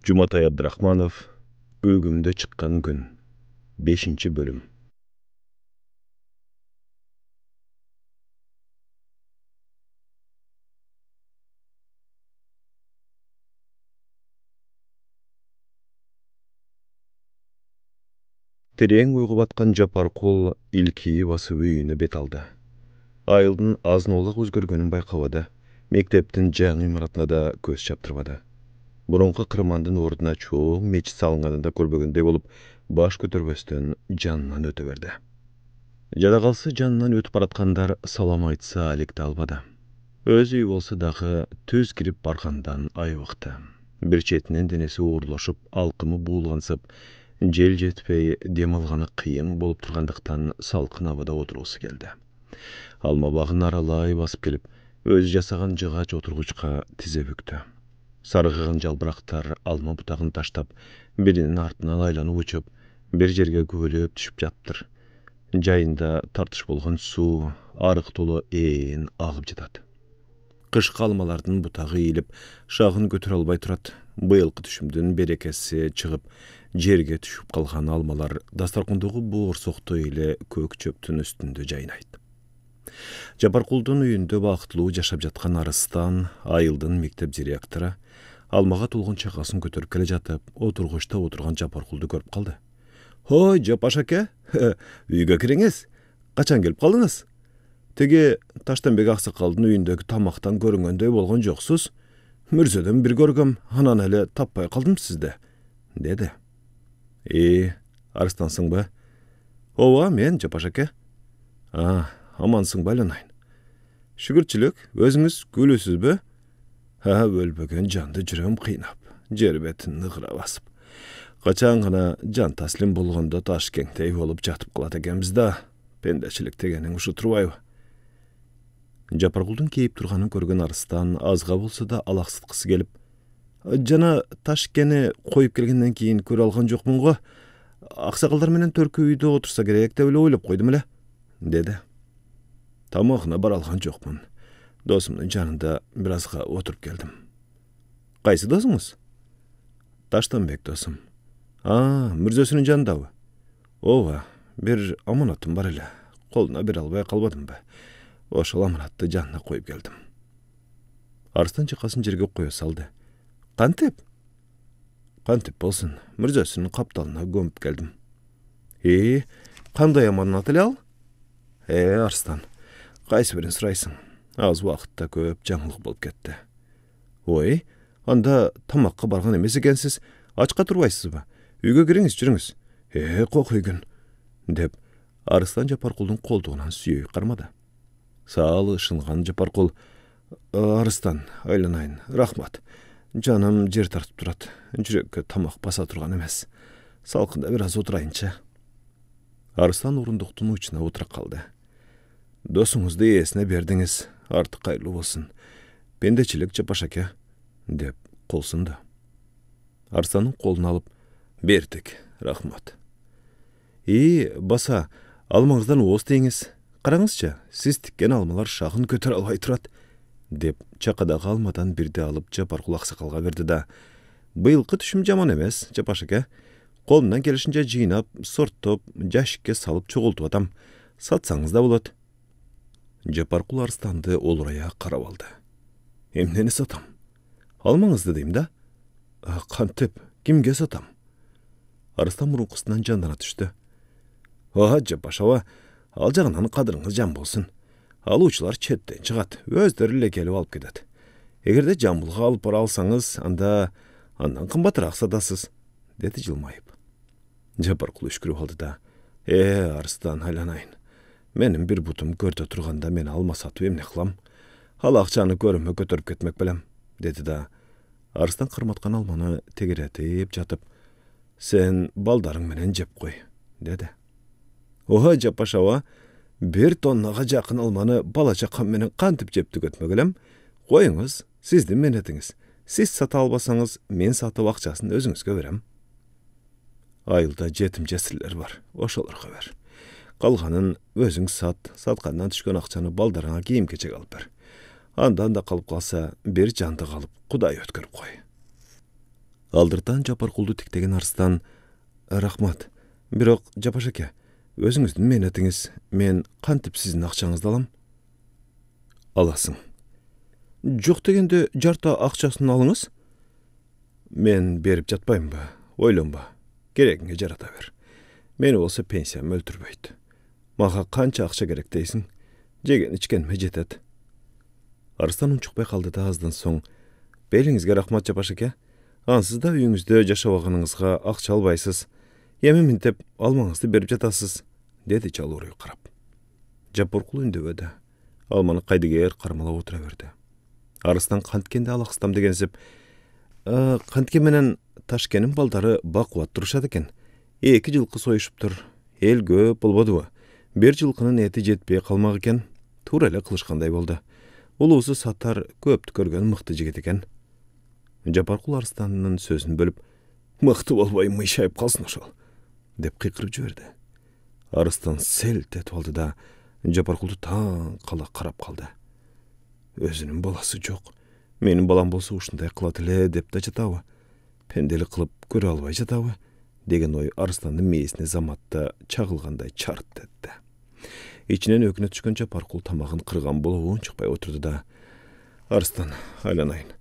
Жұматай Абдрахманов, Өгімді шыққан күн. 5. bölüm. Терең ойға батқан Жапарқұл илкейі басы үйіне бет алды. Айылдың азын-аулақ өзгергенін байқауды, мектептің жаңа имаратына да көз шаптырмады. Бұрынғы қырмандың ордына чоң мечіт салынғанын да көрбегендей болып, баш көтербестен жанынан өте берді. Жада қалсы жанынан өтіп баратқандар салам айтса әлекті албады. Өз үй болса дағы төз кіріп барғандан айвықты. Bir четінен денесі уырлашып, алқымы буылғансып, жел жетпей демалғаны қиын болып тұрғандықтан салқын абада отырғысы келді. Алма бағын аралай басып келіп, өз жасаған жығач отырғышқа тізе бүкті. Сарғыған жалбырақтар алма бұтағын таштап, бірінің артынан айланып өчіп, бір жерге көгелеп түшіп жаттыр. Жайында тартыш болған су арық толы ағып жатады. Қышқы алмалардың бұтағы иіліп, шағын көтір албай тұрады. Бұйылқы түшімдің берекесі шығып, жерге түшіп қалған алмалар дастарқындағы буыр соқты үйлі көк чөптің үстінде жайнайды. Жапарқұлдың үйінде бақытлы жашап жатқан Арыстан, айылдың мектеп директоры, алмаға толған шақасын көтеріп келе жатып, отырғышта отырған Жапарқұлды көріп қалды. «Хой, Жапаш әке, үйге кіріңіз, қачан келіп қалдыңыз? Теге Таштанбек ақсақалдың үйіндегі тамақтан көрінгендей болған жоқсыз. Мүрзеден бір көргім, анан әлі таппай қалдым сізді», деді. Арыстансың ба? «Ова, мен Жапаш әке». Амансың ба әлінайын? «Шүгіртшілік, өзіңіз күлесіз бі?» Өлбеген жанды жүрем қиынап, жер бетін нығыра басып. Қачан ғана жан таслим болғанда Ташкенттей болып жатып қалады екенбіз да, пендешілік дегенің ұшы тұрбайбы. Жапарқұлдың кейіп тұрғанын көрген Арыстан азға болса да алақсытқысы келіп, «Жана Ташкені қойып келгеннен кейін көре алған жоқпын ғой. Ақсақалдар менен төркі үйде отырса керек деп ойлап қойдым әлі», деді. «Тамағына бар алған жоқпын. Досымның жанында біразға отырып келдім». «Қайсы досыңыз?» «Таштанбек досым». Мүрзесінің жанындабы?» «Ова, бір аманатым бар әлі. Қолына бір албай қалбадым ба. Ошол аманатты жанына қойып келдім». Арыстан шықасын жерге қоя салды. «Қантеп?» «Қантеп болсын, мүрзесінің қапталына көміп келдім». Қандай аманат әлі ал?» Арыстан, қайсы бірін сұрайсың? Аз уақытта көп жаңылық болып кетті». «Ой, анда тамаққа барған емес екенсіз, ачқа тұрбайсыз ба? Үйге кіріңіз, жүріңіз». «Қоқ үйгін», деп Арыстан Жапарқұлдың қолтығынан сүйей қармады. Салы шынған Жапарқұл: «Арыстан, айланайын, рахмат. Жаным жер тартып тұрады. Жүрекке тамақ баса тұрған емес. Салқында біраз отырайынша». Арыстан орындықтың ұшына отыра қалды. «Досыңызды иесіне бердіңіз, артық қайырлы болсын. Пендешілік, Жапаш әке», деп қол сынды. Арыстанның қолын алып: «Бердік, рахмат». Баса, алмаңыздан оз дейіңіз. Қараңызша, сіз тіккен алмалар шағын көтер албай тұрады», деп чақадағы алмадан бірде алып Жапарқұл ақсақалға берді да: «Бұйылқы түшім жаман емес, Жапаш әке. Қолымнан келішінше жинап, сорттап, жәшікке салып чоғылтып атам. Сатсаңыз да болады». Жапарқұл Арыстанды олырая қарап алды. «Емнені сатам? Алмаңызды дейм да?» «Қантеп, кімге сатам?» Арыстан мұрынқысынан жандана түшті. «Жапаш ава, ал жағынан қадырыңыз жан болсын. Алушылар четтен шығады, өздері келіп алып кетеді. Егерде жамбылға алып бара алсаңыз, андан қымбатырақ сатасыз», деді жылмайып. Жапарқұл үшкіріп алды да: «Арыстан, айланайын. Менің бір бұтым көрді тұрғанда мен алма сатып емне қылам. Ал ақшаны көріме көтеріп кетмек білем», деді да Арыстан қырматқан алманы тегеретіп жатып: «Сен балдарың менен жеп қой», деді. «Жапаш ава, бір тоннаға жақын алманы бала жаққан менен қантып жепті көтмек елем. Қойыңыз, сіздің менетіңіз. Сіз сата албасаңыз, мен сатып ақшасын өзіңізге берем». «Айылда жетім жесірлер бар, ошоларға бер. Қалғанын өзің сатқаннан түшкен ақшаны балдарыңа киім кечек алып бер. Андан да қалып қалса, бір жанды қалып, Құдай өткіріп қой». Алдыртан Жапаркулду тиктеген Арыстан: «Рахмат. Бирок, Жапаш эке, өзүңүздүн мээнетиңиз, мен кантип сиздин акчаңызды алам?» «Аласың». «Жок дегенде жарта акчасын алыңыз». «Мен берип жатпаймынбы? Ойлонбо. Керегиңе жарата бер. Мени болсо пенсиям өлтүрбөйт. Мага канча акча керек дейсиң? Жеген ичкениме жетет». Арыстан унчукпай калды да аздан соң: «Белиңизге рахмат, Жапаш эке. Ансыз да үйүңүздө жашабаганыңызга акча албайсыз. Эми минтеп алмаңызды берип жатасыз», деди жалооруй карап. Жапаркул үндөбөдү. Алманы кайдыгер кармалап отура берди. Арыстан канткенде алаксытам дегенсип: «Кантке менен Ташкенин балдары бакубат турушат экен. 2 жылкы союшуптур. Эл көп болбодубу? Бир жылкынын эти жетпей калмак экен. Туура эле кылышкандай болду. Улуусу Саттар көптү көргөн мыкты жигит экен». Жапаркул Арыстанын сөзүн бөлүп: «Мыкты болбой мыйшайып калсын ошол», деп кыйкырып жиберди. Арыстан селт этип алды да Жапаркулду таң кала карап калды. Өзүнүн баласы жок. Менин балам болсо ушундай кылат эле деп да жатабы? Пенделик кылып көрө албай жатабы? Деген ой Арыстандын мээсине заматта чагылгандай чарт этти. Ичинен өкүнө түшкөн Жапаркул тамагын кырган болуп унчукпай отурду да: «Арыстан, айланайын.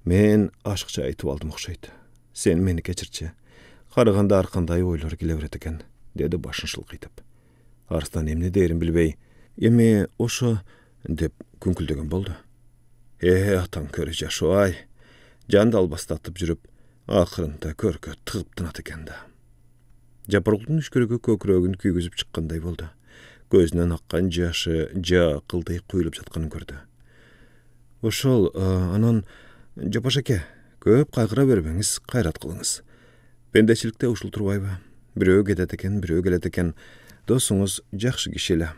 Мен ашыкча айтып алдым окшойт. Сен мени кечирчи. Караганда ар кандай ойлор келе берет экен», деди башын шылкыйтып. Арыстан эмне дээрин билбей: «Эми ошо», деп күңкүлдөгөн болду. Атаң көрө жашоо-ай. Жанды албастатып жүрүп, акырында көркө тыгып тынат экен да». Жапаркулдун үшкөрөгө көкүрөгүн күйгүзүп чыккандай болду. Көзүнөн аккан жашы кылдый куюлуп жатканын көрдү. «Ошол, анан, Жапаш эке, көп кайгыра бербеңиз, кайрат кылыңыз. Пендечиликте ушул турбайбы? Бирөө кетет экен, бирөө келет экен. Досуңуз жакшы киши эле.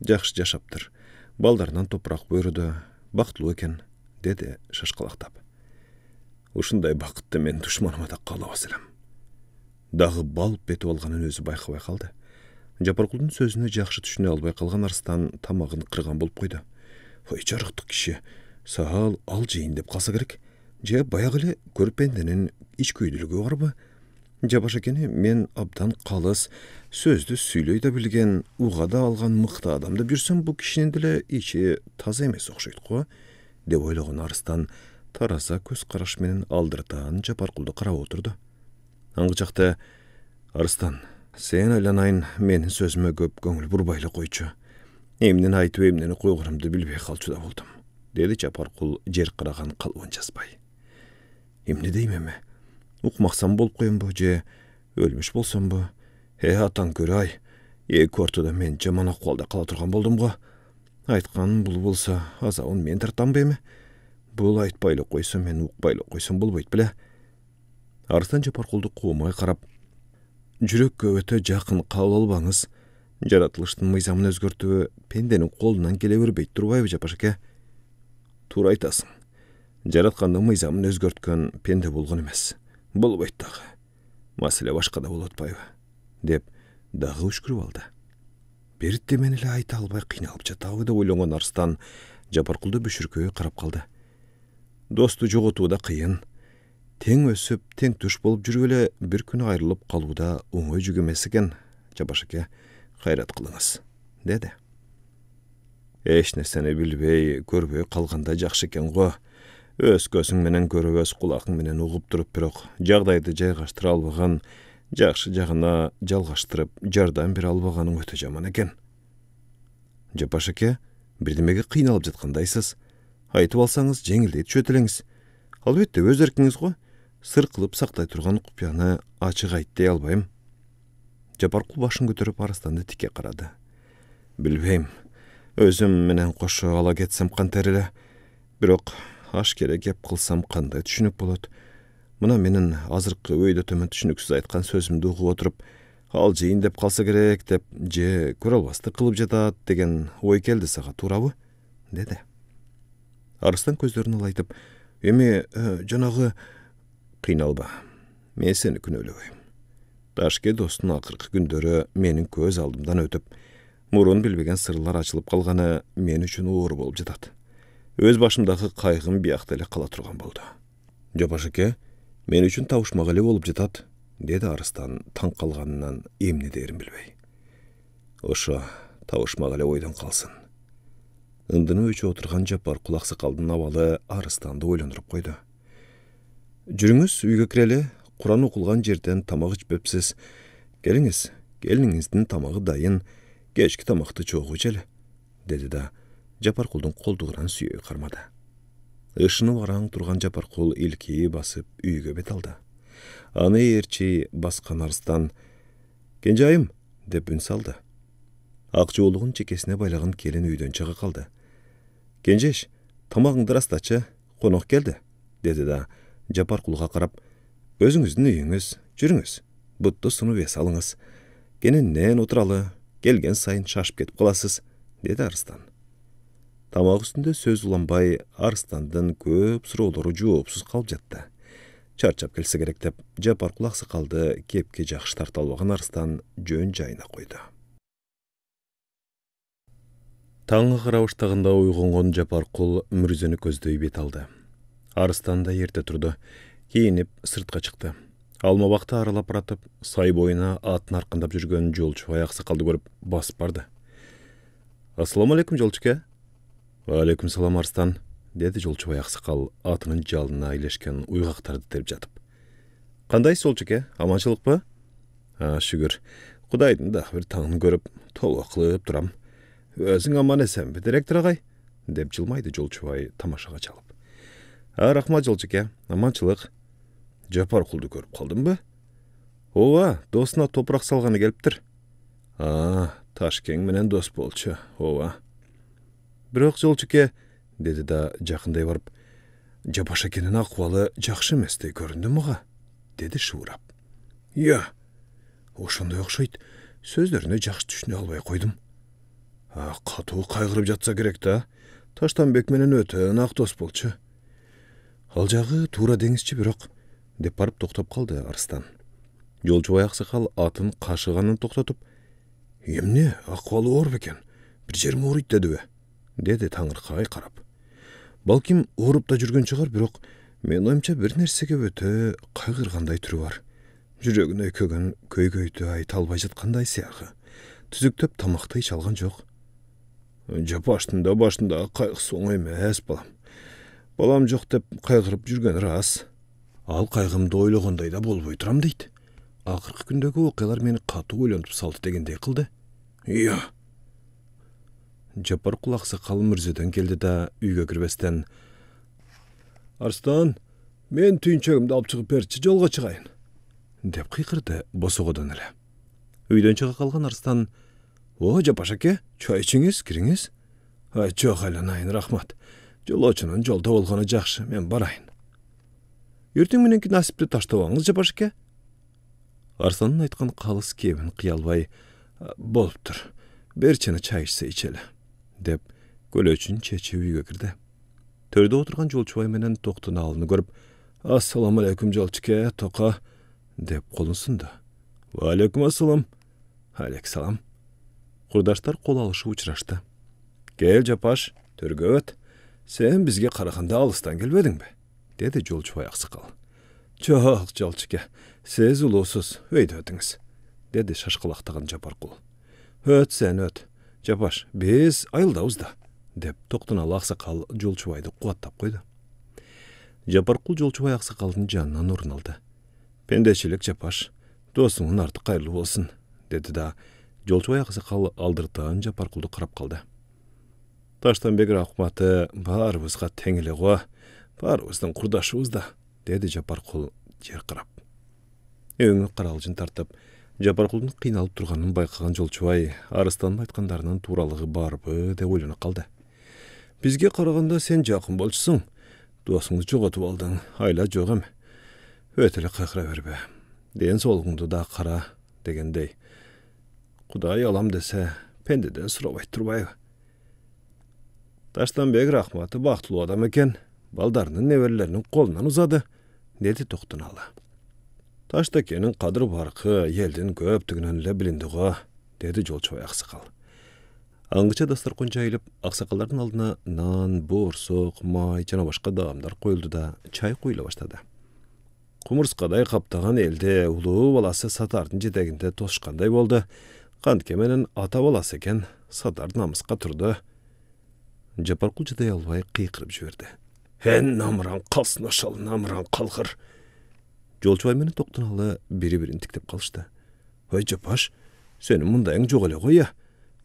Жакшы жашаптыр. Балдарынан топурак буйруду. Бактылуу экен», деди шашкалактап. «Ушундай бакытты мен душманыма да каалабас элем». Дагы балып бетип алганын өзү байкабай калды. Жапаркулдун сөзүнө жакшы түшүнө албай калган Арыстан тамагын кырган болуп койду. «Ой, жарыктык киши. Саал ал жейин деп калса керек. Же баягы эле көрпенденин ичкүйдүүлүгү барбы? Жапаш экени мен абдан калыс, сөздү сүйлөй да билген, уга да алган мыкты адам деп жүрсөм, бул кишинин деле ичи таза эмес окшойт го», деп ойлогон Арыстан тараза көз караш менен алдыртан Жапаркулду карап отурду. Аңгы чакта: «Арыстан, сен айланайын, менин сөзүмө көп көңүл бурбай эле койчу. Эмнени айтып эмнени койгонумду билбей калчу да болдум», деди Жапаркул жер караган калыбын жазбай. «Эмне дейм эми? Укмаксам болуп коембу же өлмүш болсомбу? Атаң көрө-ай. Эки ортодо мен жаман акыбалда кала турган болдум го. Айткан бул болсо, азабын мен тартам эми? Бул айтпай эле койсо, мен укпай эле койсом болбойт беле?» Арыстан Жапаркулду куумай карап: «Жүрөккө өтө жакын кабыл албаңыз. Жаратылыштын мыйзамын өзгөртүүгө пенденин колунан келе бербейт турбайбы, Жапаш эке?» «Туура айтасың. Жараткандын мыйзамын өзгөрткөн пенде болгон эмес. Болбойт дагы. Маселе башкада болуп атпайбы?» деп дагы үшкүрүп алды. Бирдемен эле айта албай кыйналып жатабы деп ойлогон Арыстан Жапаркулду бүшүркөй карап калды. «Досту жоготуу да кыйын. Тең өсүп, тең туш болуп жүрүп эле бир күнү айрылып калуу да оңой жүк эмес экен. Жапаш эке, кайрат кылыңыз», деди. «Эч нерсени билбей, көрбөй калганда жакшы экен го. Өз көзүң менен көрүп, өз кулакың менен угуп туруп, бирок жагдайды жайгаштыра албаган, жакшы жагына жалгаштырып, жардам бере албаганың өтө жаман экен». «Жапаш эке, бирдемеге кыйналып жаткандайсыз. Айтып алсаңыз жеңилдей түшөт элеңиз. Албетте өз эркиңиз го. Сыр кылып сактай турган купуяны ачык айт дей албайм». Жапаркул башын көтөрүп Арыстанды тикке карады. «Билбейм. Өзүм менен кошо ала кетсем кантер эле. Бирок ашкере кеп кылсам кандай түшүнүк болот? Мына менин азыркы өйдө төмөн түшүнүксүз айткан сөзүмдү угуп отуруп, ал жейин деп калса керек деп, же көрө албасты кылып жатат деген ой келди сага, туурабы?» деди. Арыстан көздөрүн алайтып: «Эми, жанагы...» «Кыйналба. Мен сени күнөөлөбөйм. Ташке достун акыркы күндөрү менин көз алдымдан өтүп, мурун билбеген сырлар ачылып калганы мен үчүн оор болуп жатат. Өз башымдагы кайгым биякта эле кала турган болду». «Жапаш эке, Men üçün tavuşmak ele bolup jatat, dedi Arıstan taң kalganından emne derin bilbey. Oşo, tavuşmak ele oydan kalsın. Ындыны öçü oturgan Japar kulak sakaldın avalı Arıstanды oylandırıp koydu. Жүрүңүз, үйгө кирели, Kur'an okulgan жерден тамак içpepsiz. Geliniz, geliniңиздин тамагы дайын, кечки тамакты чогуу ичели, dedi da Japarkulдун колдугунан сүйөй кармады. Ышынып араң турган Japarkul илки басып үйгө бет алды. Аны эрчи баскан Арыстан «Кенжайым» деп үн салды. Ак жоолугун чекесине байлаган келин үйдөн чыга калды. «Кенжеш, тамагыңды ырастачы, конок келди», dedi da Japarkulга карап «Өзүңүздүн үйүңүз, жүрүңүз, бутты сунуп эс алыңыз. Кененнен отуралы, келген сайын шашып кетип каласыз», dedi Арыстан. Тамак үстүндө сөз уланбай Арыстандын көп суроолору жоопсуз калып жатты. Чарчап келсе керек деп Japarkul аксакалды кепке жакшы тарта албаган Арыстан жөн жайына койду. Таңы карабыштагында уйгонгон Japarkul мүрзөнү көздөй бет алды. Арыстан да эрте турду, кийинип сыртка чыкты. Алмабакты аралап баратып, сай боюна атын аркандап жүргөн жолчубай аксакалды көрүп басып барды. «Ассаламу алейкум, жолчуке». «Алейкум салам, Арыстан», dedi жолчубай аксакал атынын жалына илешкен уйгактарды терип жатып. «Кандайсыз, жолчуке, аманчылыкпы?» «Шүгүр, Кудайдын да бир таңын көрүп, тоба кылып турам. Өзүң аман эсенби, директор агай?» деп жылмайды жолчубай тамашага чалып. «Рахмат, жолчуке, аманчылык. Japarkulду көрүп калдыңбы?» «Ооба, досуна топурак салганы келиптир». Ташкең менен дос болчу, ооба. «Бирок, жолчуке», dedi da жакындай барып, «Жапаш экенин акыбалы жакшы эместей көрүндү мага», dedi шуурап. «Ия, ошондой окшойт, сөздөрүнө жакшы түшүнө албай койдум. Катуу кайгырып жатса керек да, Таштанбек менен өтө ак дос болчу. Ал жагы туура деңизчи бирок», деп барып токтоп калды Арыстан. Жолчубай аксакал атын кашыганын токтотуп, «Эмне, акыбалы оор бекен, бир жерим ооруйт дедиби?» dedi таңыркай карап. «Балким ооруп да жүргөн чыгар, бирок мен оюмча бир нерсеге өтө кайгыргандай түрү бар. Жүрөгүнө өйкөгөн көйгөйдү айта албай жаткандай сыягы. Түзүктөп тамакты ич алган жок. Жапаштын да башында кайгысы оңой эмес, балам. Балам жок деп кайгырып жүргөн рас. Ал кайгымды ойлогондой да болбой турам дейт. Акыркы күндөгү окуялар мени катуу ойлонтуп салды дегендей кылды». «Ия». Japarkul аксакал мүрзөдөн келди да үйгө кирбестен «Арыстан, мен түйүнчөгүмдү алып чыгып берчи, жолго чыгайын», деп кыйкырды босогодон эле. Үйдөн чыга калган Арыстан «О, Жапаш аке, чай ичиңиз, кириңиз». «Жок, айланайын, рахмат. Жолоочунун жолдо болгону жакшы, мен барайын». «Эртең мененки насипти таштабаңыз, Жапаш аке». Арыстандын айткан калыс кебин кыялбай «Болуптур, берчени чай ичсе ичели», деп көлөчүн чечип үйгө кирди. Төрдө отурган жолчубай менен токтун алыны көрүп «Ассаламу алейкум, жолчуке, тока», деп колун сунду. «Алейкум ассалам». «Алейкум». Курдаштар кол алышып учурашты. «Кел, Жапаш, төргө өт. Сен бизге караганда алыстан келбедиңби?» dedi жолчубай аксакал. «Жок, жолчуке, сиз улуусуз, өйдө өтүңүз», dedi шашкалактаган Japarkul. «Өт сен, өт. Жапаш, биз айылдабыз да», деп токтуналы аксакал жолчубайды кубаттап койду. Japarkul жолчубай аксакалдын жанынан орун алды. «Пендечилик, Жапаш, досуңдун арты кайырлуу болсун», dedi да жолчубай аксакал алдыртан Japarkulду карап калды. «Таштанбек рахматы баарыбызга тең эле го, баарыбыздын курдашыбыз да», dedi Japarkul жер карап. Өңү каралжын тартып, Japarkulдун кыйналып турганын байкаган жолчубай Арыстандын айткандарынын тууралыгы барбы деп ойлонуп калды. «Бизге караганда сен жакын болчусуң, досуңду жоготуп алдың, айла жок эме. Өтө эле кайгыра бербе. Ден соолугуңду да кара», дегендей. «Кудай алам десе, пендеден сурабай турбайбы. Таштанбек рахматы бактылуу адам экен, балдарынын неберелеринин колунан узады», dedi токтуналы. «Таштакенин кадыр баркы элдин көптүгүнөн эле билинди го», dedi жолчубай аксакал. Аңгыча дасторкон жайылып, аксакалдардын алдына нан, боорсок, май жана башка даамдар коюлду да чай куюла баштады. Кумурскадай каптаган элде улуу баласы Сатардын жетегинде тосушкандай болду. Кантке менен ата баласы экен, Сатар намыска турду. Жапаркул чыдай албай кыйкырып жиберди. Намыран калсын ошол, намыран калгыр. Жолчубай менен Токтоналы бири-бирин тиктеп калышты. Ой Жапаш, сенин мындайың жок эле го я.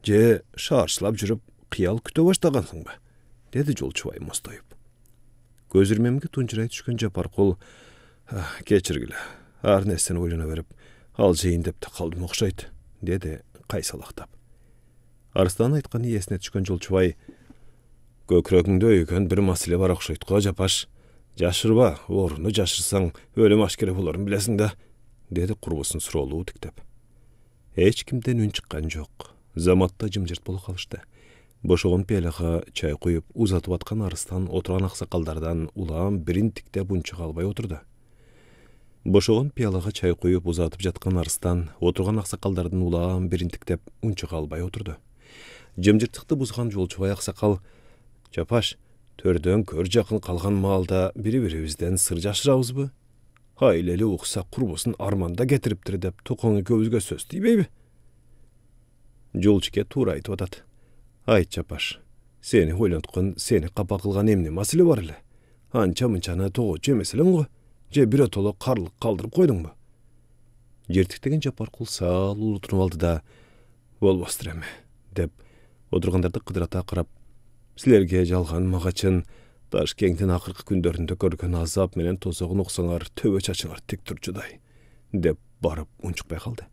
Же шаарчылап жүрүп кыял күтө баштагансыңбы? Деди Жолчубай мостоюп. Көз ирмемге тунчурай түшкөн Жапаркул: кечиргиле, ар нерсени ойлоно берип, ал жейин деп да калдым окшойт, деди кайсалактап. Арыстан айтканы эсине түшкөн Жолчубай: көкүрөгүңдө өйгөн бир маселе бар окшойт го Жапаш. Жашырба, орунду жашырсаң өлүм ашкере болорун билесиң да, деди курбусын суроолуу тиктеп. Эч кимден үн чыккан жок. Заматта жымжырт болуп калышты. Бошогон пыялага чай куюп узатып аткан Арыстан отурган аксакалдардан улам бирин тиктеп унчуга албай отурду. Бошогон пыялага чай куюп узатып жаткан Арыстан отурган аксакалдардын улам бирин тиктеп унчуга албай отурду. Жымжырттыкты бузган Жолчубай аксакал: Жапаш, төрдөн көр жакын калган маалда бири-бирибизден сыр жашырабызбы? Айлели укса курбусын арманда кетириптир деп токоң экөөбүзгө сөз тийбейби? Жолчуке туура айтып атат. Айт Жапаш, сени ойлонткон, сени капа кылган эмне маселе бар эле? Анча-мынчаны тогочу эмес элең го? Же биротоло карлык калдырып койдуңбу? Жертиктеген Жапаркул саал улутунуп алды да: болбостур эми, деп отургандарды кыдырата карап: силерге жалган магачын Ташкенттин акыркы күндөрүндө көргөн азап менен тозогун уксаңар төбө чачыңар тик турчудай, деп барып унчукпай калды.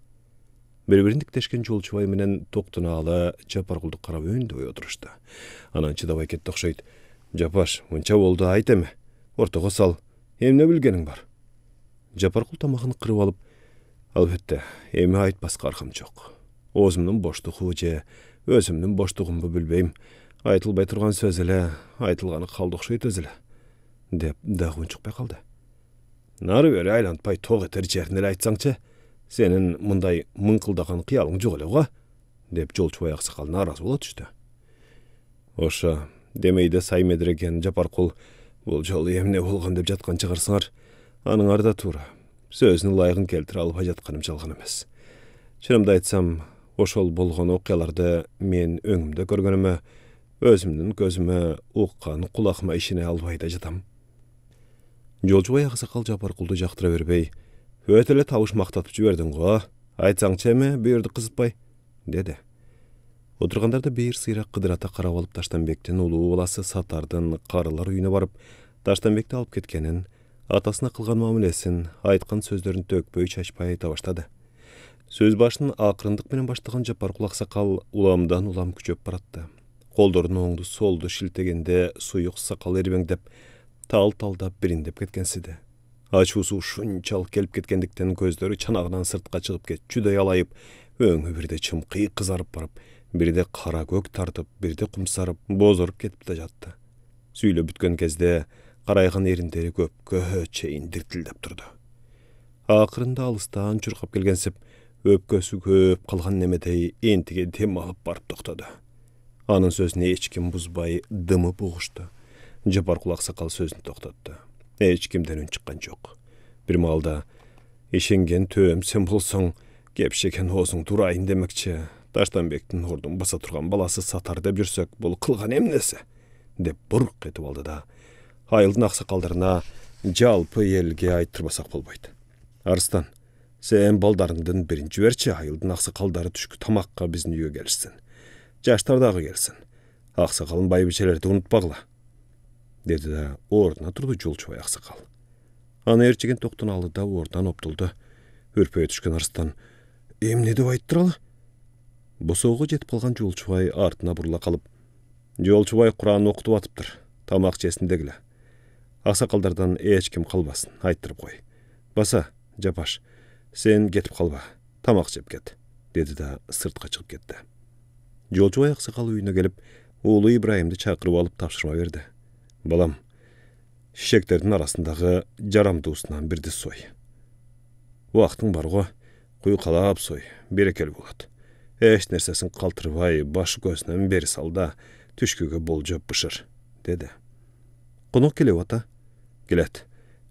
Бири-бирин тиктешкен Жолчубай менен Токтоналы Жапаркулду карап өндөбөй отурушту. Анан чыдабай кетти окшойт. Жапаш, мынча болду, айт эми. Ортого сал. Эмне билгениң бар? Жапаркул тамагын кырып алып: албетте, эми айтпаска аркам жок. Оозумдун боштугу же өзүмдүн боштугумбу билбейм. Айтылбай турган сөз эле, айтылганы калды окшойт өзү эле, деп дагы унчукпай калды. Нары бери айлантпай ток этер жерин эле айтсаңчы, сенин мындай мыңкылдаган кыялың жок эле го, деп Жолчубай аксакал нааразы боло түштү. Ошо демейде сай медиреген Жапаркул: бул жолу эмне болгон деп жаткан чыгарсыңар, аныңар да туура. Сөзүнүн ылайыгын келтире албай жатканым жалган эмес. Чынымды айтсам, ошол болгон окуяларды мен өңүмдө көргөнүмө, өзүмдүн көзүмө уккан кулакыма ишене албай да жатам. Жолчубай аксакал Жапаркулду жактыра бербей: өтө эле табыш мактатып жибердиң го, айтсаңчы эми бүйүрдү кызытпай, деди. Отургандарды бейир сыйра кыдырата карап алып Таштанбектин улуу баласы Сатардын карылар үйүнө барып, Таштанбекти алып кеткенин, атасына кылган мамилесин, айткан сөздөрүн төкпөй чачпай айта баштады. Сөз башын акырындык менен баштаган Жапаркул аксакал уламдан улам күчөп баратты. Колдорун оңду солду шилтегенде суюк сакал эрбеңдеп, тал-талдап бириндеп кеткенсиди. Ачуусу ушунчалык келип кеткендиктен көздөрү чанагынан сыртка чыгып кетчүдөй алайып, өңү бирде чымкый кызарып барып, бирде кара көк тартып, бирде кумсарып, бозоруп кетип да жатты. Сүйлөп бүткөн кезде карайган эриндери көпкө чейин диртилдеп турду. Акырында алыстан чуркап келгенсип, өпкөсү көп калган неметей энтиге дем алып барып токтоду. Анын сөзүн эч ким бузбай дымып угушту. Жапаркул аксакал сөзүн токтотту. Эч кимден үн чыккан жок. Бир маалда: ишенген төөм сен болсоң, кепшеген оозуң турайын демекчи, Таштанбектин ордун баса турган баласы Сатар деп жүрсөк, бул кылган эмнеси? Деп бурк этип алды да айылдын аксакалдарына жалпы элге айттырбасак болбойт. Арыстан, сен балдарыңдын бирин жиберчи, айылдын аксакалдары түшкү тамакка биздин үйгө келишсин. Жаштар дагы келсин. Аксакалын байбичелерди унутпагыла, деди да ордуна турду Жолчубай аксакал. Аны ээрчиген Токтоналы да ордунан оптулду. Үрпөй түшкөн Арыстан: эмне деп айттыралы? Босоого жетип калган Жолчубай артына бурула калып: Жолчубай Куран окутуп атыптыр, тамак жесин дегиле. Аксакалдардан эч ким калбасын, айттырып кой. Баса, Жапаш, сен кетип калба, тамак жеп кет, деди да сыртка чыгып кетти. Жолчубай аксакал үйүнө келип, уулу Ибрайымды чакырып алып тапшырма берди. Балам, шишектердин арасындагы жарамдуусунан бирди сой. Убактың бар го, куйкалап сой, берекелүү болот. Эч нерсесин калтырбай, башы көзүнөн бери сал да түшкүгө болжоп бышыр, деди. Конок келип ата? Келет.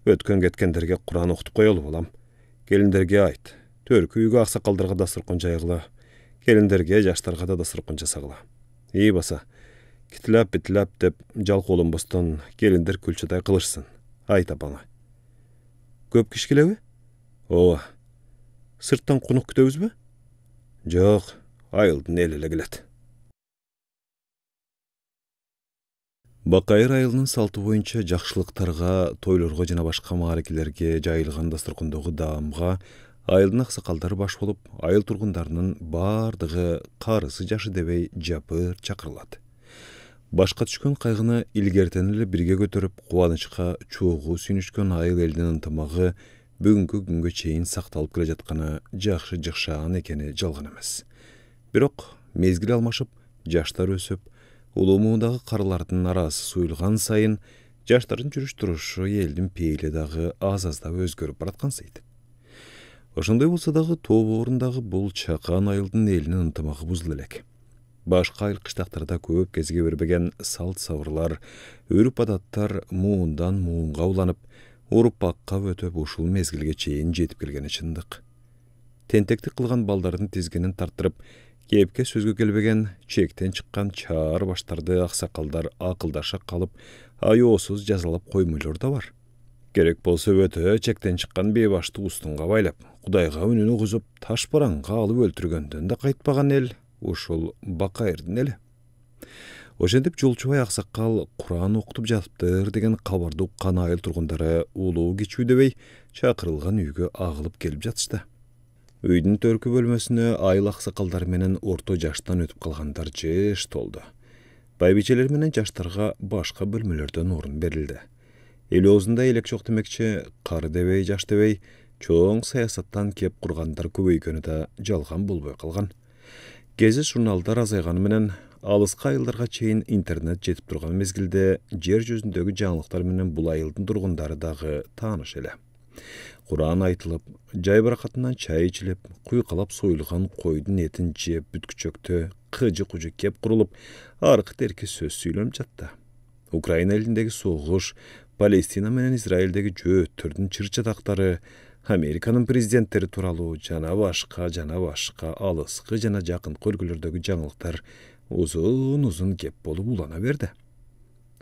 Өткөн кеткендерге Кур'ан окутуп коелу болам. Келиндерге айт. Төркү үйгө аксакалдарга дастаркан жайгыла. Келиндерге, жаштарга да дастаркан жасагыла. И баса, китилап битилап деп жалкоолонбостон келиндер күлчүдай кылышсын. Айт апаңа. Көп киш келеби? Ооба. Сырттан конок күтөбүзбү? Жок, айылдын эли эле келет. Бакайыр айылынын салты боюнча жакшылыктарга, тойлорго жана башка мааракелерге жайылган дастаркондогу даамга айылдын аксакалдары баш болуп, айыл тургундарынын бардыгы карысы жашы дебей жапыр чакырылат. Башка түшкөн кайгыны илгертен эле бирге көтөрүп, кубанычка чогуу сүйүнүшкөн айыл элинин ынтымагы бүгүнкү күнгө чейин сакталып келе жатканы жакшы жыкшаан экени жалган эмес. Бирок мезгил алмашып, жаштар өсүп, улуу муундагы карылардын арасы суюлган сайын, жаштардын жүрүш турушу элдин пейили дагы аз-аздап өзгөрүп бараткансыйт. Ошондой болсо дагы тоо боорундагы бул чакан айылдын элинин ынтымагы бузула элек. Башка айыл кыштактарда көп кезге бербеген салт сабырлар, өрүп адаттар муундан муунга уланып, урупакка өтөп ушул мезгилге чейин жетип келгени чындык. Тентектик кылган балдардын тизгинин тарттырып, кепке сөзгө келбеген, чектен чыккан чаар баштарды аксакалдар акылдаша калып, аяосуз жазалап коймойлор да бар. Керек болсо өтө чектен чыккан бейбашты устунга байлап, Кудайга үнүн угузуп, таш бараңга алып өлтүргөндөн да кайтпаган эл ушул Бакайырдын эли. Ошентип жолчубай аксакал Кур'ан окутуп жатыптыр деген кабарды уккан айыл тургундары улуу кичүү дебей чакырылган үйгө агылып келип жатышты. Үйдүн төркү бөлмөсүнө айыл аксакалдары менен орто жаштан өтүп калгандар жеш толду. Байбичелер менен жаштарга башка бөлмөлөрдөн орун берилди. Эл оозунда элек жок демекчи, кары дебей, жаш дебей, чоң саясаттан кеп кургандар көбөйгөнү да жалган болбой калган. Гезит журналдар азайганы менен алыска айылдарга чейин интернет жетип турган мезгилде жер жүзүндөгү жаңылыктар менен бул айылдын тургундары дагы тааныш эле. Кур'ан айтылып, жай баракатынан чай ичилип, куйкалап союлган койдун этин жеп бүткүчөктө кыжы-кужу кеп курулуп, аркы-терки сөз сүйлөнүп жатты. Украина элиндеги согуш, Палестина менен Израилдеги жөөттөрдүн чыр-чатактары, Американын президенттери тууралуу жана башка алыскы жана жакынкы өлкөлөрдөгү жаңылыктар узун кеп болуп улана берди.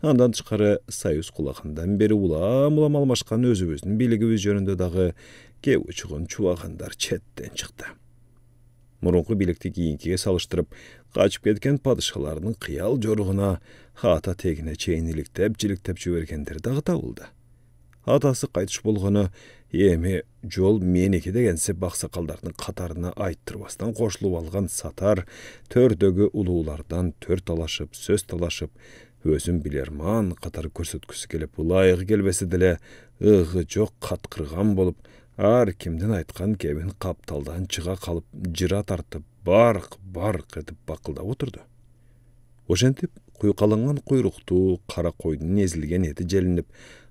Андан тышкары Союз кулагандан бери улам алмашкан өзүбүздүн бийлигибиз жөнүндө дагы кеп учугун чубагандар четтен чыкты. Мурунку бийликти кийинкиге салыштырып, качып кеткен падышалардын кыял жоругуна ата тегине чейин иликтеп жибергендер дагы табылды. Атасы кайтыш болгону эми жол меники дегенсип аксакалдардын катарына айттырбастан кошулуп алган Сатар төрдөгү улуулардан төр талашып, сөз талашып, өзүн билерман катары көрсөткүсү келип, ылайыгы келбесе деле ыгы жок каткырган болуп, ар кимдин айткан кебин капталдан чыга калып, жыра тартып, барк этип бакылдап отурду. Ошентип, куйкаланган куйруктуу кара койдун эзилген эти желинип,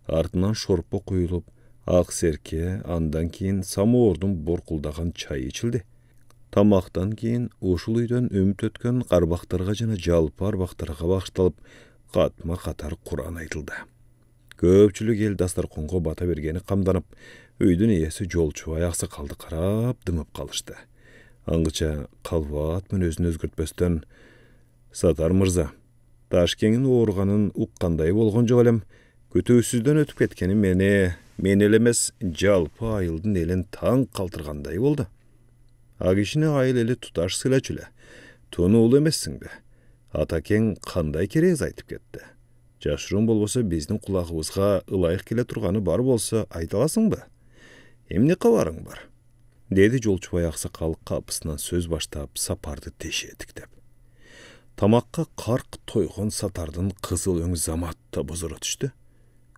артынан шорпо куюлуп, ак серке, андан кийин самоордун боркулдаган чайы ичилди. Тамактан кийин ушул үйдөн үмүт өткөн карбактарга жана жалпы арбактарга багышталып, катма катар Кур'ан айтылды. Көпчүлүк эл дастарконго бата бергени камданып, үйдүн ээси жолчубай аксакалды карап дымып калышты. Аңгыча калбат мүнөзүн өзгөртпөстөн: "Сатар мырза, Ташкеңин ооруганын уккандай болгон жок элем. Күтүүсүздөн өтүп кеткени мени эле эмес, жалпы айылдын элин таң калтыргандай болду. А кишини айыл эли туташ сыйлачу эле. Тунуул эмессиңби? Атакең кандай керез айтып кетти. Жашыруун болбосо биздин кулагыбызга ылайык келе турганы бар болсо айта аласыңбы? Эмне кабарың бар?" деди жолчубай аксакал капысынан сөз баштап, Сапарды теше тиктеп. Тамакка карк тойгон Сатардын кызыл өң заматта бузура түштү.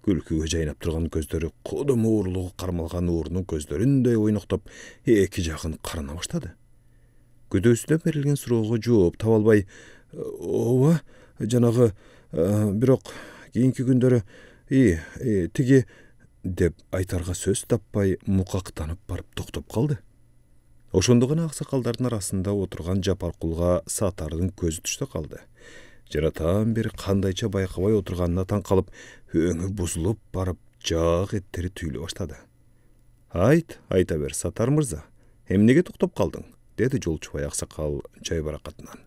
Күлкүгө жайнап турган көздөрү кудум уурулугу кармалган уурунун көздөрүндөй ойноктоп, эки жагын карана баштады. Күтүүсүнөн берилген суроого жооп таба албай: "Ооба, жанагы, бирок кийинки күндөрү тиги" деп айтарга сөз таппай, мукактанып барып токтоп калды. Ошондо гана аксакалдардын арасында отурган Жапаркулга Сатардын көзү түштө калды. Жаратан бери кандайча байкабай отурганына таң калып, өңү бузулуп барып, жақ еттері түйіле баштады. Айта бер, Сатар мырза, эмнеге тоқтап қалдың? Деді Жолчубай ақсақал жайбарақатынан.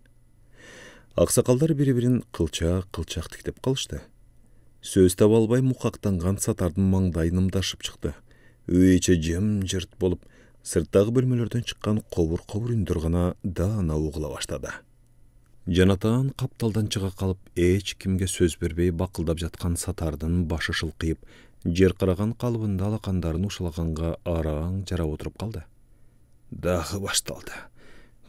Ақсақалдар бири-бирин қылчақ тіктеп қалышты. Сөз таба албай мұқақтанған Сатардың маңдайын ымдашып шықты. Үй içi жым-жырт болып, сырттағы бөлмелерден шыққан қобыр-қобыр үндер ғана дана уғыла баштады. Жанатан қапталдан шыға қалып, эч кимге сөз бербей бақылдап жатқан Сатардың башы шылқиып, жер қараған қалыбында алақандарын ушалағанға араң жара отырып қалды. Дағы башталды.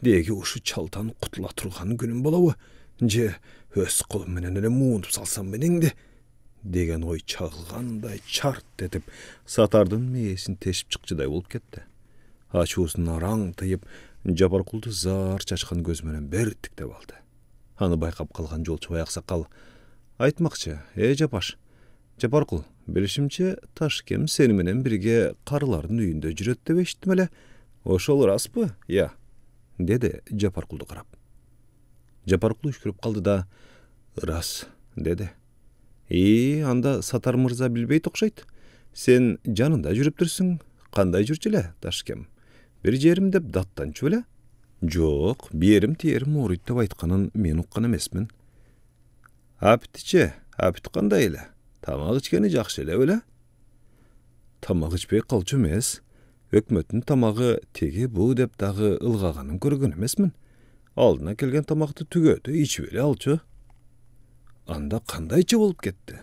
Деге ушу чалтан құтыла тұрған күнім болауы, же өз қолым менен эле муынып салсам менеңде, деген ой чағылғандай чарт етіп, Сатардың мейесін тешіп шықчыдай болып кетті. Ачуысын араң тыйып, Жапарқұлды зар чачқан көзменен бер тіктеп алды. Аны байқап қалған Жолчубай ақсақал айтмақчы: Жапарқұл, білішімче Ташкем сеніменен бірге қарылардың үйінде жүрет деп ештім әле. Ошол рас пы? Я, деді Жапарқұлды қарап. Жапарқұл үшкіріп қалды да, рас, деді. Анда Сатар мырза білбей тоқшайды. Сен жанында жүріп тұрсың, қандай жүрчілі, Ташкем? Bir жерім деп даттан чөлі? Жоқ, берім терім орыйт деп айтқанын мен ұққан емесмін. Апит қандай елі? Тамақ ішкені жақшы елі өлі? Тамақ ішпей қалчы емес. Өкмөттің тамағы теге бұл деп дағы ылғағанын көрген емесмін. Алдына келген тамақты түгеді, ичвелі алчы. Анда қандай чы болып кетті?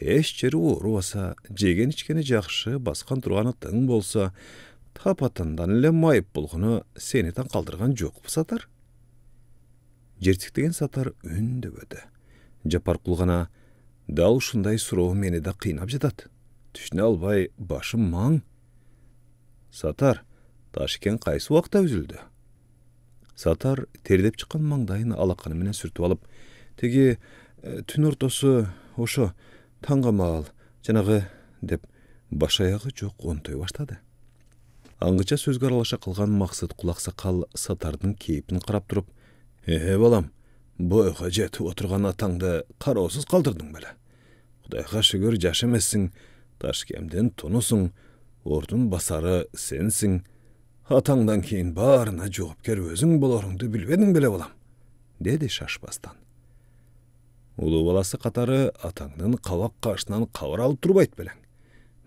Еш жері ору баса, жеген ішкені жақшы, басқан тұрғаны тың болса, тапатындан әлі майып болғыны сені таң қалдырған жоқ бұл Сатар? Жертіктеген Сатар үнді өді. Жапарқұл ғана, дал ұшындай сұрауы мені да қинап жетады. Түшіне албай башым маң. Сатар, Ташкен қайсы уақытта үзілді? Сатар тердеп шыққан маңдайын алақаны менен сүртіп алып, теге түн ортасы ошо таңға мал, жанағы деп баш аяғы жоқ онтой баштады. Аңғыча сөзге аралаша қалған Мақсат Құлақсақал Сатардың кейпін қарап тұрып, балам, бойға жетіп отырған атаңды қараусыз қалдырдың бәлі. Құдайға шүгір жаш емессің, Ташкемден тұнысың, ордың басары сенсің, атаңдан кейін барына жоғыпкер өзің боларыңды білбедің бәле балам, деді шашбастан. Ұлы баласы қатары атаңның қавақ қашынан қавыр алып тұрбайт бәлең.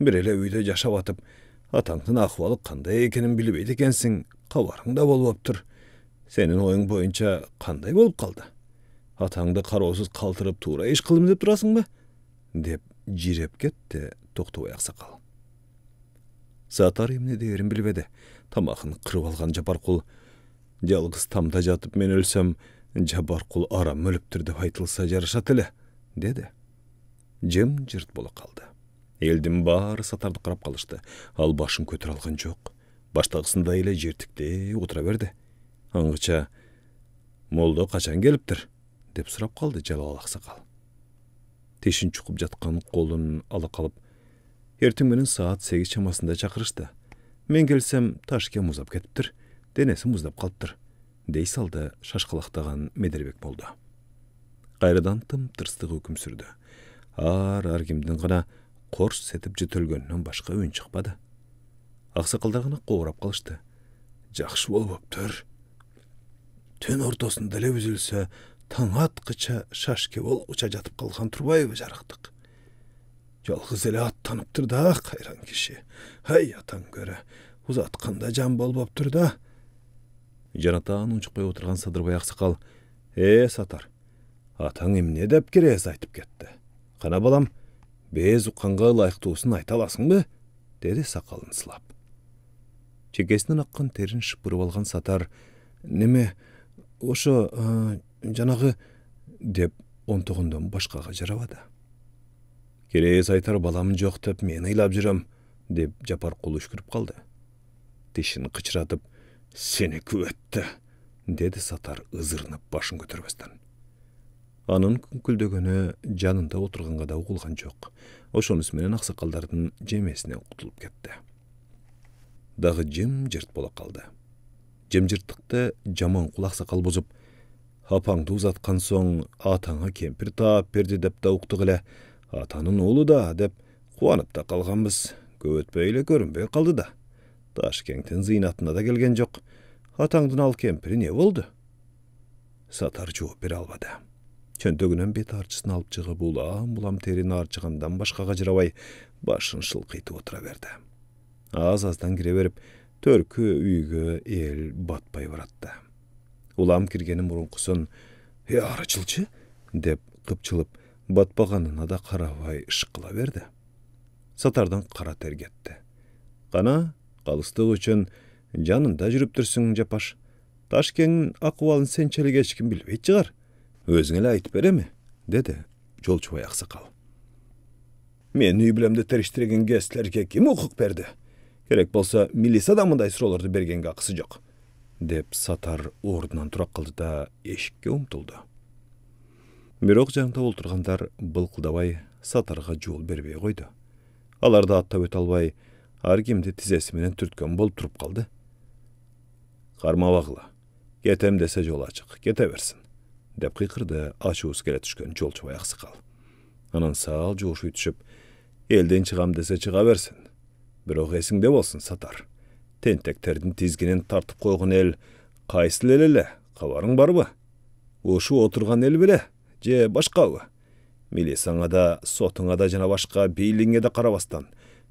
Бір еле үйде жашап атып, атаңның ақуалы қандай екенін білбейді екенсің, қаварың да болып тұр. Сенің ойың бойынша қандай болып қалды? Атаңды қараусыз қалтырып тура еш қылым деп тұрасың ба? Деп жиреп кетті Тоқтыбай ақсақал. Сатар емне дерін білбеді. Тамақын қырып алған Жапарқұл, жалғыз тамда жатып мен өлсем, Жапарқұл арам өліптір деп айтылса жарыша тілі, деді. Жым жырт бола қалды. Елдің бары Сатарды қарап қалышты, ал башын көтір алған жоқ. Баштағысында еле жертікте отыра берді. Аңғыча, молда қашан келіптір? Деп сұрап қалды Жалал ақсақал. Тешін чұқып жатқан қолын ала қалып, ертең менен саат 8 шамасында шақырышты. Мен келсем, Ташкем мұзап кетіптір, денесі мұздап қалыптыр, дей салды шашқалақтаған Медербек болды. Қайрадан тым тырыстығы үкім сүрді. Ар кемдің ғана қорс сетіп жетілгеннен башқа өн шықпады. Ақсақалдар ғана қоғырап қалышты. Жақшы болып тұр. Түн ортасында леп үзілсе, таң атқыча шашке болғыча жатып қалған Тұрбаевы жарықтық. Жалғыз еле аттанып тұр да, қайран кеше. Хай атан көрі, ұзатқанда жан болып тұр да. Жанатан ұншықпай отырған Садырбай ақсақал, Сатар, атаң емне деп керез айтып кетті. Қана балам, без ұққанға лайықтуысын айта аласың бі? Деді сақалын сылап. Чекесінен аққан терін шыпырып алған Сатар, неме, ошо жанағы деп онтығындан башқаға жарабады. Керез айтар балам жоқ деп мен ыйлап жүрем, деп Жапарқұл үшкіріп қалды. Тешін қычыратып, сені көтті, деді Сатар ызырынып башын көтербестен. Анын күнкүлдөгөнү жанында отырғанға да угулган жок. Ошонус менен аксакалдардын жемесинен кутулуп кетти. Дагы жым-жырт бола калды. Жым-жырттыкты жаман кул аксакал бузуп, апаңды узаткан соң атаңа кемпир таап берди деп да уктук эле. Атанын уулу да деп Kuanıp da kalganbız. Köwetbeýle görünbey kaldy da. Taşkentden zynatına da gelgen jok. Ataňdyň al kempiri ne boldy? Satar jogap bere albady. Çöntögünen bet arçysyny alyp çygyp bulam terini arçygandan başga gajyrabay başyny şylkytyp otura berdi. Az-azdan gire berip törkü üýge el batpay baratdy. Ulam kirgenin murunkusun "Arçylçy" dep kypçylyp batpaganyna da karabay ışkyla berdi. Satardan kara ter getdi. Gana galystyk üçin janynda jürüpdirsiň Japaş. Taşkentň akwalyny sençelik geçkim bilbeyt çygar. Özüňe aýtyp beremi? Dedi Jolçubay aksakal. Men üý bilemde terişdiregen gestlerge kim hukuk berdi? Gerek bolsa milis adamynday suralardy bergenге akysy jok. Dep Satar ordundan turak kaldı da eşikке umtuldu. Birok jaňda olturgandar bılkıldabay Satarga jol berbey koydu. Alar da atta öte albay har kimdi tizesi menen türtken bolup turup kaldı. Karma bagla. Getem dese jol açık, gete bersin. Dep kıykırdı aşuus kele düşkön Jolçubay aksakal. Anan sağal joşuy düşüp, elden çygam dese çıga bersin. Birok esiňde bolsun Satar. Tentekterdiň tizginin tartyp koygun el kaýsyl elele, kabaryň barby? Oşu oturgan el bile, je başgaby? Milisaňa da, sotuňa da jana başga beýliňe de karabastan,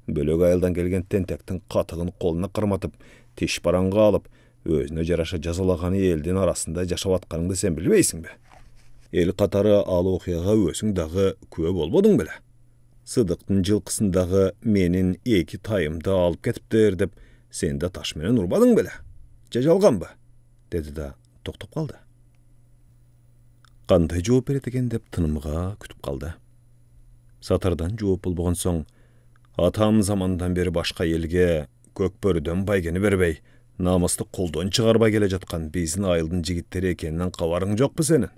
bölök aýyldan gelgen tentektiň katygyny koluna kırmatyp, tiş baranga alyp, özüne jaraşa jazalagany elden arasynda jaşap atkanyňdy sen bilbeýsiňbi? El katary aly okyaga özüň dagy köwe bolbodyň bile. Sıdyktyň jylkysyndagy menin eki taýymdy alyp ketipdir dep sen de taş menen urbadyň bile. Jajalganby? Dedi da toktop kaldı. Kanday jogap beretigen dep tınymga kütüp kaldı. Satardan jogap bolbogan soň, atam zamandan beri başka elge Gökbörüden baygeni berbey, namusly koldan çygarbay gele jatkan biziň aýyldyn jigitleri ekeninden kabaryň jokpy senin?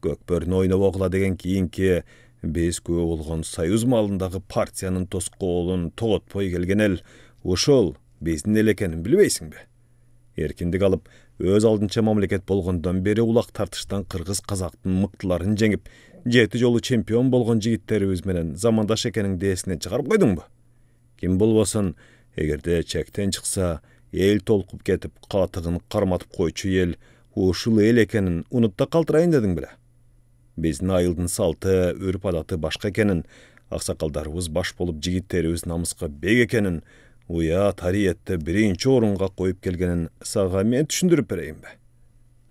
Gökbörüni oýnap okula degen kiyinki biz köwe bolgon Soýuz malyndagy partiýanyň toskolun togotpoy gelgen el, uşol biziň el ekenin bilbeýsiňbi? Erkindik alıp, öz aldınça mamleket bolgondan beri ulak tartıştan Kırgız Kazak'tın mıktılarını jengip, 7 jolu çempion bolgon jigitlerimiz menen zamandaş ekeniň desine çıkarıp koyduňby? Kim bolbosun, egerde çekten çıksa, el tolkup ketip, katıgyny karmatyp koyçu el, uşul el ekenin unutda kaltıraýyn dediň bile. Biziň aýyldyn salty, örüp adaty başka ekenin, aksakaldarыбыз baş bolup jigitlerimiz namuska beg ekenin, uya tariyette birinci orunga koyup gelgenin sağa men düşündürüp bereyimbe?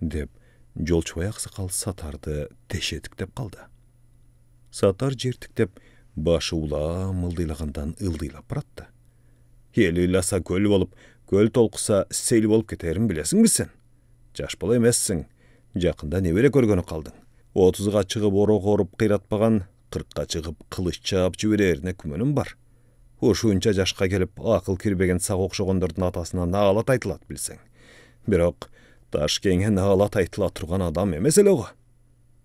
Dep Jolçubay aksakal Satardy teşetiktep kaldı. Satar jertiktep başı ula mıldylagandan ıldyylap baratdy. El uylasa göl bolup, göl tolkusa sel bolup keterin bilesin sen? Jaş bola emessiň, jakynda nebere görgeni kaldyň. 30'ga çygyp orok orup kıyratpagan, 40'ga çygyp kılıç çap jübererine kümenim bar. Oşunça jaşka gelip akıl kirbegen sag okşogondordun atasına naalat aytylat bilseň. Birok Taşkentge naalat aytyla turgan adam emes ele o.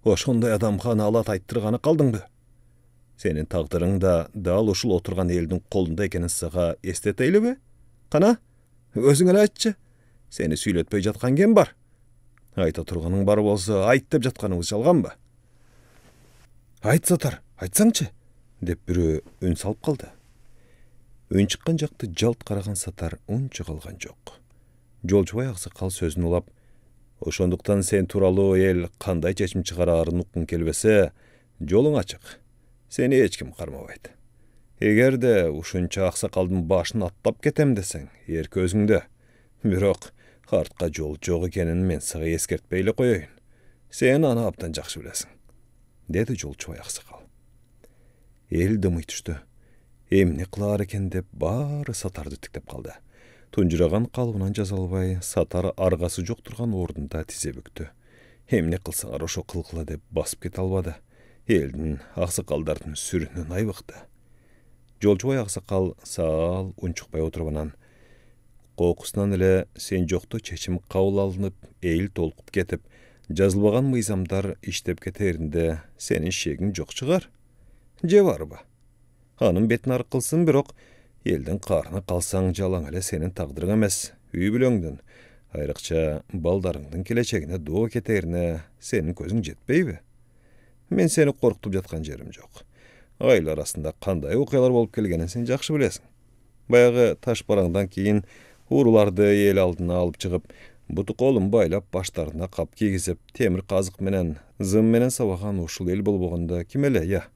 Oşonday adamga naalat ayttyrgany kaldyňby? Senin tagdyryň da dal uşul oturgan eldiň kolunda ekenin saga esteteylibi? Kana? Özüňe aýtçy. Seni süýletpey jatkan kim bar? Aýta turganyň bar bolsa, aýt dep jatkanyňyz jalganby? Aýt Satar, aýtsaňçy, dep biri ün salyp kaldy. Ön çıkkan jakty jalt karagan Satar unça kalgan jok. Jolçubay aksakal sözünü ulap, oşonduktan sen turalı el kanday çeçim çıkararyn ukun kelbese, joluň açyk. Seni hiç kim karmabaydy. Egerde uşunça aksakaldyn başyny atlap ketem deseň, erki özüňde. Birok hartka jol jok ekenin men saga eskertpeýle koýaýyn. Sen ana apdan jakşy bilesiň, dedi Jolçubay aksakal. El dymy düşdü. Emne kılar eken dep bary Satardy tiktep kaldı. Tunjuragan kalbynan jazalbay Satar argasy jok turgan ordunda tize büktü. Emne kılsaňar oşo kılkıla dep basıp kete albady. Eldin aksakaldardyň süründen aýbykdy. Jolçubay aksakal sal unçukpay oturbanan, kokusundan ele sen joktu çeçim kabul alınıp, eýil tolkup ketip, jazılbagan myzamdar iştep keterinde senin şegiň jok çygar. Je barba? Hanım betini arkılsın birok, elden karına kalsaň jalaň ele senin tagdyryň emes, üý bileňdin. Ayrıkça baldarıňdyň keleçegine dua keterine senin közüň jetpeýbi? Men seni korkutup jatkan jerim jok. Айыл арасында кандай окуялар болуп келгенин сен жакшы билесиң. Баягы таш бараңдан кийин ууруларды эл алдына алып чыгып, буту колун байлап, баштарына кап кийгизип, темир казык менен, зым менен сабаган ушул эл болбогондо ким эле, я?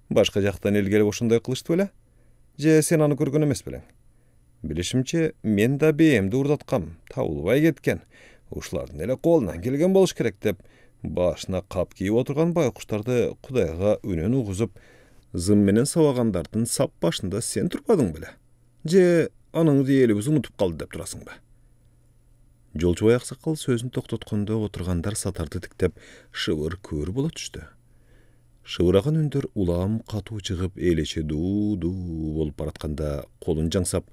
Башка жактан эл келип ошондой кылышты беле? Же сен аны көргөн эмес белең? Билишимче, мен да бээмди уурдаткам, табылбай кеткен. Ушулардын эле колунан келген болуш керек деп, башына кап кийип отурган байкуштарды Кудайга үнөн угузуп, зым менен сабагандардын сап башында сен турбадың беле? Же аныңды элибиз унутуп калды деп турасың ба? Жолчубай аксакал сөзүн токтоткондо отургандар сатарды тиктеп шыбыр көр боло түштү. Шыбыраган үндөр улам катуу чыгып, элече дуу болуп баратканда колун жаңсап,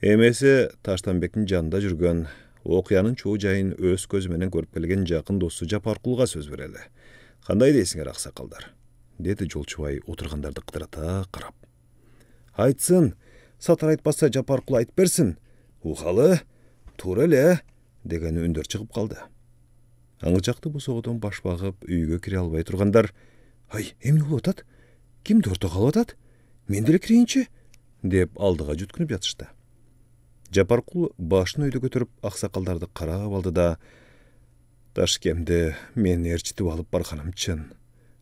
эмесе Таштанбектин жанында жүргөн, окуянын чоо жайын өз көзү менен көрүп келген жакын досу Жапаркулга сөз берели. Кандай дейсиңер аксакалдар? Деди Жолчубай отургандарды кыдырата карап. Айтсын, Сатар айтпаса Жапаркул айтып берсин. Ухалы, туура эле, деген үндөр чыгып калды. Аңгычакты босогодон баш багып, үйгө кире албай тургандар, ай, эмне болуп атат? Кимди орто калып атат? Мен деле кирейинчи? Деп алдыга жүткүнүп жатышты. Жапаркул башын өйдө көтөрүп аксакалдарды карап алды да, Ташкемди мен ээрчитип алып барганым чын.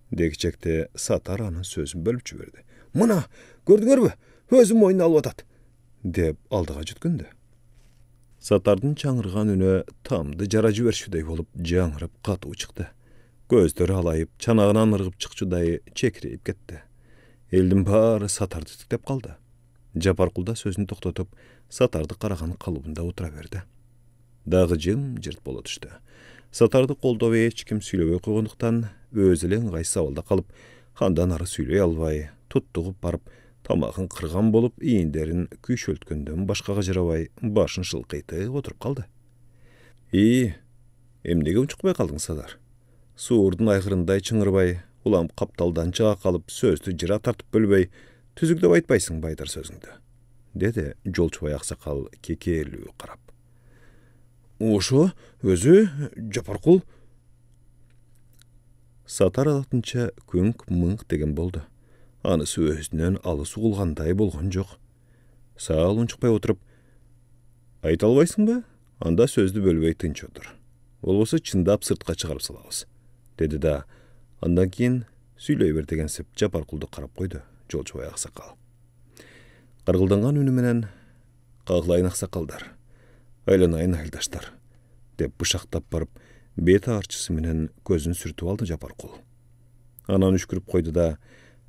Дегичекте Сатар анын сөзүн бөлүп жиберди. Мына, көрдүңөрбү? Өзүм мойнуна алып атат, деп алдыга жүткүндү. Сатардын чаңырган үнө тамды жара жиберчүдөй болуп жаңырып катуу чыкты. Көздөрү алайып, чанагынан ыргып чыкчудай чекирейип кетти. Элдин баары Сатарды тиктеп калды. Жапаркул да сөзүн токтотуп, Сатарды караган калыбында отура берди. Дагы жым-жырт боло түштү. Сатарды колдоп эч ким сүйлөбөй койгондуктан өзү эле ыңгайсыз абалда калып, андан ары сүйлөй албай, туттугуп барып, тамагын кырган болуп, ийиндерин күйшөлткөндөн башкага жарабай, башын шылкыйтып отуруп калды. Эмнеге унчукпай калдың, Сатар? Суурдун айгырындай чыңырбай, улам капталдан чыга калып, сөздү жыра тартып бөлбөй, түзүктөп айтпайсың байдар сөзүңдү, деди Жолчубай аксакал кекелүү карап. Ошо өзү Жапаркул. Сатар алатынча күңк-мыңк деген болду. Анысы өзүнөн алыс угулгандай болгон жок. Саал унчукпай отуруп, айта албайсың ба? Анда сөздү бөлбөй тынч отур. Болбосо чындап сыртка чыгарып салабыз, деди да, андан кийин сүйлөй бер дегенсип Жапаркулду карап койду Жолчубай аксакал. Кыргылданган үнү менен, кагылайын аксакалдар, айланайын айылдаштар, деп бышактап барып, бет арчысы менен көзүн сүртүп алды Жапаркул. Анан үшкүрүп койду да,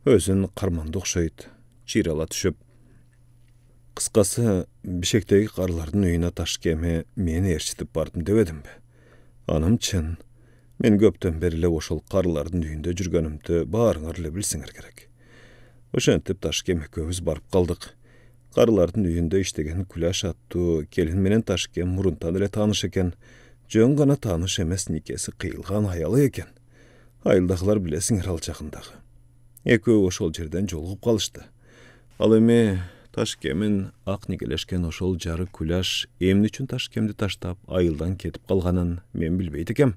өзүн карманды окшойт, чыйрала түшүп, кыскасы, Бишектеги карлардын үйүнө Ташкеме мени ээрчитип бардым дебедимби? Анам чын. Мен көптөн бери эле ошол карлардын үйүндө жүргөнүмдү баарыңар эле билсеңер керек. Ошентип Ташкем экөөбүз барып калдык. Карлардын үйүндө иштеген Күләш аттуу келин менен Ташкем мурунтан эле тааныш экен. Жөн гана тааныш эмес, никеси кыйылган аялы экен. Айылдагылар билесиңер ал жагындагы. Экөө ошол жерден жолугуп калышты. Ал эми Ташкемин ак никелешкен ошол жары Күләш эмне үчүн Ташкемди таштап айылдан кетип калганын мен билбейт экем,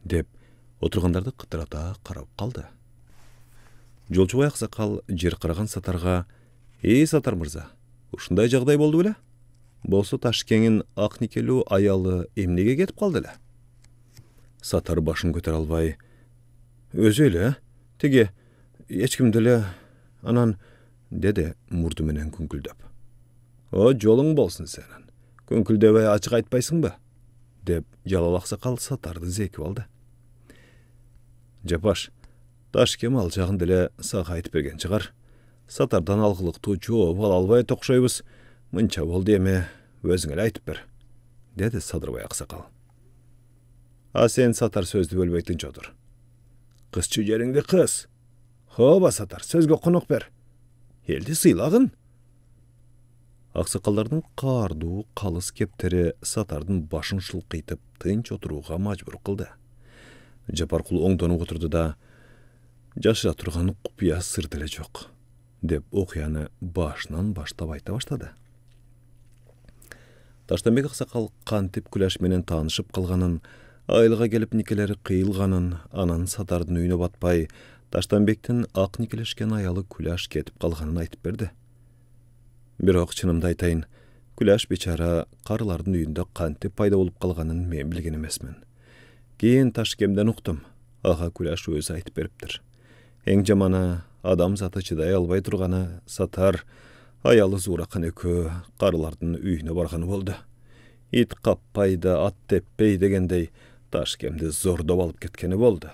деп отургандарды кытырата карап калды. Жолчубай аксакал жер караган Сатарга, Сатар мырза, ушундай жагдай болду беле? Болсо Ташкеңин ак никелүү аялы эмнеге кетип калды эле? Сатар башын көтөрө албай, өзү эле, тиги эч кимди эле, анан, деди мурду менен күңкүлдөп. О, жолуң болсун сенин. Күңкүлдөбөй ачык айтпайсыңбы? Деп жалал аксакал Сатарды зекип алды. Жапаш, Ташкем ал жагын деле сага айтып берген чыгар. Сатардан алгылыктуу жооп ала албай токшойбуз. Мынча болду эми, өзүң эле айтып бер, деди Садырбай аксакал. А сен, Сатар, сөздү бөлбөй тынч отур. Кызчы жериңди кыз. Хоба, Сатар, сөзгө конок бер. Элди сыйлагын. Аксакалдардын каардуу калыс кептери Сатардын башын шылкыйтып тынч отурууга мажбур кылды. Жапаркул оңдонуп отурду да, жашыра турган купуя сыр деле жок, деп окуяны башынан баштап айта баштады. Таштанбек аксакал кантип Күләш менен таанышып калганын, айылга келип никелери кыйылганын, анан Сатардын үйүнө батпай, Таштанбектин ак никелешкен аялы Күләш кетип калганын айтып берди. Бирок чынымды айтайын, Күләш бечара карылардын үйүндө кантип пайда болуп калганын мен билген эмесмин. Кийин Ташкемден уктум. Ага Күләш өзү айтып бериптир. Эң жаманы адам заты чыдай албай турганы Сатар аялы Зууракан экөө карылардын үйүнө барганы болду. Ит каппайды, ат теппей дегендей Ташкемди зордоп алып кеткени болду.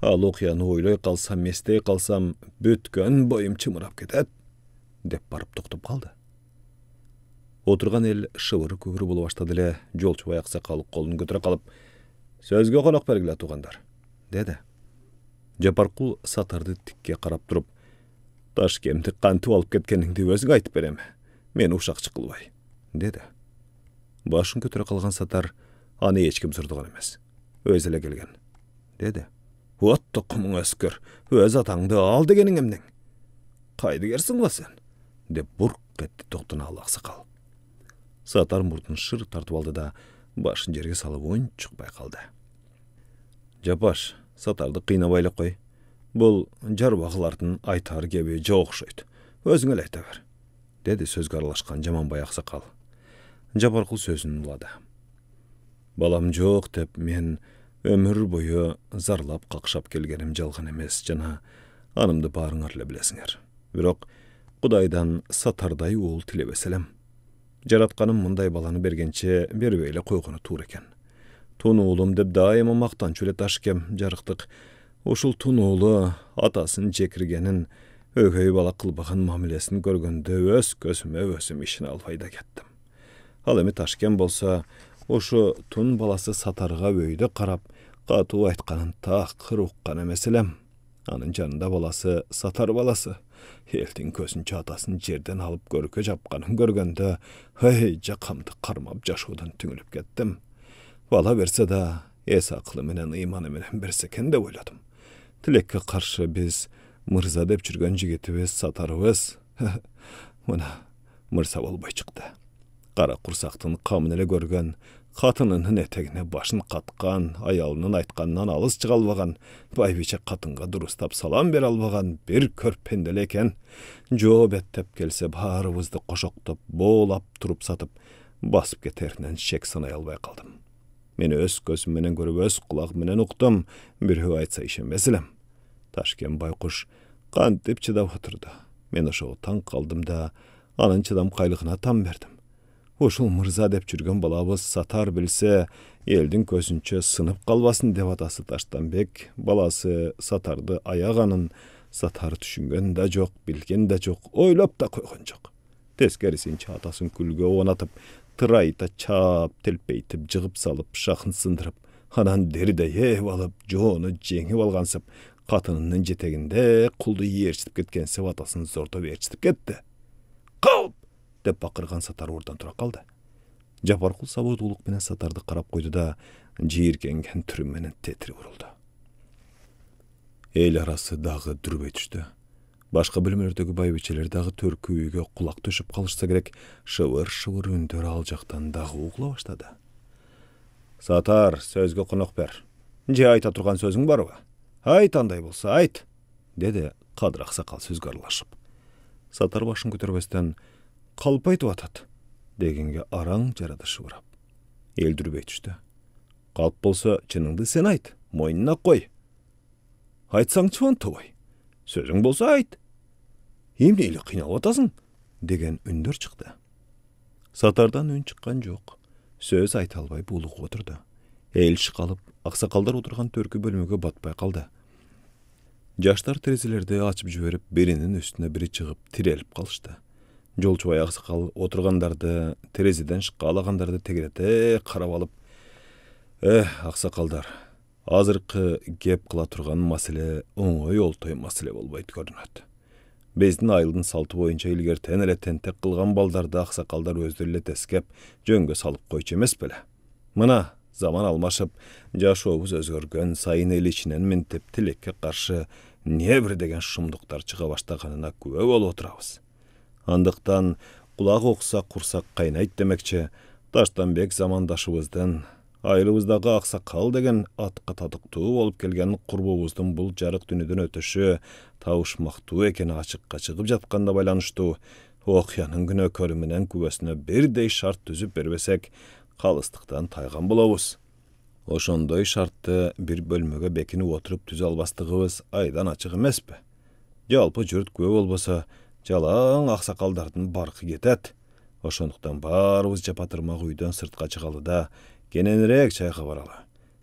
Ал окуяны ойлой калсам, эстей калсам, бүткөн боюм чымырап кетет, деп барып токтоп калды. Отурган эл шыбыры күбүрү боло баштады эле. Жолчубай аксакал колун көтөрө калып, сөзгө конок бергиле туугандар, деди. Жапаркул Сатарды тикке карап туруп, Ташкемди кантип алып кеткениңди өзүң айтып берем. Мен ушакчы кылбай, деди. Башын көтөрө калган Сатар, аны эч ким сурдуган эмес. Өзү эле келген, деди. Вот токумуң өскөр, өз атаңды ал дегениң эмнең? Кайдыгерсиң ба сен? Деп бурк этти токтунал аксакал. Сатар мурдун шыр тартып алды да, башын жерге салып унчукпай калды. Жапаш, Сатарды кыйнабай эле кой. Бул жарбагылардын айтар кеби жок окшойт. Өзүң эле айта бер, деди сөзгө аралашкан Жаманбай аксакал. Жапаркул сөзүн улады. Балам жок деп мен өмүр бою зарлап какшап келгеним жалган эмес жана анымды баарыңар эле билесиңер. Бирок Кудайдан Сатардай уул тилебес элем. Жаратканым мындай баланы бергенче бербей эле койгону туура экен. Тун уулум деп дайыма мактанчу эле Ташкем жарыктык. Ушул тун уулу атасын жекиргенин, өгөй бала кылбаган мамилесин көргөндө өз көзүмө өзүм ишине албай да кеттим. Ал эми Ташкем болсо ушу тун баласы Сатарга өйдө карап, катуу айтканын такыр уккан эмес элем. Анын жанында баласы Сатар баласы. Элдин көзүнчө атасын жерден алып көркө жапканын көргөндө, хей, жакамды кармап жашоодан түңүлүп кеттим. Бала берсе да, эс акылы менен ыйманы менен берсе экен деп ойладым. Тилекке каршы биз мырза деп жүргөн жигитибиз Сатарыбыз мына мырза болбой чыкты. Кара курсактын камын эле көргөн, катынынын этегине башын каткан, аялынын айтканынан алыс чыга албаган, байбиче катынга дурустап салам бере албаган бир көрпенде эле экен. Жооп эттеп келсе баарыбызды кошоктоп, боолап туруп сатып, басып кетеринен шек санай албай калдым. Мен өз көзүм менен көрүп, өз кулагым менен уктум, бирөө айтса ишенбес элем. Ташкем байкуш кантип чыдап отурду. Мен ошого таң калдым да, анын чыдамкайлыгына там бердим. Ушул мырза деп жүргөн балабыз Сатар билсе, элдин көзүнчө сынып калбасын деп атасы Таштанбек баласы Сатарды аяганын Сатар түшүнгөн да жок, билген да жок, ойлоп да койгон жок. Тескерисинче атасын күлгө оонатып, тырайта чаап, телпейтип, жыгып салып, шахын сындырып, анан деридей ээп алып, жоону жеңип алгансып, катынынын жетегинде кулду ээрчитип кеткенсип атасын зордоп ээрчитип кетти. Калп! Деп бакырган Сатар ордон тура калды. Жапаркул сабырдуулук менен Сатарды карап койду да, жийиркенген түрү менен тетирип урулду. Эл арасы дагы дүрбөй түштү. Башка бөлмөлөрдөгү байбичелер дагы төркү үйгө кулак төшүп калышса керек, шыбыр-шыбыр үндөр ал жактан дагы угула баштады. Сатар, сөзгө конок бер. Же айта турган сөзүң барбы? Айт, андай болсо айт, деди Кадыр аксакал сөзгө аралашып. Сатар башын көтөрбөстөн, калп айтып атат, дегенге араң жарады шыбырап. Эл дүрбөй түштү. Калп болсо чыныңды сен айт, мойнуна кой. Айтсаңчы онтобой. Сөзүң болсо айт. Эмне эле кыйналып атасың? Деген үндөр чыкты. Сатардан үн чыккан жок. Сөз айта албай булугуп отурду. Эл шыкалып, аксакалдар отурган төркү бөлмөгө батпай калды. Жаштар терезелерди ачып жиберип, биринин үстүнө бири чыгып, тирелип калышты. Жолчубай аксакал отургандарды, терезеден шыккалагандарды тегерете карап алып, аксакалдар, азыркы кеп кыла турган маселе оңой олтой маселе болбойт көрүнөт. Биздин айылдын салты боюнча илгертен эле тентек кылган балдарды аксакалдар өздөрү эле тескеп, жөнгө салып койчу эмес беле. Мына заман алмашып, жашообуз өзгөргөн сайын эл ичинен минтип тилекке каршы небир деген шумдуктар чыга баштаганына күбө болуп отурабыз. Андыктан кулак окса курсак кайнайт демекчи, Таштанбек замандашыбыздын Айылыбыздагы Аксакал деген атка татыктуу болуп келген курбубуздун бул жарык дүнүйдөн өтүшү табышмактуу экени ачыкка чыгып жатканда байланыштуу окуянын күнөөкөрү менен күбөсүнө бирдей шарт түзүп бербесек, калыстыктан тайган болобуз. Ошондой шартты бир бөлмөгө бекинип отуруп түзө албастыгыбыз айдан ачык эмеспи? Жалпы жұрт күбө болбосо, жалаң аксакалдардын баркы кетет. Ошондуктан баарыбыз жапатырмак үйдөн сыртка чыгалы да, кененирээк чайга баралы.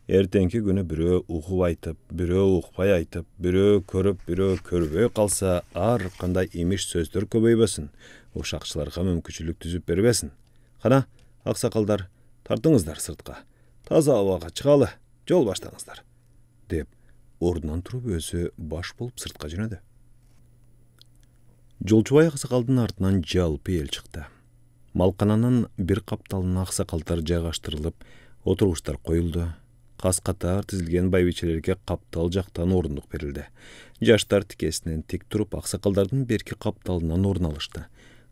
Эртеңки күнү бирөө угуп айтып, бирөө укпай айтып, бирөө көрүп, бирөө көрбөй калса, ар кандай имиш сөздөр көбөйбөсүн. Ушакчыларга мүмкүнчүлүк түзүп бербесин. Кана, аксакалдар, тартыңыздар сыртка. Таза абага чыгалы, жол баштаңыздар, деп ордунан туруп өзү баш болуп сыртка жөнөдү. Жолчубай аксакалдын артынан жалпы эл чыкты. Малкананын бир капталына аксакалдар жайгаштырылып, отургучтар коюлду. Кас катар тизилген байбичелерге каптал жактан орундук берилди. Жаштар тикесинен тик туруп аксакалдардын берки капталынан орун алышты.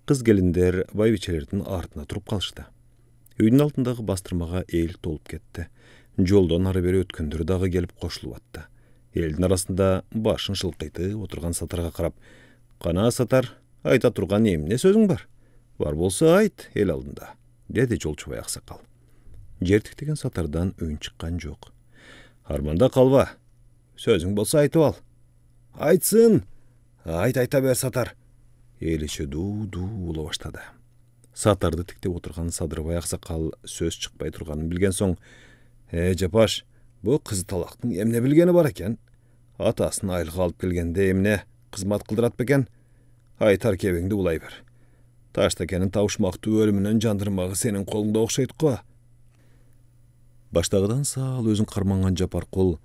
Кыз келиндер байбичелердин артына туруп калышты. Үйдүн алдындагы бастырмага эл толуп кетти. Жолдон ары бери өткөндөр дагы келип кошулуп атты. Элдин арасында башын шылкыйтып отурган Сатарга карап: "Кана Сатар, айта турган эмне сөзүң бар? Бар болсо айт эл алдында", деди Жолчубай аксакал. Жертиктеген Сатардан үн чыккан жок. "Арманда калба. Сөзүң болсо айтып ал." "Айтсын. Айта бер Сатар." Эл ичи ду боло баштады. Сатарды тиктеп отурган Садырбай аксакал сөз чыкпай турганын билген соң: "Жапаш, бу кыз талактын эмне билгени бар экен? Атасын айылга алып келгенде эмне кызмат кылдырат бекен? Айтар кебиңди улай бер. Таштакенин табышмактуу өлүмүнөн жандырмагы сенин колуңда окшойт го." Баштагыдан саал өзүн карманган Жапаркул: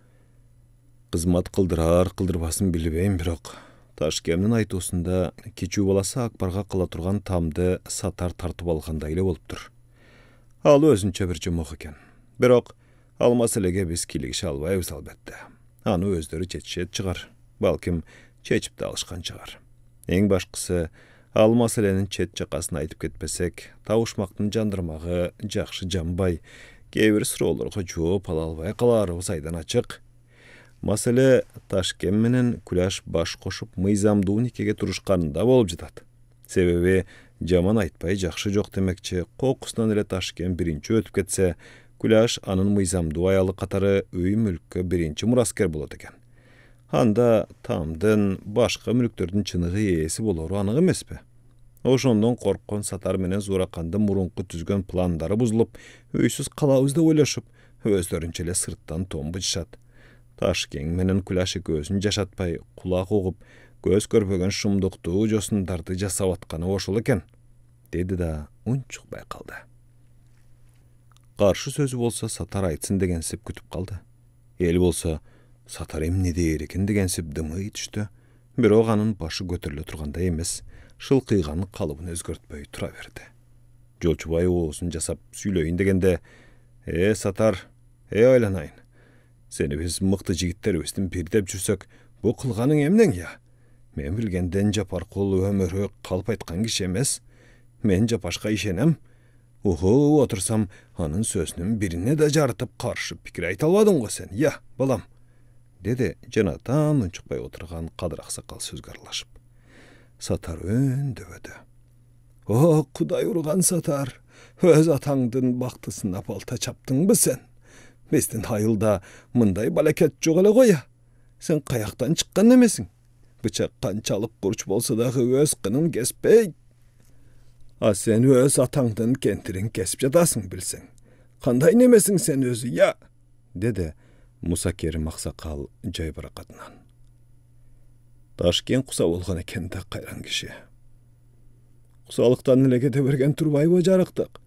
"Кызмат кылдырар кылдырбасын билбейм, бирок Ташкемнин айтуусунда кичүү баласы Акбарга кыла турган тамды Сатар тартып алгандай эле болуптур. Ал өзүнчө бир жомок экен. Бирок ал маселеге биз кийлигише албайбыз албетте. Аны өздөрү чечишет чыгар. Балким чечип да алышкан чыгар. Эң башкысы, ал маселенин чет жакасын айтып кетпесек, табышмактын жандырмагы жакшы жамбай, кээ бир суроолорго жооп ала албай каларыбыз айдан ачык. Маселе Ташкем менен Күләш баш кошуп мыйзамдуу никеге турушканында болуп жатат. Себеби жаман айтпай жакшы жок демекчи, кокусунан эле Ташкем биринчи өтүп кетсе, Күләш анын мыйзамдуу аялы катары үй мүлккө биринчи мураскер болот экен. Анда тамдын, башка мүлктөрдүн чыныгы ээси болору анык эмеспи? Ошондон корккон Сатар менен Зууракандын мурунку түзгөн пландары бузулуп, үйсүз калабыз деп ойлошуп, өздөрүнчө эле сырттан томбучушат. Ташкең менен Күләш экөөсүн жашатпай, кулак угуп, көз көрбөгөн шумдуктуу жосундарды жасап атканы ошол экен, деди да үн чыкпай калды. Каршы сөзү болсо Сатар айтсын дегенсип күтүп калды. Эл болсо Сатар эмне дээр экен дегенсип дымый түштү. Бирок анын башы көтөрүлө тургандай эмес, шылкыйган калыбын өзгөртпөй тура берди. Жолчубай оозун жасап сүйлөйүн дегенде: Сатар, айланайын. Сени биз мыкты жигиттерибиздин бири деп жүрсөк, бу кылганың эмнең я? Мен билгенден Жапаркул өмүрү калп айткан киши эмес. Мен Жапашка ишенем. Угуп отурсам, анын сөзүнүн бирине да жарытып каршы пикир айта албадың го сен, я, балам, деди жанатан унчукпай отурган Кадыр аксакал сөзгө аралашып. Сатар өндөбөдү. О, Кудай урган Сатар, өз атаңдын бактысына балта чаптыңбы сен? Биздин айылда мындай балакет жок эле го я. Сен каяктан чыккан немесиң? Бычак канчалык курч болсо дагы өз кынын кеспейт. А сен өз атаңдын кентирин кесип жатасың билсең. Кандай немесиң сен өзү, я? Деди Муса Керим аксакал жайбаракатынан. Ташкен куса болгон экен да кайран киши. Кусалыктан эле кете берген Турбайбы жарыктык?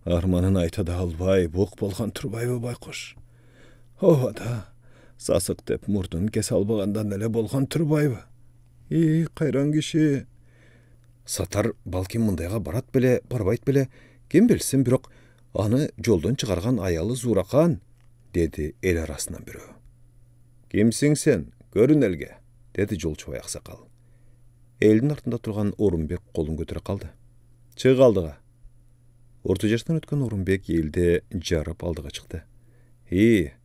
Арманын айта да албай бук болгон Турбайбы байкуш? Ооба да, сасык деп мурдун кесе албагандан эле болгон Турбайбы? Кайран киши. Сатар балким мындайга барат беле, барбайт беле, ким билсин, бирок аны жолдон чыгарган аялы Зууракан, деди эл арасынан бирөө. Кимсиң сен, көрүн элге, деди Жолчубай аксакал. Элдин артында турган Орунбек колун көтөрө калды. Чык алдыга. Orta yaştan ötken Orunbek elde jarap aldığa çıktı.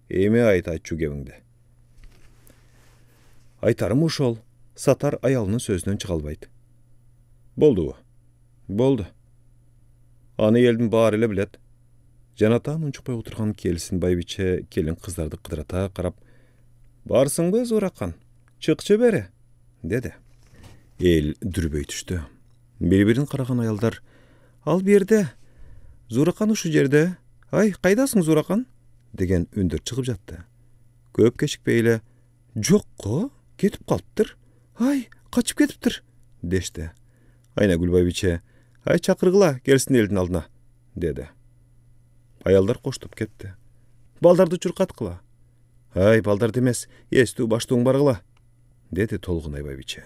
Eme aytçu gebingde. Aytarım uşol, Satar ayalının sözünden çıkalbaydı. Boldu o. Boldu. Anı eldin bağır ile bilet. Janatan unçukpay oturgan kelsin baybiçe kelin kızlardı kıdırata qarap, "Barsın biz Zurakan, çıkçı beri," dedi. El dürböy düştü. Bir-birin qaragan ayaldar, "Al berde, Zurakan uşu jerde, ay qaydasın Zurakan?" degen ündür çıkıp jattı. Köp keşikpeyle, "Jokko, ketip kalptır. Ay, kaçıp ketiptir," deşti. Ayna Gülbaybiçe, "Ay çakırgıla, gelsin eldin aldına," dedi. Ayallar koştup ketdi. "Baldardı çurkat kıla." "Ay, baldar demez, estü baştuğun bargıla," dedi Tolgunay Baybiçe.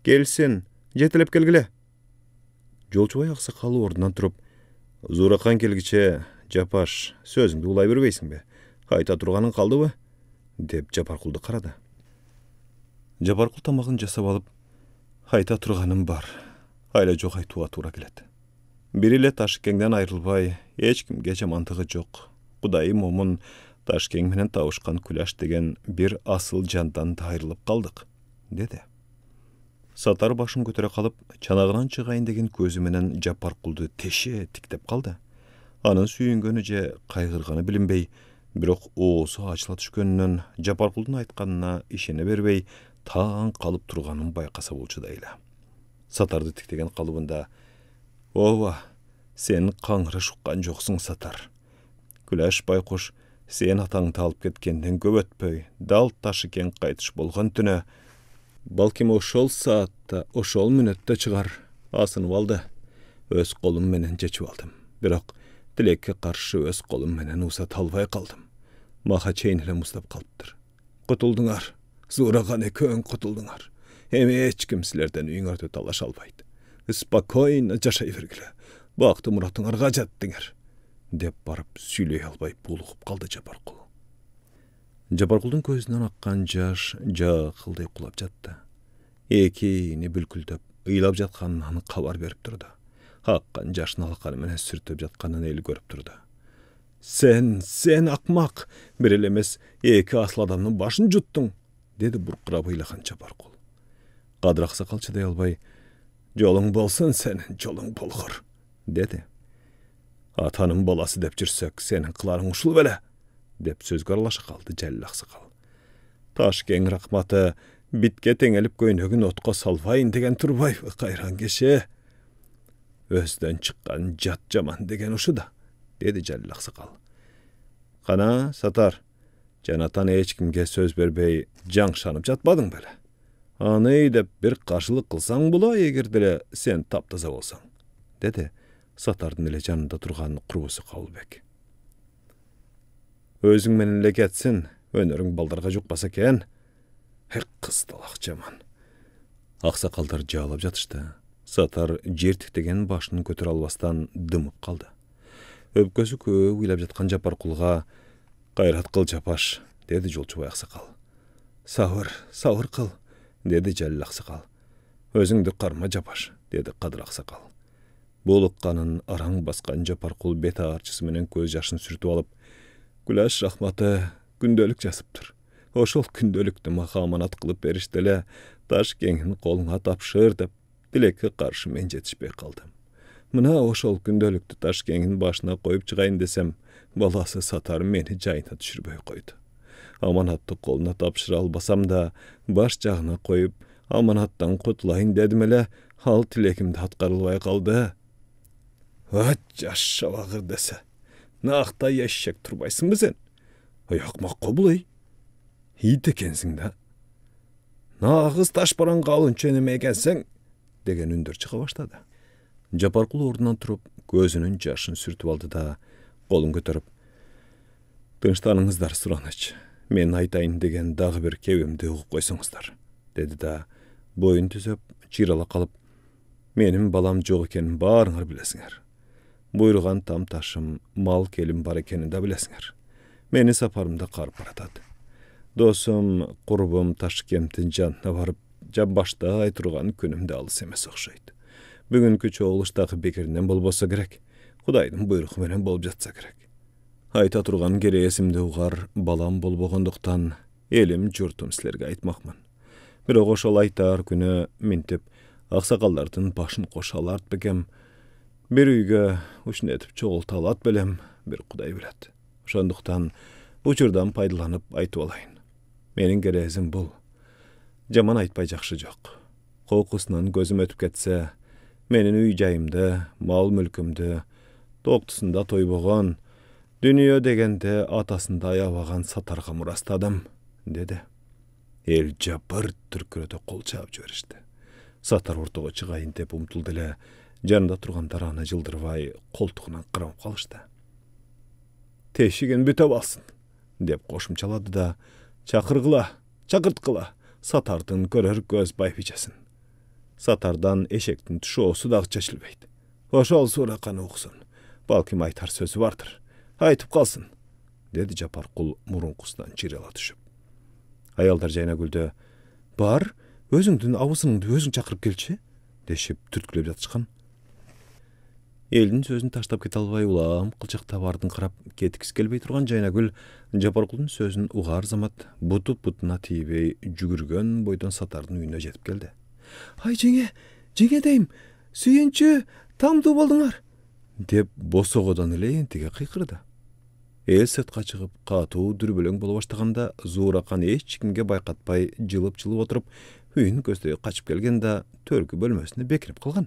"Gelsin, jetilep kelgile." Jolçubay aksakalı ordunan turup, "Zurakan kelgiçe, Japaş, sözüңdü ulay berbeysin be. Hayta turganın kaldı mı?" dep Japarkuldu karada. Japarkul tamagın jasap alıp, "Hayta turgaным bar. Hayla jokay tuğa tura keledi. Biriyle Taşkengden ayrılbay, hiç kim geçe mantığı yok. Kudayı momun Taşkeng menen tavuşkan Külaş degen bir asıl jandan da ayrılıp kaldık," dedi. Satar başın götüre kalıp, çanağынан çıgayın degen közü menen Japarkuldu teşe tiktep kaldı. Anın sүйüngönüce kaygırganı bilinbey, birok oğusu açıla düşkönünün Japarkuldun aytkanına işene berbey, tağın kalıp turganın baykasa bolçudayla. Satardı tiktegen kalıbında, "Ova, sen kanğırı şuqqan joksun Satar. Külaş baykuş, sen ataňy alıp ketkenden köp ötpöy, dal Taşyken qaytyş bolgan tüne, balkim oşol saatda, oşol münetde çıgar, asynyp aldy. Öz kolum menen jeçip aldym. Birok, dilekke karşı öz kolum menen usat albay kaldym. Maha çeýnile mustap kalıpdyr. Kutulduňar, Zurakan ekön kutulduňar. Heme hiç kim silerden üýüňärde talaş albaydy. Spakoyna jaşay bergile. Bakty muratyňar gajatdyňar," dep barıp süýley albay bulugup kaldı Japarkul. Japarkuldun közünden akkan jaş jakyldy kulap jatdy. Ekini bülküldep, ыйлап jatkanyny kabar berip durdy. Hakkan jaşyny alkany menen sürtüp jatkanyny eli görüp durdy. Sen akmak, bir elemes eki asıl adamın başını juttuň," dedi burkırap ıylakan Japarkul. Kadyr aksakal çyday albay, "Joluň bolsun senin, joluň bolgur," dedi. "Atanın balası dep jirsek, senin kılaryň uşul bele," dep sözgü aralaşa kaldı Jalil aksakal. "Taşkeng rahmaty, bitke teňelip göýnegin otga salbaýyn degen turbay, kayran geçe. Özden çıkkan jat jaman degen uşu da," dedi Jalil aksakal. "Kana, Satar, janatan hiç kimge söz berbey, jaňşanyp jatmadyň bele. Any dep bir karşılık kılsaň bula egerdile sen taptaza bolsaň," dedi Satardyň ele janynda turgan gurbusy Kabulbek. "Özüň menen ele ketsin, öneriň baldarga jukbasa eken. Hek kızdalak jaman." Aksakaldar jawap jatışdy. Satar jer tiktegen başyny götür albastan dymyp kaldı. Öpkösü köp uylap jatkan Japarkulga, "Gayrat kıl Japaş," dedi Jolçubay aksakal. Sabır kıl," dedi Jalil aksakal. "Özüňdi karma Japaş," dedi Kadyr aksakal. Bolukkanın araň baskan Japarkul bet ağarçysy menen köz yaşyny sürtüp alıp, "Külaş rahmaty gündölük jasypdyr. Oşol gündölükdi maha amanat kılıp berişdele, Taşkengin koluňa tapşyr dep dilekke karşı men jetişpey kaldym. Mına oşol gündölükdi Taşkengin başyna koyup çıgaýyn desem, balasy Satar meni jaýyna düşürбөй koydu. Amanatty koluna tapşyra albasam da, baş jagına koyup, amanattan kutulaýyn dedim ele, hal tilekimde atgarylbay kaldı. Yaşa bagır dese. Naqta yaşak turbaysın mı sen? Ayakmak kobulay. Hiyit ekensin da. Nağız taşparan qalın çeneme ekensen, degen ündür çıka başladı. Japarkul ordunan turup, gözünün jaşını sürtüp aldı da, kolun götürüp, "Tınçtanыңızдар Suranyç, men aytayın degen dağı bir kebimdi uğup koysunuzlar," dedi da, boyun tüzöp, çirala kalıp, "Menim balam jok eken barıňar bilesiňer. Buyrugan tam taşım, mal kelim bar ekeni da bilesiňer. Meni saparımda qarıp baratad. Dosum, qurbum Taşkentin janna barıp, jab başta ayturgan günümde alys emes okşaýdy. Bugünkü çoğuluşdaky bekirinden bolbosa gerek. Құдайдың бұйрығы менен болып жатса керек. Айта тұрған кересімді уғар балам болбоғандықтан елім жұртым сілерге айтмақмын. Бирок ошол айтар күнү минтип аксакалдардын башын коша аларт бекем. Бир үйгө ушинетип чогулта алат белем, бир Кудай билет. Ошондуктан учурдан пайдаланып айтып алайын. Менин керезим бул. Жаман айтпай жакшы жок. Кокусунан көзүм өтүп кетсе, менин үй жайымды, мал мүлкүмдү, токтусунда тойбогон, дүнүйө дегенде атасында аябаган сатарга мурастадым, деди. Эл жапыр түркүрөтө кол чаап жиберишти. Сатар ортого чыгайын деп умтулду эле, жанында тургандар аны жылдырбай колтугунан кырамып калышты. Тешигин бүтөп алсын, деп кошумчалады да, чакырткыла, Сатардын көрөр көз байбичесин. Сатардан эшектин тушоосу дагы чечилбейт. Ошол сураканы уксун, балким айтар сөзү бардыр. Айтып калсын, деди Жапаркул мурункусунан чирела түшүп. Аялдар Жайнагүлдө бар, өзүңдүн абысыңды өзүң чакырып келчи, дешип түрткүлөп жатышкан. Элдин сөзүн таштап кете албай улам кылчактап ардын карап кетикиси келбей турган Жайнагүл Жапаркулдун сөзүн угаар замат буту бутуна тийбей жүгүргөн бойдон Сатардын үйүнө жетип келди. Ай жеңе дейм, сүйүнчү, тамдуу болдуңар, деп босогодон эле энтиге кыйкырды. Эл сыртка чыгып катуу дүрбөлөң боло баштаганда Зууракан эч кимге байкатпай жылып отуруп үйүн көздөй качып келген да төркү бөлмөсүнө бекирип калган.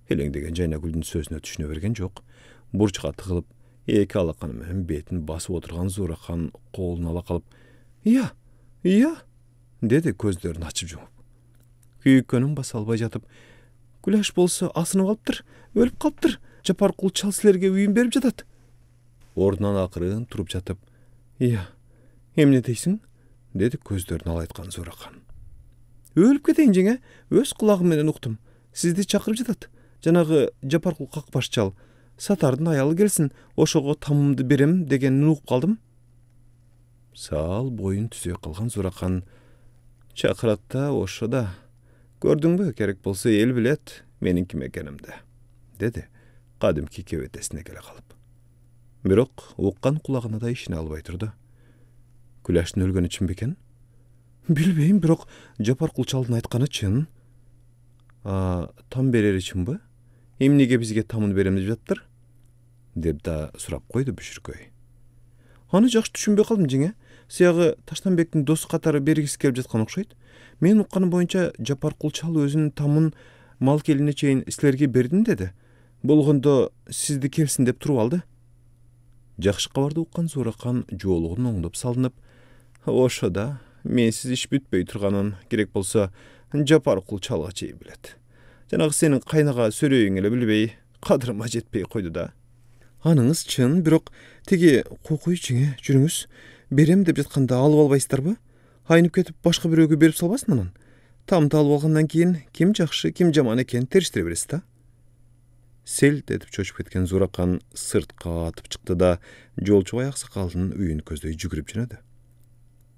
Элеңдеген Жайнагүлдүн сөзүнө түшүнө берген жок. Бурчка тыгылып, эки алаканы менен бетин басып отурган Зууракан колун ала калып, «Ия», деди көздөрүн ачып жумуп. Күйүккөнүн баса албай жатып, «Күлөш болсо асынып алыптыр, өлүп калыптыр. Жапаркул чал силерге үйүн берип жатат». Ордунан акырын туруп жатып, «Ия, эмне дейсиң?» деди көздөрүн алайткан Зууракан. «Өлүп кетейин жеңе, өз кулагым менен уктум. Сизди чакырып жатат. Жанагы Жапаркул какпаш чал, Сатардын аялы келсин, ошого тамымды берем дегенин угуп калдым». Сал боюн түзөй калган Зууракан, «Чакырат да ошо да. Көрдүңбү, керек болсо эл билет менин ким экенимди», деди кадимки кебетесине келе калып. Бирок уккан кулагына да ишине албай турду. Күлөштүн өлгөнү чын бекен? Билбейм, бирок Жапаркул чалдын айтканы чын. Там берери чынбы? Эмнеге бизге тамын берем деп жаттыр? Деп да сурап койду Бүшүркөй. Аны жакшы түшүнбөй калдым жеңе. Сиягы Таштанбектин досу катары бергиси келип жаткан окшойт. Мен укканым боюнча Жапаркул чал өзүнүн тамын мал келине чейин силерге бердим деди. Болгондо сизди келсин деп туруп алды. Жакшы кабарды уккан Зууракан жоолугун оңдоп салынып, «Ошо да, менсиз иш бүтпөй турганын, керек болсо Жапаркул чалга чейин билет. Жанагы сенин кайнага сөрөйүң эле билбей, кадырыма жетпей койду да». Аныңыз чын, бирок тиги кокуй жеңе жүрүңүз. Берем деп жатканда алып албайсыздарбы? Айнып кетип башка бирөөгө берип салбасын анан. Тамды алып алгандан кийин ким жакшы, ким жаман экенин териштире бересиз да. Селт этип чочуп кеткен Зууракан сыртка атып чыкты да жолчубай аксакалдын үйүн көздөй жүгүрүп жөнөдү.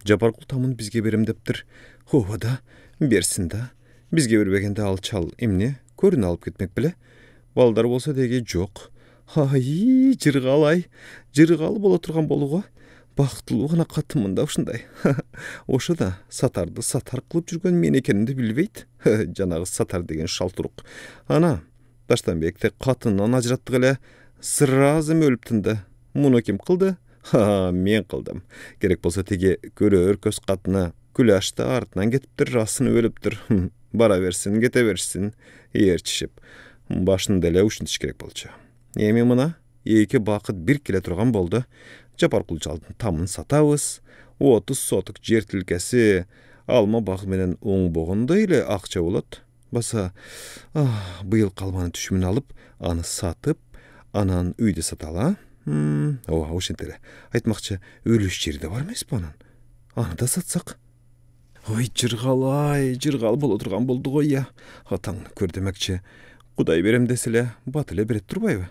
Жапаркул тамын бизге берем дептир. Ооба да, берсин да. Бизге бербегенде ал чал эмне көрүн алып кетмек беле? Балдар болсо деги жок. Ай, жыргалы боло турган болууга бактылуу гана катымын да ушундай. Ошо да Сатарды сатар кылып жүргөн мен экенимди билбейт. Жанагы Сатар деген шалтурук. Ана Таштанбекти катынан ажыраттык эле, сразу өлүптүндү. Муну ким кылды? Мен кылдым. Керек болсо тиги көрөр көз катына Күлөштү артынан кетиптир, расыны өлүптүр. Бара берсин, кете берсин, ээрчишип. Башында эле ушинтиш керек болчу. Эми мына эки бакыт бир келе турган болду. Жапаркул чалдын тамын сатабыз, 30 сотук жер тилкеси алма багы менен оңбогондой эле акча болот. Баса быйыл калманын түшүмүн алып, аны сатып, анан үйдү саталы. Ооба, ошентип эле. Айтмакчы, өлүш жери да бар эмеспи анан? Аны да сатсак. Ой, жыргал боло турган болду го я. Атаңны көр демекчи. Кудай берем десе эле, бат эле берет турбайбы?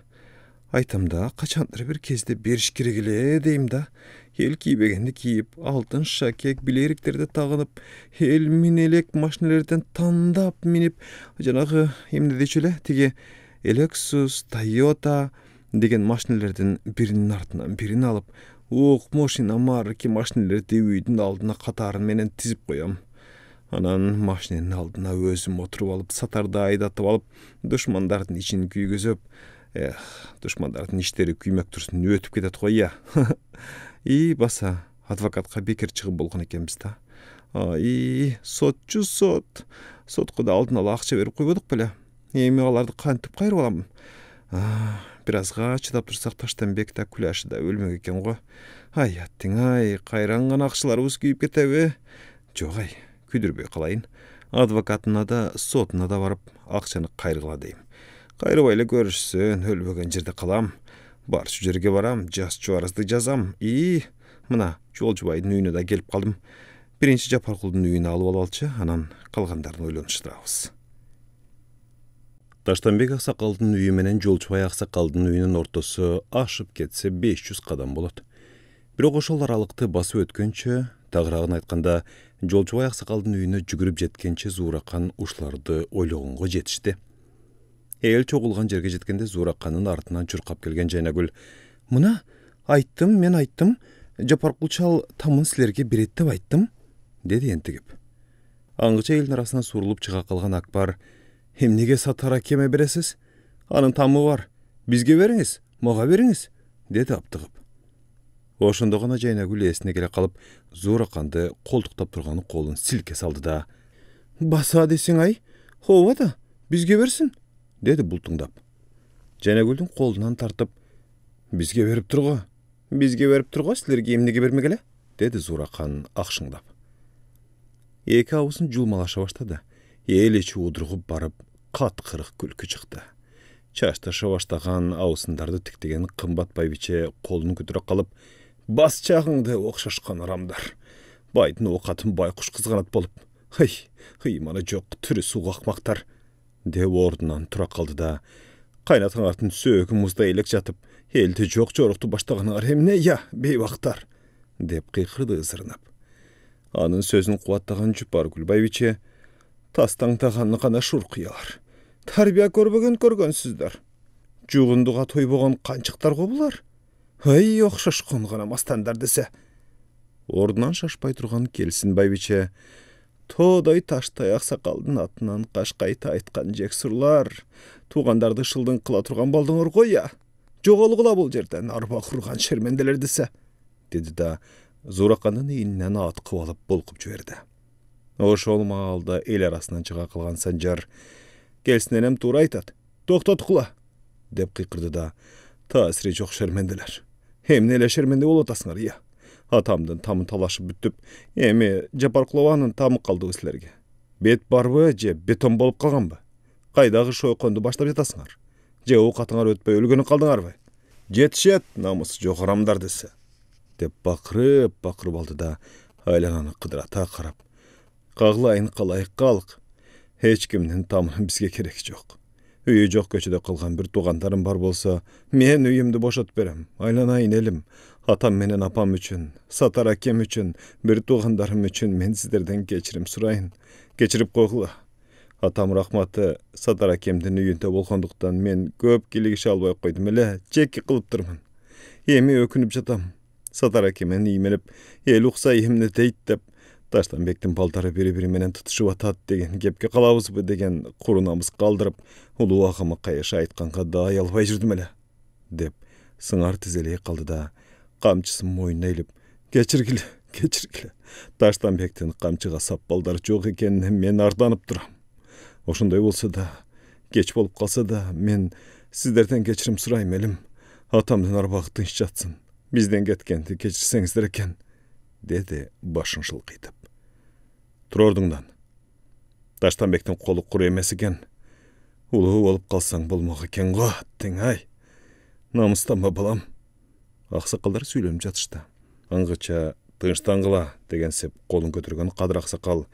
Айтам да, качандыр бир кезде бериш керек эле дейм да. Эл кийбегенди кийип, алтын шакек билериктерди тагынып, эл минелек машинелерден тандап минип, жанагы эмне дечү эле, тиги Lexus, Toyota, деген машинелерден биринин артынан бирин алып, ук машина марки машинелерди үйдүн алдына катарын менен тизип коем. Анан машиненин алдына өзүм отуруп алып, сатарды айдатып алып, душмандардын ичин күйгүзөп, душмандардын иштери күймөк турсун өтүп кетет го, iya. Баса адвокатка бекер чыгып болгон экенбиз да. Сотчу сот. Сотко да алдын ала акча берип койбодук беле. Эми аларды кантип кайрып алам? Бир азга чыдап турсак Таштанбек да Күләши да өлмөк экен го. Аттың кайран гана акчаларыбыз күйүп кетеби? Жок күйдүрбөй калайын. Адвокатына да, сотуна да барып акчаны кайргыла дейм. Кайрыбай эле көрүшсүн, өлбөгөн жерде калам. Барчу жерге барам, жазчу арызды жазам. Мына Жолжубайдын үйүнө да келип калдым. Биринчи Жапаркулдун үйүнө алып алалычы, анан калгандарын ойлонуштурабыз. Таштанбек аксакалдын үйү менен Жолжубай аксакалдын үйүнүн ортосу ашып кетсе 500 кадам болот. Бирок ошол аралыкты басып өткөнчө, тагыраагын айтканда, Жолжубай аксакалдын үйүнө жүгүрүп жеткенче Зууракан ушуларды ойлогонго жетишти. Эл чогулган жерге жеткенде Зууракандын артынан чуркап келген Жайнагүл: "Мына, мен айттым, Жапаркул чал тамын силерге берет деп айттым", деди энтигип. Аңгыча элдин арасынан сурулуп чыга калган Акбар: "Эмнеге Сатар акеме бересиз? Анын тамы бар. Бизге бериңиз, мага бериңиз", деди аптыгып. Ошондо гана Жайнагүл эсине келе калып, Зуураканды колтуктап турган колун силке салды да: "Баса десең ооба да, бизге берсин", деди бултуңдап. Жайнагүлдүн колунан тартып: "Бизге берип турго, силерге эмнеге бермегеле", деди Зууракан акшыңдап. Эки абысын жулмалаша баштады. Эл ичи удургуп барып, кат-кырык күлкү чыкты. Чачташа баштаган абысындарды тиктеген кымбат байбиче колун көтөрө калып: "Бас чагыңды окшошкон арамдар. Байдын оокатын байкуш кызганат болуп. Мана жок түрү суга акмактар", деп ордунан тура калды да: "Кайнатаңардын сөөгү музда элек жатып, элди жок жорукту баштаганыңар эмне, бейбактар", деп кыйкырды ызырынып. Анын сөзүн кубаттаган Жупаргүл байбиче: "Тастаңдаганы гана шуркуялар. Тарбия көрбөгөн көргөнсүздөр. Жугундуга тойбогон канчыктар го булар. Окшошкон гана мастандар десе". Ордунан шашпай турган келсин байбиче: "Тоодой таштай аксакалдын атынан кашкайта айткан жексурлар, туугандарды шылдың кыла турган болдуңор го, жоголгула бул жерден арба курган шерменделер десе", деди да Зууракандын ийининен аткып алып болкуп жиберди. Ошол маалда эл арасынан чыга калган Санжар: "Келсин энем туура айтат, токтоткула", деп кыйкырды да: "Таасири жок шерменделер. Эмне эле шерменде болуп атасыңар, Атамдын тамын талашып бүттүп, эми Жапаркулованын тамы калдыбы силерге? Бет барбы же бетон болуп калганбы? Кайдагы шойконду баштап жатасыңар? Же оокатыңар өтпөй өлгөнү калдыңарбы? Жетишет, намысы жок арамдар десе", деп бакырып алды да айлананы кыдырата карап: "Кагылайын калайык калык. Эч кимдин тамы бизге кереги жок. Үйү жок көчөдө калган бир туугандарым бар болсо, мен үйүмдү бошотуп берем. Айланайын элим. Атам менен апам үчүн, Сатар акем үчүн, бир туугандарым үчүн мен сиздерден кечирим сурайын. Кечирип койгула. Атам рахматы Сатар акемдин үйүндө болгондуктан мен көп килигише албай койдум эле, чеки кылыптырмын. Эми өкүнүп жатам. Сатар акемен иймелеп, эл укса эмне дейт деп, Таштанбектин балдары бири-бири менен тутушуп атат деген кепке калабызбы деген курунамыз калдырып, улуу агама каяша айтканга да аялбай жүрдүм эле", деп сыңар тизелей калды да камчысын мойнуна илип: "Кечиргиле. Таштанбектин камчыга сап балдары жок экенине мен арданып турам. Ошондой болсо да, кеч болуп калса да, мен сиздерден кечирим сурайм элим. Атамдын арбагы тынч жатсын. Бизден кеткенди кечирсеңиздер экен", деди башын шылкыйтып. "Тур ордуңдан. Таштанбектин колу куру эмес экен. Улуу болуп калсаң болмок экен го, аттың. Намыстанба балам". Аксакалдар сүйлөнүп жатышты. Аңгыча "Тынчтангыла" дегенсип колун көтөргөн Кадыр аксакал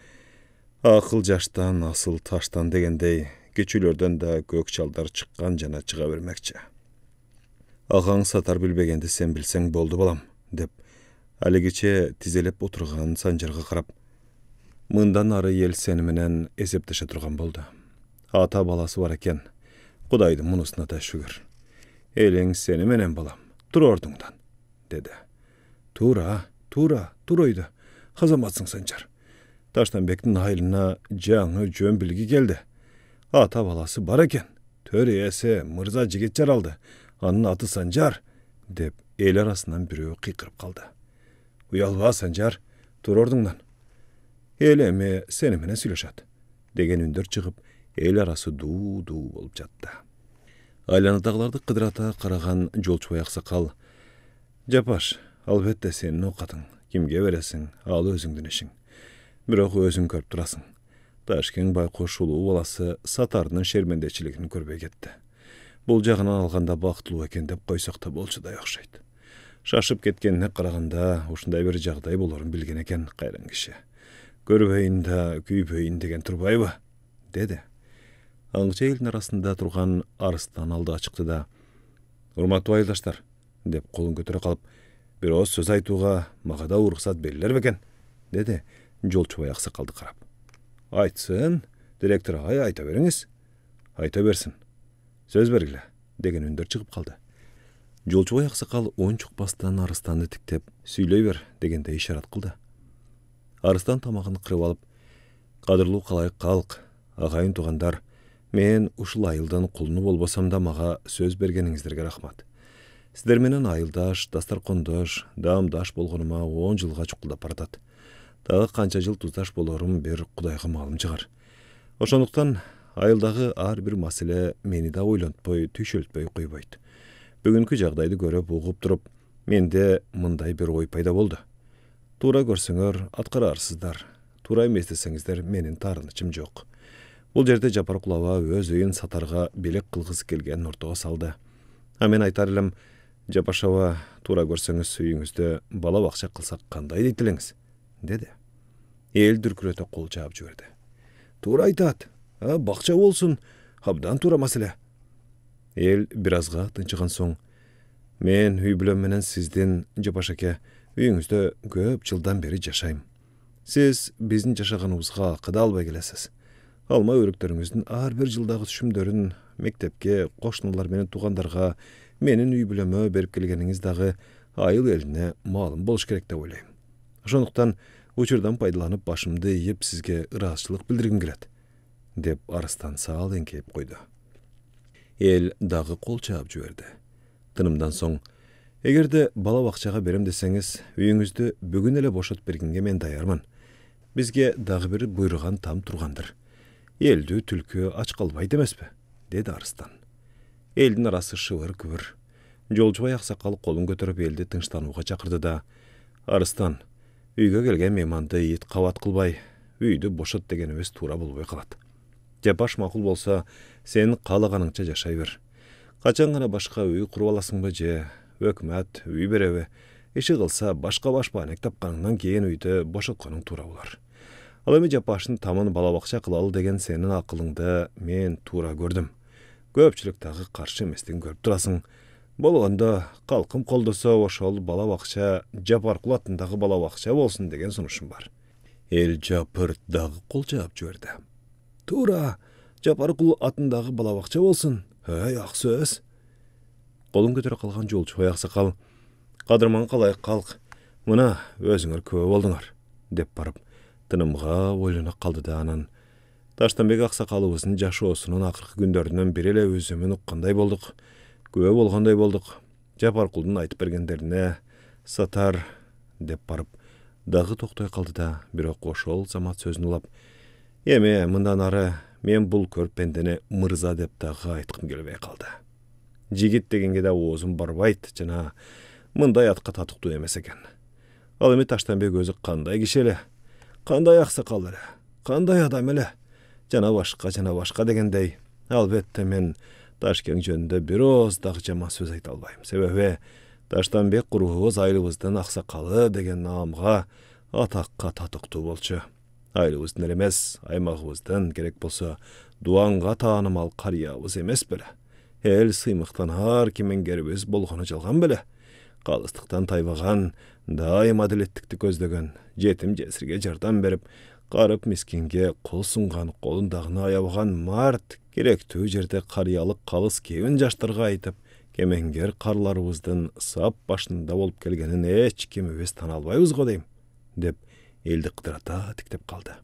"Акыл жаштан, асыл таштан" дегендей кечүүлөрдөн да көк чалдар чыккан жана чыга бермекчи. "Агаң Сатар билбегенди сен билсең болду балам", деп алигиче тизелеп отурган Санжарга карап: "Мындан ары эл сени менен эсептеше турган болду. Ата баласы бар экен. Кудайдын мунусуна да шүгүр. Eleň seni menen balam, dur ordundan, dedi. Turaydı. Hazamatsın Sancar. Taştanbek'in haylına jaňy jön bilgi geldi. Ata balası bar eken. Töreyese Mırza Jigitçer aldı. Anın adı Sancar, dep el arasından biri kıykırıp kaldı. Uyalba Sancar, dur ordundan. El eme seni menen süleşat, degen ündür çıkıp el arası duu bolup jattı. Aylanıdagylарды kıdırata karagan jolçu aksakal. Japaş, albette senin okatyň. Kimge beresin, al özüňden işiň. Biroq özüň körüp durasың. Taşken Baykoş ulu balası Satardyň şermendeçiligini körbey ketdi. Bul jagынан alganda baktylуу eken dep koysak da bolçuday okşayt. Şaşıp ketkenine karaganda uşunday bir jagday bolaryn bilgen eken kayran kişi. Görbeýin da küýbeýin degen turbayby, dedi. Aňça elin arasında turgan Arystan aldyga çykdy da, "Urmatly aýldaşlar," dep kolun götüre kalıp, "Bir oz söz aytuga maga da ruhsat berilер beken," dedi. Jolçubay aksakaldy karap. "Aýtsyn, direktor aý aýta beriňiz." "Aýta bersin. Söz bergile," degen ünder çykyp kaldy. Jolçubay aksakal oňçuk bastan Arystandy tiktep, "Süýley ber," degende işaret kıldy. Arystan tamagyny kırıp alıp, "Kadırlуу kalayık kalk, agaýyn tugandar, men uşul aýyldan kulunu bolbasam da maga söz bergeniňizlerge rahmat. Sizler menen aýyldaş, dastarkondaş, damdaş bolgonuma 10 jylga çukuldap baratat. Dağı kança jyl tuzdaş bolarum bir Kudaýga malym çygar. Oşonduktan aýyldagy ar bir masele meni da oýlantpay, tüşeltpey goýboýt. Bugünkü jagdaýdy görüp ugup turup, mende mындай bir oý paýda boldy. Tura görsüňer, atkararsızlar. Tura emes deseňizler, menin tarynçym jok. Bul jerde Japar Kulaba öz öýün Satarga belek kılgys kelgen ortaga saldy. Ha men aýtar elem, Japaşawa tura görseňiz süýüňizde bala bakça kılsak kanday diýdileňiz, dedi. El dürkürete kol jap jiberde. Tura aýtat, bakça bolsun, habdan tura masele. El birazga tınçygan soň, "Men hüý bilen menen sizden Japaşake öýüňizde köp jyldan beri jaşaýym. Siz biziň jaşaganybızga kıda albay gelesiz. Alma örükleriňizden ar bir jyldagy düşümdörün mektepke, koşnular menen tugandarga menin üý bileme berip kelgeniňiz dagy aýyl eline malym boluş gerek dep oýlaýym. Şonduktan uçurdan paydalanyp başymdy iýip sizge ıraççylyk bildirgim gelet," dep Arystan sal eňkep goýdy. El dagy kol çap jiberde. Tınımdan soň, "Egerde bala bakçaga berem deseňiz, öýüňizde bugün ele boşat berginge men daýarman. Bizge dagy bir buyrugan tam turgandyr. Eldi tülkü aç kalbay demespi," dedi Arystan. Eldin arası şıvır küvür. Jolçubay aksakal kolun götürüp eldi tınçtanууga çakırdı da, "Arystan, üýge gelgen memandy ýit kawat kılbay, üýdi boşat degenimiz tura bolboy kalat. Japaş makul bolsa, sen kalaganyňça jaşaý ber. Kaçan gana başka üý kurup alasyňby je, hökümet üý berebi, işi kılsa başka başpanek tapganyňdan keyin üýde boşatkanyň tura bolar. Al emi Japaşyň tamany bala bakça kılaly degen senin akylyňda men tura gördüm. Köpçülik dagy karşı emesligin görüp durasyň. Bolganda kalkym koldasa oşol bala bakça Japar Kul atyndagy bala bakça bolsun degen sunuşum bar." El Japar dagy kol jap jiberde. "Tura, Japar Kul atyndagy bala bakça bolsun. Ýak söz." Kolun götüre kalgan Jolçubay aksakal, "Kadyrman kalayık kalk, mına özüňer köp bolduňar," dep barıp, tınımga oýlana kaldy da anan, "Taştanbek aksakalybızın jaşoosunun akyrky gündöründen biri ele özümi ukkanday bolduk, köp bolganday bolduk. Japar Kuldun aýtyp bergenlerine Satar," dep barıp, dagy toktoy kaldy da, birok oşol zamat sözüni ulap, "Eme mından ara men bul körpendeni Mırza dep dagy aýtkym gelbey kaldy. Jigit degenge da ozum barbayt, jana mınday atka tatykduu emes eken. Al emi Taştanbek özü kanday kişi ele, kanday aksakal ele, kanday adam ele, jana başka degendey. Albette men Taşkent jönünde bir oz dagy jama söz aýta albaýym. Sebebi Taştanbek guruhubuz aýlybızdan aksakaly degen namga atakka tatykduu bolçu. Aýlybızdan emes, aýmagybızdan gerek bolsa duanga tanymal karýabız emes bele. El symyktan har kimen geribez bolgany jalgan bele. Kalystyktan taýbagan, daim adaletlikdi gözlegen, jetim jesirge jardam berip, garip miskinge kol sungan, kolundagyny aýabagan mart, gerektүү jerde karýalyk kalys kebin jaşlarga aýtyp, Kemenger karlarыбыздын сап башында болуп келгенин эч кимибиз тана албайбыз го дейм, деп элди кыдырата тиктеп калды.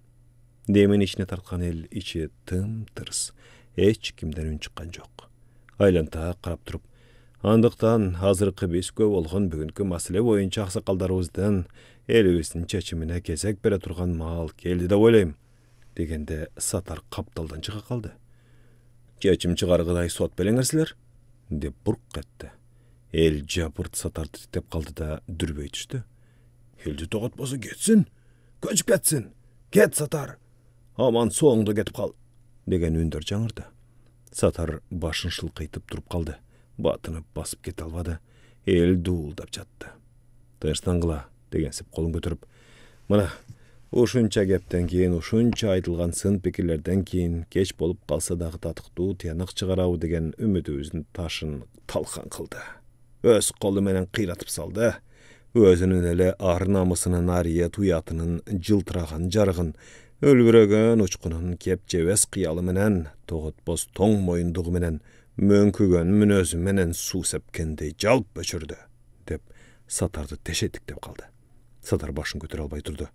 Демин ичине тарткан эл ичи тым-тырс, эч кимден үн чыккан жок. Айланта карап туруп, андыктан азыркы биз көп болгон бүгүнкү маселе боюнча аксакалдарыбыздын элибиздин чечимине кезек бере турган маал келди деп ойлойм, дегенде Сатар капталдан чыга калды. Чечим чыгаргыдай сот белеңерсилер, деп бурк этти. Эл жапырт Сатарды тиктеп калды да дүрбөй түштү. Элди тоготпосо кетсин, көчүп кетсин, кет Сатар, аман соңду кетип кал, деген үндөр жаңырды. Сатар башын шылкыйтып туруп калды, батынып басып кете албады. Эл дуулдап жатты. Тыштангыла, дегенсип колун көтөрүп, мына ушунча кептен кийин, ушунча айтылган сын пикирлерден кийин кеч болуп калса дагы татыктуу тыянак чыгарабы деген үмүтүбүздүн ташын талкан кылды. Өз колу менен кыйратып салды. Өзүнүн эле ар намысынын арыйет уятынын жылтыраган жарыгын, өлбүрөгөн учкунун кеп жебес кыялы менен, тоготпос тоң моюндугу менен, мөңкүгөн мүнөзү менен суу сепкендей жалп өчүрдү, деп Сатарды тешеттиктеп калды. Сатар башын көтөрө албай турду.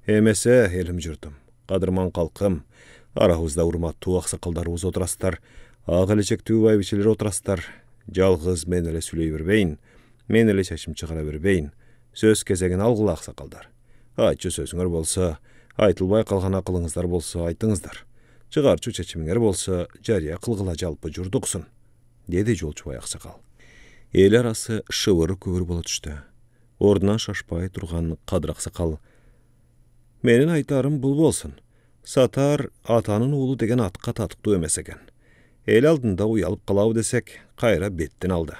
Эмесе, элим журтум, кадырман калкым, арабызда урматтуу аксакалдарыбыз отурасыздар, ак элечектүү байбичелер отурасыздар. Жалгыз мен эле сүйлөй бербейин, мен эле чечим чыгара бербейин. Сөз кезегин алгыла аксакалдар. Айтчу сөзүңөр болсо, айтылбай калган акылыңыздар болсо айтыңыздар. Чыгарчу чечимиңер болсо, жарыя кылгыла жалпы журдуксун, деди жолчубай аксакал. Эл арасы шыбыр күбүр боло түштү. Ордунан шашпай турган Кадыр аксакал: менин айтарым бул болсун. Сатар атанын уулу деген атка татыктуу эмес экен. Эл алдында уялып калабы десек, кайра беттин алды.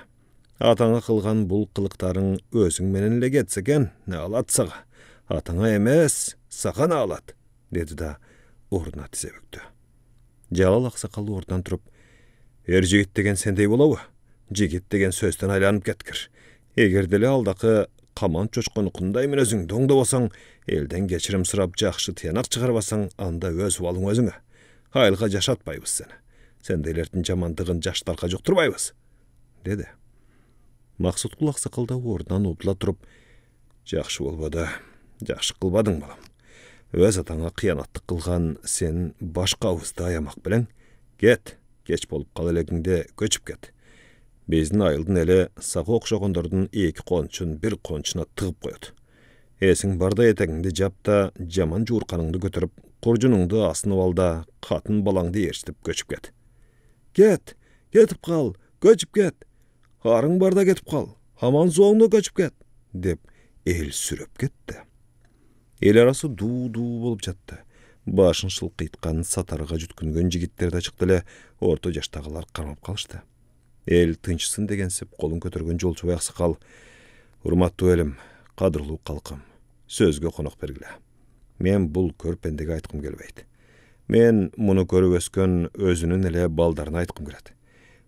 Атаңа кылган бул кылыктарың өзүң менен эле кетсе экен, не алат сага? Атаңа эмес, сага не алат, деди да ордуна тизе бүктү. Жалал аксакал ордунан туруп: эр жигит деген сендей болобу? Жигит деген сөздөн айланып кеткир. Эгер деле алдакы каман чочконукундай мүнөзүңдү оңдобосоң, элден кечирим сурап жакшы тыянак чыгарбасаң, анда өз балың өзүңө. Айылга жашатпайбыз сени. Сендейлердин жамандыгын жаштарга жуктурбайбыз, деди. Максуткул аксакал да ордунан утула туруп: жакшы болбоду, жакшы кылбадың балам. Өз атаңа кыянаттык кылган сен башка абызды аямак белең. Кет, кеч болуп кал элегиңде көчүп кет. Биздин айылдын эле сага окшогондордун эки кончун бир кончуна тыгып коет. Эсиң барда этегиңди жап да, жаман жуурканыңды көтөрүп, куржунуңду асынып ал да, катын балаңды ээрчитип көчүп кет. Кет, кетип кал, көчүп кет. Арың барда кетип кал, аман соңду көчүп кет, деп эл сүрөп кетти. Эл арасы дуу-дуу болуп жатты. Башын шылкыйткан Сатарга жүткүнгөн жигиттер да чыкты эле, орто жаштагылар кармап калышты. Эл тынчсын дегенсип колун көтөргөн жолчубай аксакал: урматтуу элим, кадырлуу калкым, сөзгө конок бергиле. Мен бул көрпендеге айткым келбейт. Мен муну көрүп өскөн өзүнүн эле балдарына айткым келет.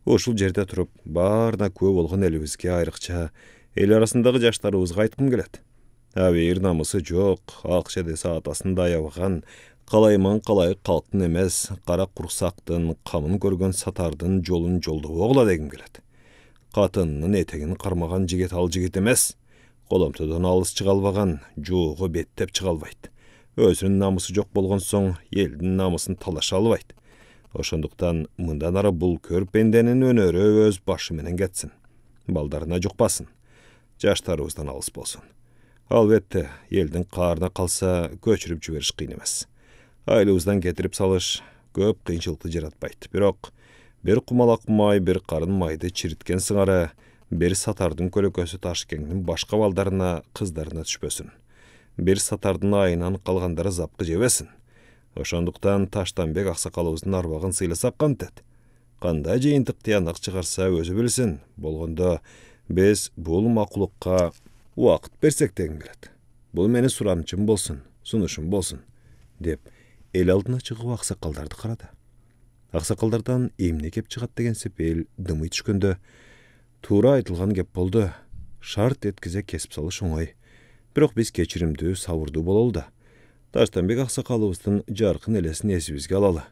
Ушул жерде туруп, баарына күбө болгон элибизге, айрыкча эл арасындагы жаштарыбызга айткым келет. Абийир намысы жок, акча десе атасында аябаган, калайман калайык калктын эмес, кара курсактын камын көргөн Сатардын жолун жолдобогула дегим келет. Катынынын этегин кармаган жигит ал жигит эмес. Коломтодон алыс чыга албаган, жоого беттеп чыга албайт. Өзүнүн намысы жок болгон соң, элдин намысын талаша албайт. Ошондуктан мындан ары бул көрпенденин өнөрү өз башы менен кетсин. Балдарына жукпасын. Жаштарыбыздан алыс болсун. Албетте, элдин каарына калса көчүрүп жибериш кыйын эмес. Айылыбыздан кетирип салыш көп кыйынчылыкты жаратпайт. Бирок бир кумалак май, бир карын майды чириткен сыңары, бир Сатардын көлөкөсү Ташкеңдин башка балдарына, кыздарына түшпөсүн. Бир Сатардын айынан калгандары запкы жебесин. Ошондуктан Таштанбек аксакалыбыздын арбагын сыйласак кантет. Кандай жыйынтык тыянак чыгарса өзү билсин. Болгондо биз бул макулукка убакыт берсек дегим келет. Бул менин сурамчым болсун, сунушум болсун, деп эл алдына чыгып аксакалдарды карады. Аксакалдардан эмне кеп чыгат дегенсип эл дымый түшкөндө: туура айтылган кеп болду. Шарт эткизе кесип салыш оңой. Бирок биз кечиримдүү, сабырдуу бололу да. Таштанбек аксакалыбыздын жаркын элесин эсибизге алалы.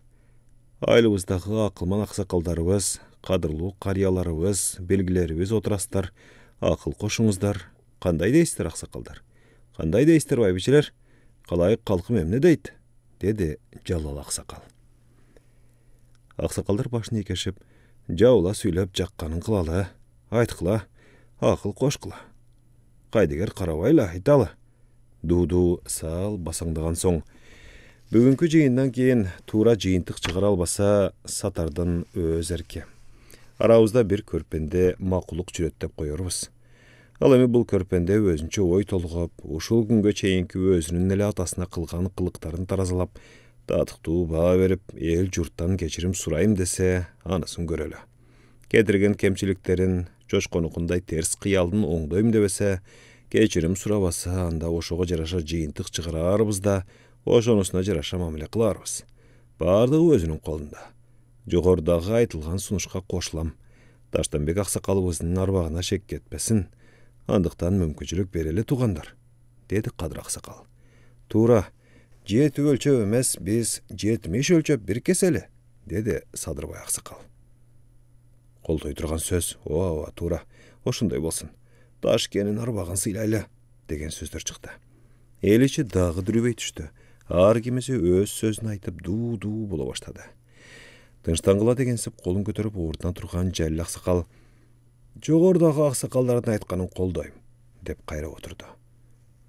Айылыбыздагы акылман аксакалдарыбыз kadırlуу karyalarыбыз, belgilerimiz oturasızlar, akıl koşuңuzдар. Kандай deysizler aksakalдар? Kандай deysizler baybiçiler? Kalayık kalkım emne deydi? Dedi Jalal aksakal. Aksakallar başını ekeşip, Jaula süйлep jakkanın kılalı, aytkıla, akıl koşkıla. Kaydiger karabayla aytalı. Dudu sal basаңдаған соң, бүгінгі жиындан кейін тура жиынтық шығара албаса, сатардан өз әрке. Арабызда бір көрпенде мақұлық жүреттеп қойырбыз. Ал эми бұл көрпенде өзінче ой толғап, ушул күнгө чейинки өзүнүн эле атасына кылган кылыктарын таразалап, татыктуу баа берип, эл журттан кечирим сурайм десе, анысын көрөлү. Кетирген кемчиликтерин, чочконукундай терс кыялдын оңдойм дебесе, кечирим сурабаса, анда ошого жараша жыйынтык чыгарарбыз да, ошонусуна жараша мамиле кыларбыз. Бардыгы өзүнүн колунда. Жогорудагы айтылган сунушка кошулам. Таштанбек аксакалыбыздын арбагына шек кетпесин. Андыктан мүмкүнчүлүк берели тугандар, деди Кадыр аксакал. Туура, 7 өлчөп эмес, биз 70 өлчөп бир кесели, деди Садырбай аксакал. Колдой турган сөз, ооба, туура, ошондой болсун. Ташкенин арбагын сыйлайлы, деген сөздөр чыкты. Эл ичи дагы дүрүбөй түштү. Ар кимиси өз сөзүн айтып дуу боло баштады. Тынчтангыла дегенсип колун көтөрүп ордунан турган Жалил аксакал жогорудагы аксакалдардын айтканын колдойм, деп кайра отурду.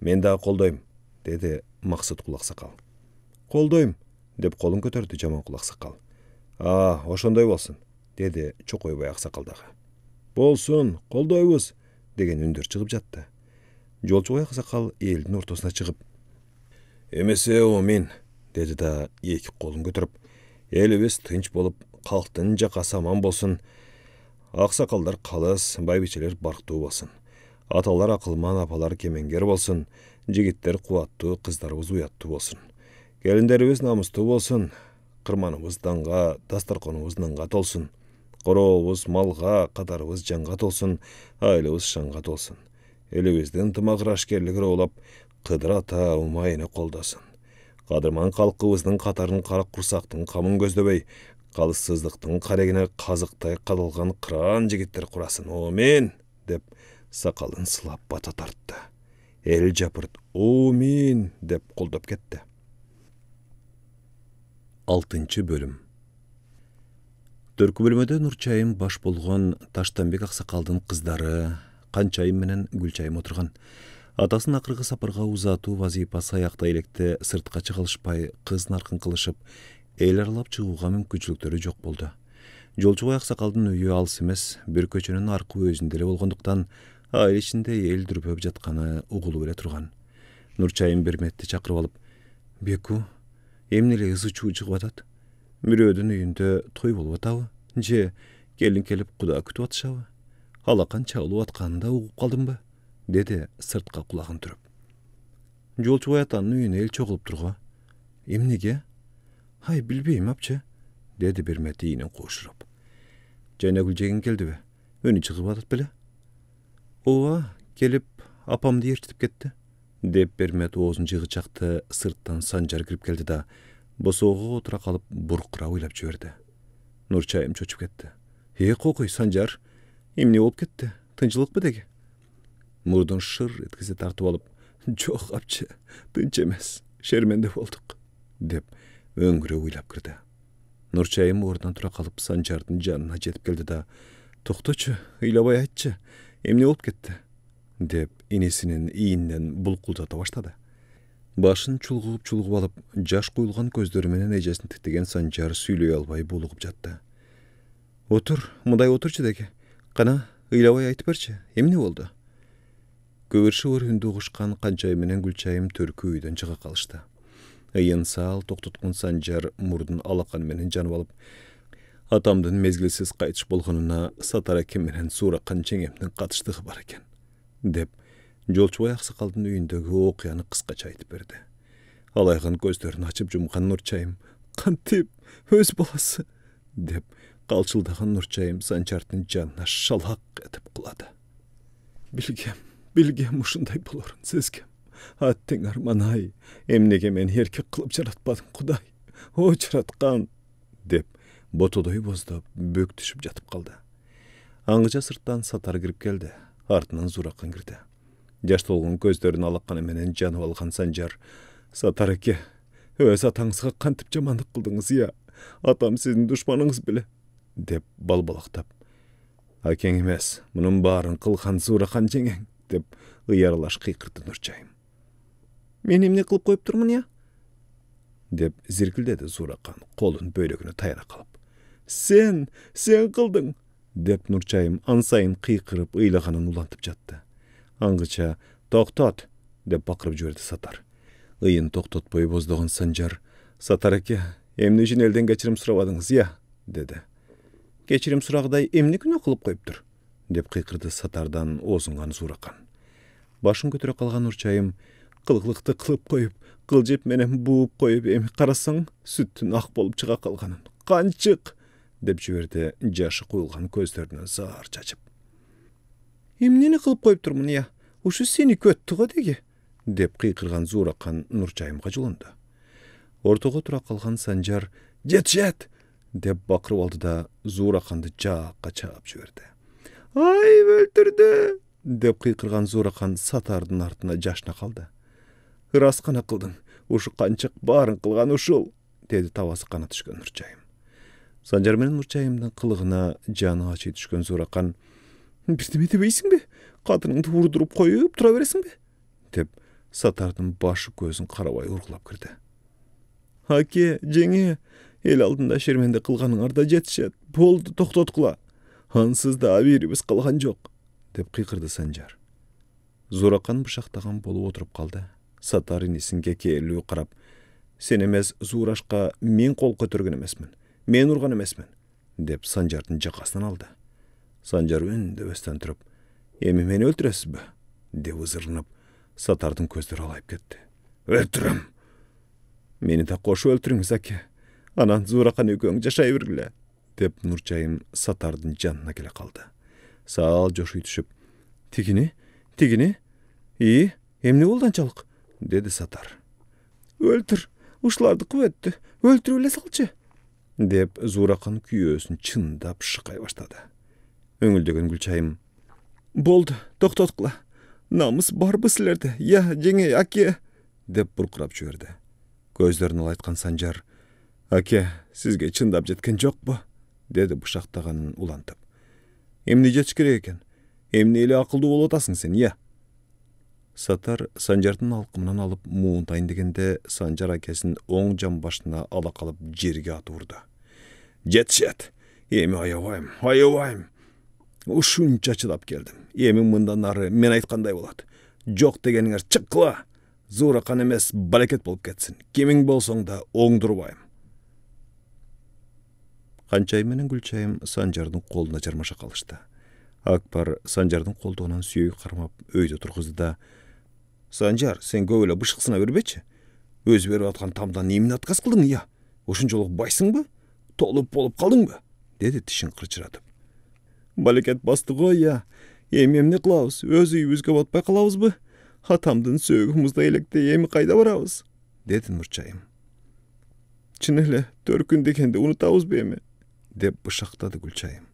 Мен дагы колдойм, деди Максыткул аксакал. Колдойм, деп колун көтөрдү Жаманкул аксакал. Ошондой болсун, деди Чокойбай аксакал дагы. Болсун, колдойбуз, деген үндөр чыгып жатты. Жолчубай аксакал элдин ортосуна чыгып, эмесе мен, деди да эки колун көтөрүп, элибиз тынч болуп, калктын жакасы аман болсун. Аксакалдар калыс, байбичелер барктуу болсун. Аталар акылман, апалар кемеңгер болсун. Жигиттер кубаттуу, кыздарыбыз уяттуу болсун. Келиндерибиз намыстуу болсун. Кырманыбыз данга, дастарканыбыз нанга толсун. Корообуз малга, кадарыбыз жанга толсун. Айлыбыз шанга толсун. Элибиздин тымагырашкерлиги роолап, Кыдыр ата умайыны колдосын. Кадырман калкыбыздын катарын кара курсактын камын көздөбөй, калыссыздыктын карегине казыктай кадылган кыран жигиттер курасын. Мен, деп сакалын сылап бата тартты. Эл жапырт, мен, деп колдоп кетти. 6 бөлүм. Төркү бөлмөдө Нурчайым баш болгон Таштанбек аксакалдын кыздары Канчайым менен Гүлчайым отурган. Атасын акыркы сапарга узатуу вазипасы аякта электе сыртка чыгылышпай, кыз наркын кылышып, эл аралап чыгууга мүмкүнчүлүктөрү жок болду. Жолчубай аксакалдын үйү алыс эмес, бир көчөнүн аркы өзүндө эле болгондуктан, айыл ичинде эл дүрбөп жатканы угулуп эле турган. Нурчайым Берметти чакырып алып, Беку, эмне эле ызы чуу чыгып атат? Бирөөдүн үйүндө той болуп атабы? Же келин келип куда күтүп атышабы? Алакан чагылып атканында угуп калдымбы? Деди сыртка кулагын түрүп. Жолчубай атанын үйүнө эл чогулуп турго. Эмнеге? Билбейм апчы, деди Берметти ийинен куушуруп. Жайнагүл жеген келдиби? Өнү чыгып атат беле? Ооба, келип апамды ээрчитип кетти, деп Бермет оозун жыгычакты сырттан Санжар кирип келди да, босоого отура калып буркура ыйлап жиберди. Нурчайым чочуп кетти. Кокуй, Санжар, эмне болуп кетти? Тынчылыкпы деги? Мурдун шыр эткизе тартып алып, жок апчы, тынч эмес, шерменде болдук, деп өңгүрөп ыйлап кирди. Нурчайым ордунан тура калып Санжардын жанына жетип келди да, токточу, ыйлабай айтчы, эмне болуп кетти? Деп инесинин ийинен булкулдата баштады. Башын чулгуп алып, жаш куюлган көздөрү менен эжесин тиктеген Санжар сүйлөй албай булугуп жатты. Отур, мындай отурчу деги. Кана, ыйлабай айтып берчи, эмне болду? Көгөршү үндү угушкан Канчайым менен Гүлчайым төркү үйдөн чыга калышты. Ыйын сал токтоткон Санжар мурдун алакан менен жанып алып, атамдын мезгилсиз кайтыш болгонуна Сатар акем менен Суракан жеңемдин катыштыгы бар экен, деп Жолчубай аксакалдын үйүндөгү окуяны кыскача айтып берди. Алайган көздөрүн ачып жумган Нурчайым, кантип өз баласы, деп калчылдаган Нурчайым Санжардын жанына шалак этип кулады. Билгем ушундай болорун сезгем. Аттең арман-ай, эмнеге мен эркек кылып жаратпадың, Кудай, о жараткан, деп botodoy bozdop bök düşüp jatıp kaldı. Аңгыча сырттан Сатар кирип келди. Артынан Зуракан кирди. Жаш толгон көздөрүн алакканы менен жанып алган Санжар: "Сатар эке, өз атаңызга кантип жамандык кылдыңыз я? Атам сиздин душманыңыз беле?" деп балбалактап. "Акең эмес, мунун баарын кылган Зуракан жеңең" деп ыяралаш кыйкырды Нурчайым. "Мен эмне кылып коюп турмун я?" деп зиркилдеди Зуракан, колун бөйрөгүнө таяна калып. Сен кылдың" деп Нурчайым ансайын кыйкырып ыйлаганын улантып жатты. Аңгыча "Токтот" деп бакырып жиберди Сатар. Ыйын токтотпой боздогон Санжар: "Сатар эке, эмне үчүн элден кечирим сурабадыңыз я?" деди. "Кечирим сурагыдай эмне күнөө кылып коюптур?" деп кыйкырды Сатардан оозунган Зуракан. Башын көтөрө калган Нурчайым: "Кылгылыкты кылып коюп, кылжеп менен бууп коюп, эми карасаң сүттүн ак болуп чыга калганын. Канчык!" деп жиберди жашы куйулган көздөрүнөн заар чачып. "Эмнени кылып коюп турмун я? Ушу сени көттү го деги" деп кыйкырган Зуракан Нурчайымга жулунду. Ортого тура калган Санжар "Жетишет!" деп бакырып алды да Зураканды жаакка чаап жиберди. "Ай, өлтүрдү!" деп кыйкырган Зуракан Сатардын артына жашына калды. "Ырас гана кылдың, ушу канчык баарын кылган ушул" деди табасы кана түшкөн Нурчайым. Санжар менен Нурчайымдын кылыгына жаны ачый түшкөн Зуракан: "Бирдеме дебейсиңби? Катыныңды урдуруп коюп тура бересиңби?" деп Сатардын башы көзүн карабай ургулап кирди. "Аке, жеңе, эл алдында шерменде кылганыңар да жетишет. Болду, токтоткула. Ансыз да абийирибиз калган жок" деп кыйкырды Санжар. Зуракан бышактаган болуп отуруп калды. Сатар инисинге кээрлүү карап: "Сен эмес, Зурашка мен кол көтөргөн эмесмин. Мен урган эмесмин" деп Санжардын жакасынан алды. Санжар үндөбөстөн туруп: "Эми мени өлтүрөсүзбү?" деп ызырынып, Сатардын көздөрү алайып кетти. "Өлтүрөм." "Мени да кошуп өлтүрүңүз, аке. Анан Зуракан экөөң жашай бергиле" деп Нурчайым Сатардын жанына келе калды. Саал жошуй түшүп: Тигини? Эмне болду анчалык?" деди Сатар. "Өлтүр, ушуларды күбөттү. Өлтүрүп эле салчы" деп Зуракан күйөөсүн чындап шыкай баштады. Өңүлдөгөн Гүлчайым: "Болду, токтоткула. Намыс барбы силерде? Я, жеңе, аке" деп буркурап жиберди. Көздөрүн алайткан Санжар: "Аке, сизге чындап жеткен жокпу?" деди бышактаганын улантып. "Эмне жетиш керек экен? Эмне эле акылдуу болуп атасың сен, я?" Сатар Санжардын алкымынан алып муунтайын дегенде Санжар акесин оң жан башына ала калып жерге атып урду. "Жетишет! Эми аябайм. Ушунча чыдап келдим. Эми мындан ары мен айткандай болот. Жок дегениңер чыккыла. Зуракан эмес, балекет болуп кетсин. Кимиң болсоң да оңдурбайм." Канчайым менен Гүлчайым Санжардын колуна жармаша калышты. Акбар Санжардын колдугунан сүйөй кармап өйдө тургузду да: "Санжар, сен көп эле бышыксына бербечи. Өз берип аткан тамдан эмне отказ кылдың я? Ошончолук байсыңбы? Толуп болуп калдыңбы?" деди тишин кырчыратып. "Балекет басты го я. Эми эмне кылабыз? Өз үйүбүзгө батпай калабызбы? Атамдын сөөгү муздай электе, эми кайда барабыз?" деди Нурчайым. "Чын эле 4 күн дегенде унутабызбы эми?" деп бышактады Гүлчайым.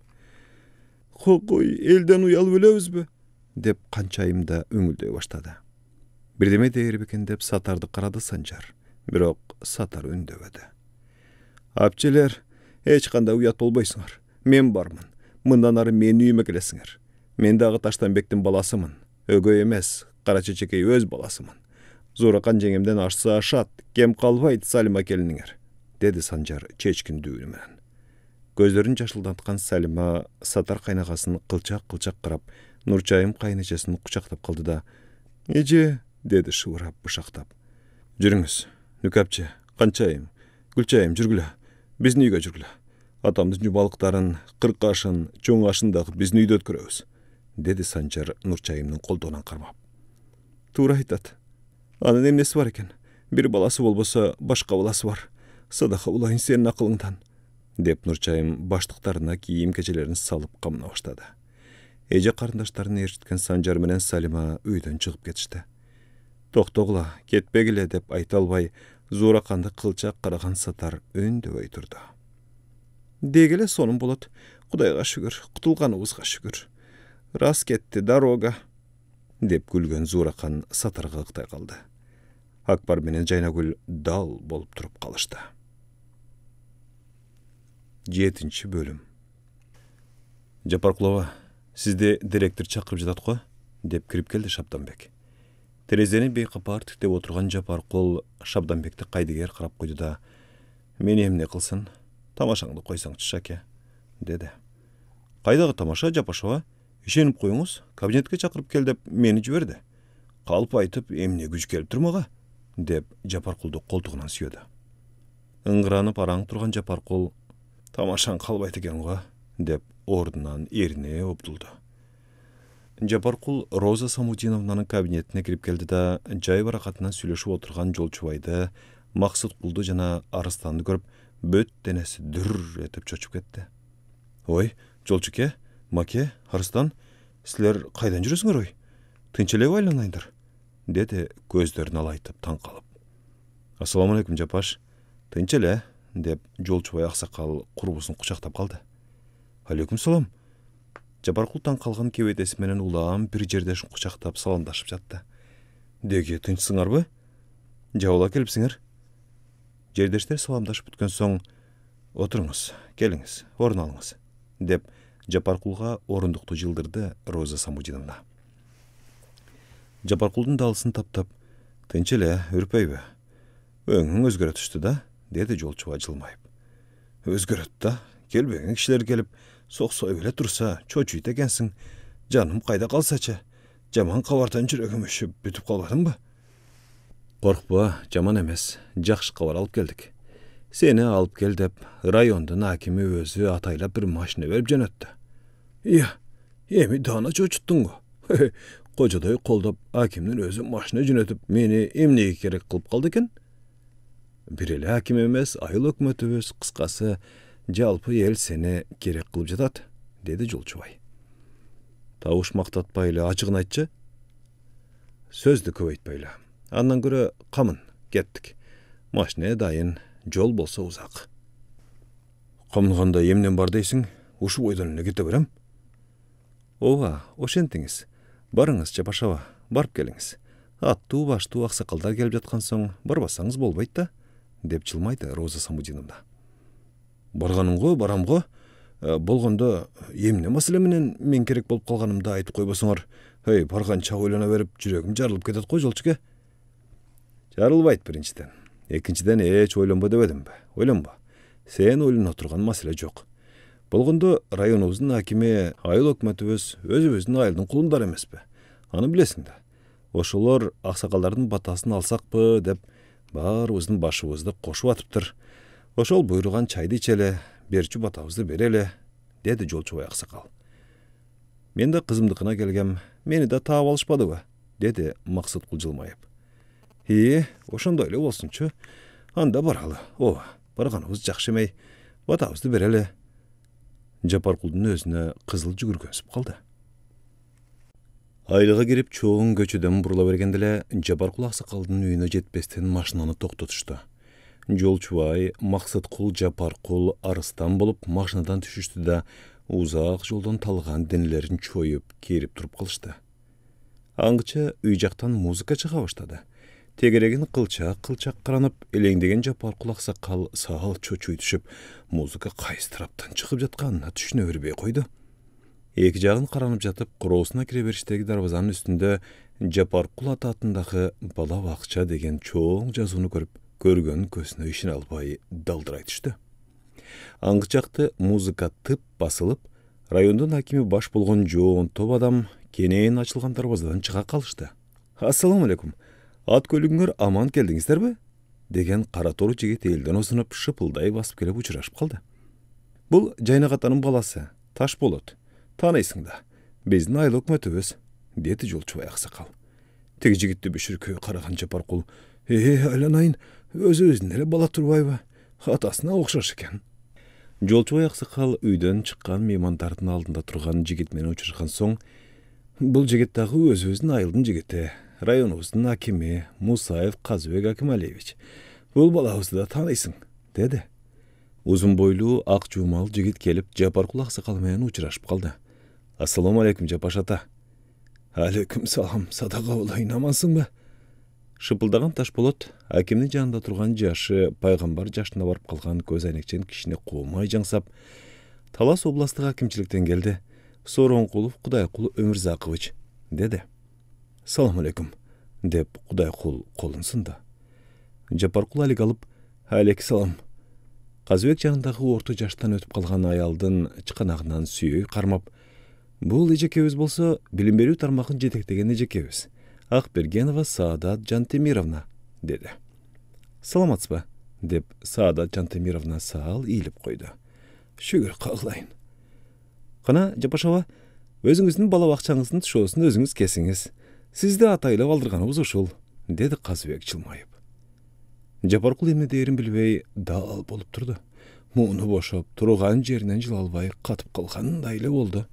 "Кокой, элден уялып өлөбүзбү?" деп Канчайым да өңүлдөй баштады. Бирдеме дээр бекен деп Сатарды карады Санжар. Бирок Сатар үндөбөдү. "Апчелер, эч кандай уят болбойсуңар. Мен бармын. Мындан ары менин үйүмө келесиңер. Мен дагы Таштанбектин баласымын. Өгөй эмес, кара чечекей өз баласымын. Зуракан жеңемден ашса ашат, кем калбайт Салима келиниңер" деди Санжар чечкиндүү менен. Көздөрүн жашылдаткан Салима Сатар кайнагасын кылчак-кылчак карап, Нурчайым кайнычасын кучактап калды да: "Эже" деди шыбырап бышактап. "Жүрүңүз, Нүкапчы, Канчайым, Гүлчайым, жүргүлө. Биздин үйгө жүргүлө. Атамдын жубалыктарын, кыркашын, чоң ашын дагы биздин үйдө өткөрөбүз" деди Санжар Нурчайымдын колдугунан кармап. "Туура айтат. Анын эмнеси бар экен? Бир баласы болбосо башка баласы бар. Садака булайын сенин акылыңдан" деп Нурчайым баштыктарына кийим кечелерин салып камына баштады. Эже карындаштарын ээрчиткен Санжар менен Салима үйдөн чыгып кетишти. "Токтогула, кетпегиле" деп айта албай, Зураканды кылчак караган Сатар үндөбөй турду. Degele sonun bolat. Kudayga şükür, kutulganыбызга şükür. Rast ketdi daroga, dep gülgön Zurakan satarga ıktay kaldı. Akbar menen Jaynagül dal bolup turup kalıştı. 7. bölüm. Japarkulova, sizde direktör çakırıp jatat ko? Dep kirip keldi Şabdanbek. Terezeni beyqapar tiktep oturgan Japarkul Şabdanbekti kaydiger qarap koydu da, meni emne kılsın, tamaşаңды koysaڭчы Şake, dedi. Kaydağı tamaşa Japaşova, işenip koyunuz, kabinetke çakırıp kel dep meni jüberdi. Kalıp aytıp emne güç kelip turmaga, dep Japarkuldu koltuğundan süyödü. Ingıranıp araң turgan Japarkul, tamaşaң kalbayt eken go, dep ordundan erine opduldu. Japarkul Роза Самудиновнанын кабинетине кирип келди да, жай баракатынан сүйлөшүп отурган Жолчубайды, Максыткулду жана Арыстанды көрүп, бөт денеси дүр этип чочуп кетти. Ой, Жолчуке, Маке, Арыстан, силер кайдан жүрөсүңөр ой? Тынч эле байланайындар, деди көздөрүн алайтып таң калып. Ассаламу алейкум Жапаш, тынч эле, деп Жолчубай аксакал курбусун кучактап калды. Алейкум салам. Жапаркул таң калган кебедеси менен улам бир жердешин кучактап саламдашып жатты. Деги тынчсыңарбы? Жабыла келипсиңер? Жердештер саламдашып бүткөн соң, отуруңуз, келиңиз, орун алыңыз, деп Жапаркулга орундукту жылдырды Роза Самудиновна. Жапаркулдун далысын таптап, тынч эле, үрпөйбү? Өңүң өзгөрө түштү да, деди Жолчубай жылмайып. Өзгөрөт да, келбеген кишилер келип, соксой беле турса, чочуйт экенсиң. Жаным кайда калсачы? Жаман кабардан жүрөгүм өшүп бүтүп калбадымбы? Коркпа, жаман эмес. Жакшы кабар алып келдик. Сени алып кел деп, райондун акими өзү атайлап бир машина берип жөнөттү. Ия, эми даана чочуттуң го. Кожодой колдоп, акимдин өзү машина жөнөтүп, мени эмнеге керек кылып калды экен? Бир эле аким эмес, айыл өкмөтүбүз, кыскасы, жалпы эл сени керек кылып жатат, деди Жолчубай. Табыш мактатпайлы, ачыгын айтчы. Сөздү көп айтпайлы. Андан көрө камын, кеттик. Машина дайын, жол болсо узак. Камынганда эмнен бар дейсиң? Ушу бойдон эле кете берем. Ооба, ошентиңиз. Барыңыз, Жапашова, барып келиңиз. Аттуу баштуу аксакалдар келип жаткан соң, барбасаңыз болбойт да, деп жылмайды Роза Самудиновна. Барганым го, барам го. Болгондо эмне маселе менен мен керек болуп калганымды айтып койбосоңор, барганча ойлона берип, жүрөгүм жарылып кетет го Жолчуке. Жарылбайт биринчиден. Экинчиден эч ойлонбо дебедимби? Ойлонбо. Сен ойлоно турган маселе жок. Болгондо районубуздун акими, айыл өкмөтүбүз өзүбүздүн айылдын кулундары эмеспи? Аны билесиң да. Ошолор аксакалдардын батасын алсакпы деп баарыбыздын башыбызды кошуп атыптыр. Ошол буйруган чайды ичеле, берчү батабызды береле, деди Жолчубай аксакал. Мен да кызымдыкына келгем, мени да таап алышпадыбы, деди Максыткул жылмайып. Ошондой эле болсунчу. Анда баралы. Ооба, барганыбыз жакшы эмей, батабызды береле. Жапаркулдун өзүнө кызыл жүгүргөнсүп калды. Айылга кирип чоң көчөдөн бурула бергенде эле Жапаркул аксакалдын үйүнө жетпестен машинаны токтотушту. Жолчубай, Максыткул, Жапаркул, Арыстан болуп машинадан түшүштү да, узак жолдон талган денелерин чоюп, керип туруп калышты. Аңгыча үй жактан музыка чыга баштады. Тегерегин кылчак каранып, элеңдеген Жапаркул аксакал саал чочуй түшүп, музыка кайсы тараптан чыгып жатканына түшүнө бербей койду. Эки жагын каранып жатып, короосуна кире бериштеги дарбазанын үстүндө Жапаркул ататындагы бала бакча деген чоң жазууну көргөн көзүнө ишене албай далдырай түштү. Аңгычакты музыка тып басылып, райондун акими баш болгон жоон топ адам кенен ачылган дарбазадан чыга калышты. Ассаламу алейкум. Ат көлүгүңөр аман келдиңиздерби? Деген кара тору жигит элден осунуп шыпылдай басып келип учурашып калды. Бул Жайнагатанын баласы, Ташболот. Тааныйсың да, биздин айыл өкмөтүбүз, деди Жолчубай аксакал. Теги жигитти биширкөй караган Жапаркул, айланайын, өзүбүздүн эле бала турбайбы? Атасына окшош экен. Жолчубай аксакал үйдөн чыккан меймандардын алдында турган жигит менен учурашкан соң, бул жигит дагы өзүбүздүн айылдын жигити, районубуздун акими Мусаев Казыбек Акималиевич. Бул балабызды да тааныйсың, деди. Uzun boylu ак жумал жигит келип Жапаркул аксакал менен учурашып калды. Ассаламу алейкум Жапаш ата. Алейкум салам, садака болайын, амансыңбы? Шыпылдаган Ташболот акемдин жанында турган жашы пайгамбар жашына барып калган көз айнекчен кишине куумай жаңсап, Талас областык акимчиликтен келди. Сооронкулов Кудайкул Өмүрзакович деди. Салам алейкум деп Кудайкул колун сунду. Жапаркул алик алып, алейк салам. Казыбек жанындагы орто жаштан өтүп калган аялдын чыканагынан сүйөй кармап, бул эжекебиз болсо билим берүү тармагын жетектеген эжекебиз. Акбергенова Саадат Жантемировна деди. Саламатсызбы деп Саадат Жантемировна саал ийилип койду. Шүгүр кагылайын. Кана Жапашова, өзүңүздүн бала бакчаңыздын тушоосун өзүңүз кесиңиз. Сизди атайлап алдырганыбыз ушул, деди Казыбек жылмайып. Жапаркул эмне дээрин билбей дал болуп турду. Мууну бошоп, турган жеринен жыла албай катып калгандай эле болду.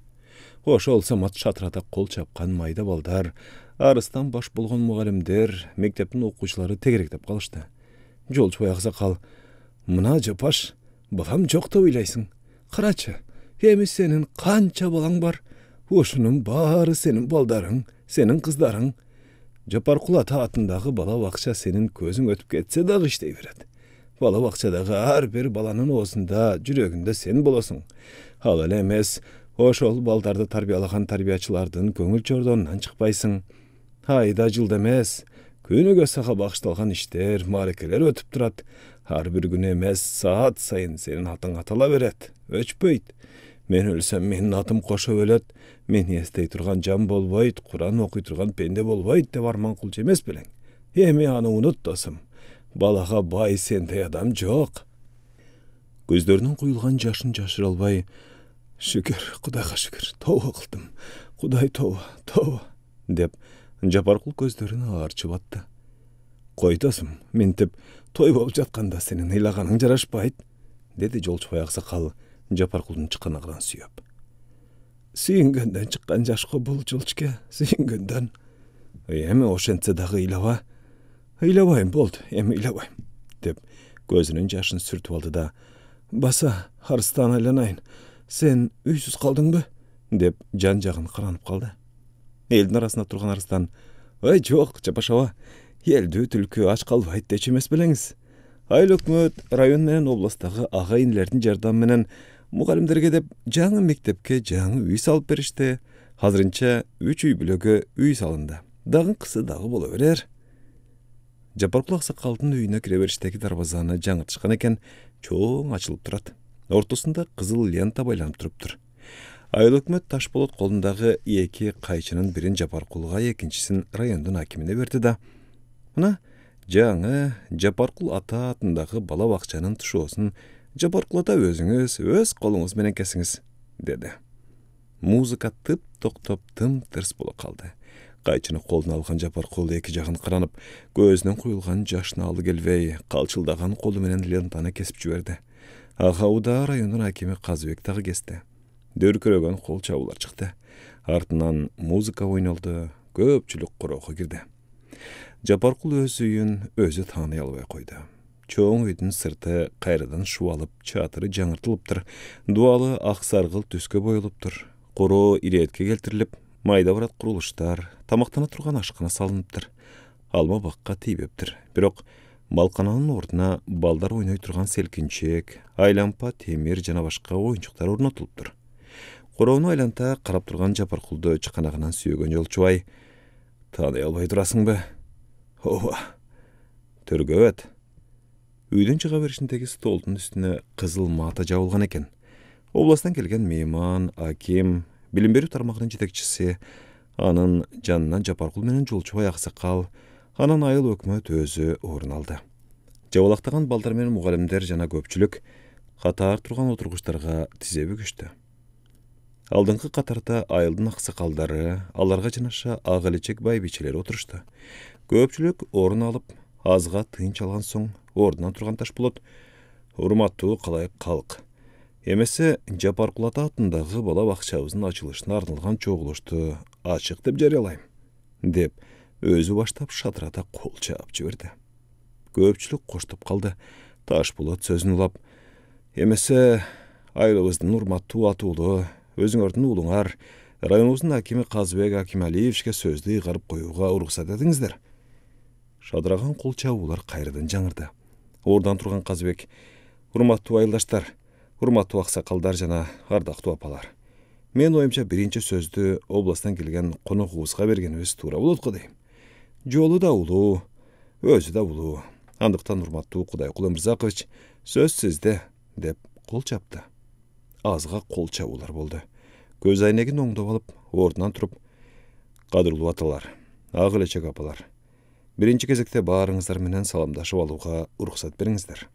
Ошол самат шатырада кол чапкан майда балдар, арыстан баш болгон мугалимдер, мектептин окуучулары тегеректеп калышты. Жолчубай аксакал, мына Жапаш, балам жок деп ойлойсуң. Карачы, эми сенин канча балаң бар? Ошунун баары сенин балдарың, сенин кыздарың. Жапаркул ата атындагы бала бакча сенин көзүң өтүп кетсе дагы иштей берет. Бала бакчадагы ар бир баланын оозунда, жүрөгүндө сен болосуң. Ал эле эмес, ошол балдарды тарбиялаган тарбиячылардын көңүл чордонунан чыкпайсың. Айда жылда эмес, күнүгө сага багышталган иштер, маарекелер өтүп турат. Ар бир күн эмес, саат сайын сенин атың атала берет, өчпөйт. Мен өлсөм менин атым кошо өлөт, мени эстей турган жан болбойт, Куран окуй турган пенде болбойт деп арман кылчу эмес белең. Эми аны унут досум. Балага бай сендей адам жок. Көздөрүнөн куюлган жашын жашыра албай, шүгүр, Кудайга шүгүр, тооба кылдым. Кудай тооба, деп Жапаркул көздөрүн аарчып атты. Кой досум, ментип той болуп жатканда сенин ыйлаганың жарашпайт, деди Жолчубай аксакал Жапаркулдун чыканагынан сүйөп. Сүйүнгөндөн чыккан жашко бул Жолчке, сүйүнгөндөн. Эми ошентсе дагы ыйлаба. Ыйлабайм болду, эми ыйлабайм, деп көзүнүн жашын сүртүп алды да, баса, арыстан айланайын, сен үйсүз калдыңбы? Деп жан жагын каранып калды. Элдин арасында турган арыстан, ой жок, Жапашова, элдүү түлкү ач калбайт дечү эмес белеңиз. Айыл өкмөт район менен областагы ага инилердин жардамы менен мугалимдерге деп жаңы мектепке жаңы үй салып беришти. Азырынча 3 үй бүлөгө үй салынды. Дагынкысы дагы боло берер. Жапаркул аксакалдын үйүнө кире бериштеги дарбазаны жаңыртышкан экен, чоң ачылып турат. Ортосунда кызыл лента байланып туруптур. Айыл өкмөт Ташболот колундагы 2 кайчынын бирин Жапаркулга, экинчисин райондун акимине берди да, мына жаңы Жапаркул ата атындагы бала бакчанын тушоосун Жапаркул ата өзүңүз өз колуңуз менен кесиңиз, деди. Музыка тып токтоп тым-тырс болуп калды. Кайчыны колуна алган Жапаркул эки жагын каранып, көзүнөн куюлган жашына алы келбей, калчылдаган колу менен лентаны кесип жиберди. Агауда райондун акими Казыбек дагы кести. Дөркөрөгөн кол чабуулар чыкты. Артынан музыка ойнолду, көпчүлүк короого кирди. Жапаркул өз үйүн өзү тааный албай койду. Чоң үйдүн сырты кайрадан шубалып, чатыры жаңыртылыптыр. Дуалы ак саргыл түскө боюлуптур. Короо иретке келтирилип, майда барат курулуштар, тамактана турган ашкана салыныптыр. Алма бакка тийбептир. Бирок балкананын ордуна балдар ойной турган селкинчек, айлампа, темир жана башка оюнчуктар орнотулуптур. Короону айланта карап турган Жапаркулду чыканагынан сүйөгөн Жолчубай, тааный албай турасыңбы? Ооба. Төргөбөт. Үйдөн чыга беришиндеги столдун үстүнө кызыл мата жабылган экен. Областан келген мейман, аким, билим берүү тармагынын жетекчиси, анын жанынан Жапаркул менен Жолчубай аксакал, анан айыл өкмөт өзү орун алды. Жабалактаган балдар менен мугалимдер жана көпчүлүк катар турган отургучтарга тизе бүгүштү. Алдыңкы катарда айылдын аксакалдары, аларга жанаша ак элечек байбичелер отурушту. Көпчүлүк орун алып, азга тынч алган соң ордунан турган Ташболот, урматтуу калайык калк, эмесе Жапаркул ата атындагы бала бакчабыздын ачылышына арналган чогулушту ачык деп жарыялайм, деп өзү баштап шатырата кол чаап жиберди. Көпчүлүк коштоп калды. Ташболот сөзүн улап, Emese aylыбыздын урматтуу атуулу, өзүңөрдүн уулуңар районубуздун акими Казыбек Акималиевичке сөздү ыйгарып коюуга уруксат этиңиздер. Шадыраган кол чабуулар кайрадан жаңырды. Ордан турган Казыбек: урматтуу айылдаштар, урматтуу аксакалдар жана ардактуу апалар. Мен оюмча биринчи сөздү областтан келген коногубузга бергенибиз туура болот го дейм. Жолу да улуу, өзү да улуу. Андыктан урматтуу Кудайкул Өмүрзакович, сөз сизде, деп кол чапты. Азга кол чабуулар болду. Көз айнегин оңдоп алып, ордунан туруп: кадырлуу аталар, ак элечек апалар, биринчи кезекте баарыңыздар менен саламдашып алууга уруксат бериңиздер.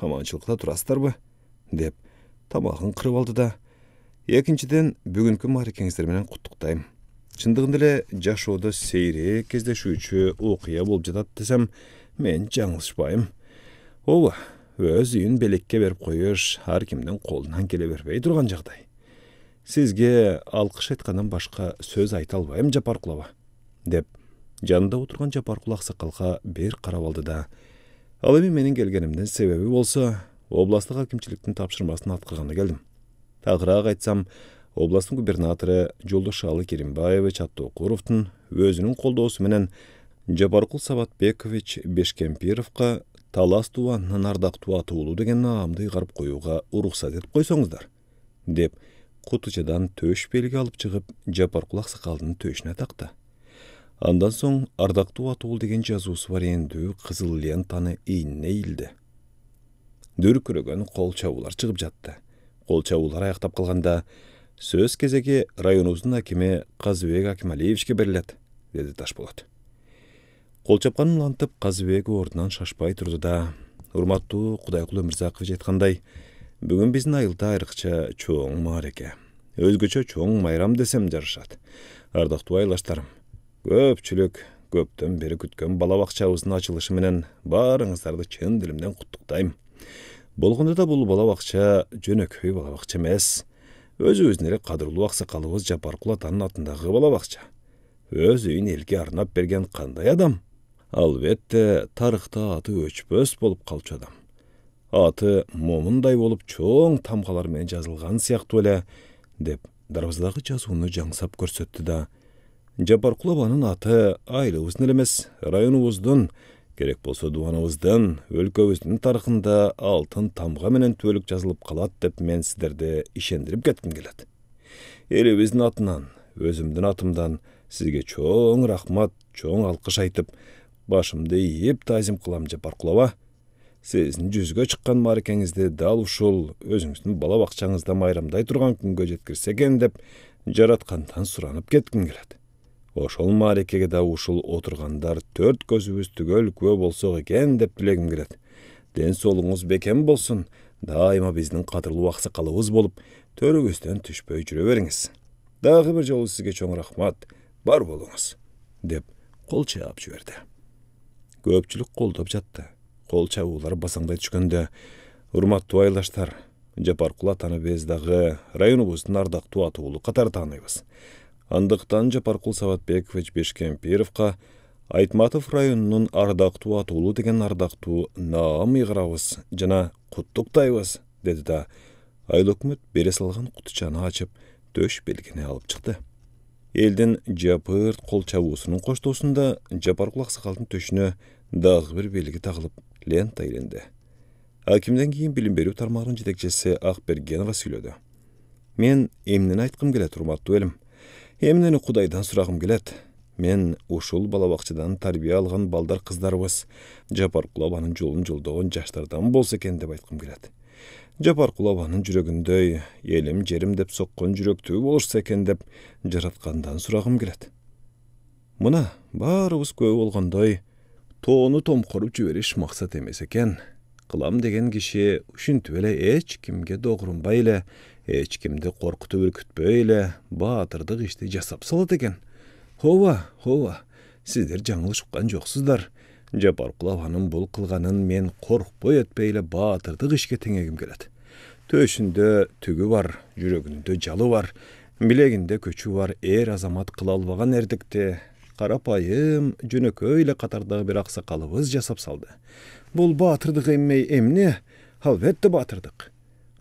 Аманчылыкта турасыздарбы? Деп тамагын кырып алды да: экинчиден, бүгүнкү мааракеңиздер менен куттуктайм. Чындыгында эле жашоодо сейрек кездешүүчү окуя болуп жатат десем, мен жаңылышпайм. Ооба, өз үйүн белекке берип коюш ар кимдин колунан келе бербей турган жагдай. Сизге алкыш айткандан башка сөз айта албайм, Жапаркул аба, деп жанында отурган Жапаркул аксакалга бир карап алды да: ал эми менин келгенимдин себеби болсо, областтык акимчиликтин тапшырмасын аткарганы келдим. Тагыраак айтсам, областтын губернатору Жолдошалы Керимбаевич Аттоокуровдун өзүнүн колдоосу менен Жапаркул Сабатбекович Бешкемпировго Талас Тубанынын ардактуу атуулу деген наамды ыйгарып коюуга уруксат этип койсоңуздар, деп кутучадан төш белги алып чыгып Жапаркул аксакалдын төшүнө такты. Андан соң ардактуу атуул деген жазуусу бар эндүү кызыл лентаны ийнине ийилди. Дүркүрөгөн кол чабуулар чыгып жатты. Кол чабуулар аяктап калганда, сөз кезеги районубуздун акими Казыбек Акималиевичке берилет, деди Ташболот. Кол чапканын улантып, Казыбек ордунан шашпай турду да: урматтуу Кудайкул Өмүрзакович айткандай, бүгүн биздин айылда айрыкча чоң маареке, өзгөчө чоң майрам десем жарышат. Ардактуу айылдаштарым, көпчүлүк көптөн бери күткөн бала бакчабыздын ачылышы менен баарыңыздарды чын дилимден куттуктайм. Болгондо да бул бала бакча жөнөкөй бала бакча эмес. Өзүбүздүн эле кадырлуу аксакалыбыз Жапаркул атанын атындагы бала бакча. Өз үйүн элге арнап берген кандай адам? Албетте, тарыхта аты өчпөс болуп калчу адам. Аты момундай болуп чоң тамгалар менен жазылган сыяктуу эле, деп дарбаздагы жазууну жаңсап көрсөттү да: Жапаркул абанын аты айылыбыздын эле эмес, районубуздун, керек болсо дубаныбыздын, өлкөбүздүн тарыхында алтын тамга менен түбөлүк жазылып калат деп мен сиздерди ишендирип кетким келет. Элибиздин атынан, өзүмдүн атымдан сизге чоң рахмат, чоң алкыш айтып, башымды ийип таазим кылам, Жапаркул аба. Сиздин жүзгө чыккан мааракеңизди дал ушул өзүңүздүн бала бакчаңызда майрамдай турган күнгө жеткирсе экен деп жараткандан суранып кетким келет. Ошол мааракеге да ушул отургандар төрт көзүбүз түгөл күбө болсок экен деп тилегим келет. Ден соолугуңуз бекем болсун, дайыма биздин кадырлуу аксакалыбыз болуп, төрүбүздөн түшпөй жүрө бериңиз. Дагы бир жолу сизге чоң рахмат, бар болуңуз, деп кол чаап жиберди. Көпчүлүк колдоп жатты. Кол чабуулар басаңдай түшкөндө: урматтуу айылдаштар, Жапаркул атаны биз дагы районубуздун ардактуу атуулу катары тааныйбыз. Андыктан Жапаркул Сабатбекович Бешкемпировго Айтматов районунун ардактуу атуулу деген ардактуу наам ыйгарабыз жана куттуктайбыз, деди да айыл өкмөт бере салган кутучаны ачып, төш белгини алып чыкты. Элдин жапырт кол чабуусунун коштоосунда Жапаркул аксакалдын төшүнө дагы бир белги тагылып, лента иленди. Акимден кийин билим берүү тармагынын жетекчиси Акбергенова сүйлөдү. Мен эмнени айткым келет, урматтуу элим? Эмнени Кудайдан сурагым келет? Мен ушул бала бакчадан тарбия алган балдар кыздарыбыз Жапаркул абанын жолун жолдогон жаштардан болсо экен деп айткым келет. Жапаркул абанын жүрөгүндөй элим жерим деп соккон жүрөктүү болушса экен деп жараткандан сурагым келет. Мына баарыбыз күбө болгондой, тоону томкоруп жибериш максат эмес экен. Кылам деген киши ушинтип эле эч кимге догурунбай эле, эч кимди коркутуп үркүтпөй эле баатырдык ишти жасап салат экен. Ооба, сиздер жаңылыш уккан жоксуздар. Жапаркул абанын бул кылганын мен коркпой этпей эле баатырдык ишке теңегим келет. Төшүндө түгү бар, жүрөгүндө жалы бар, билегинде көчү бар эр азамат кыла албаган эрдикти карапайым жөнөкөй эле катардагы бир аксакалыбыз жасап салды. Бул баатырдык эмне? Албетте баатырдык.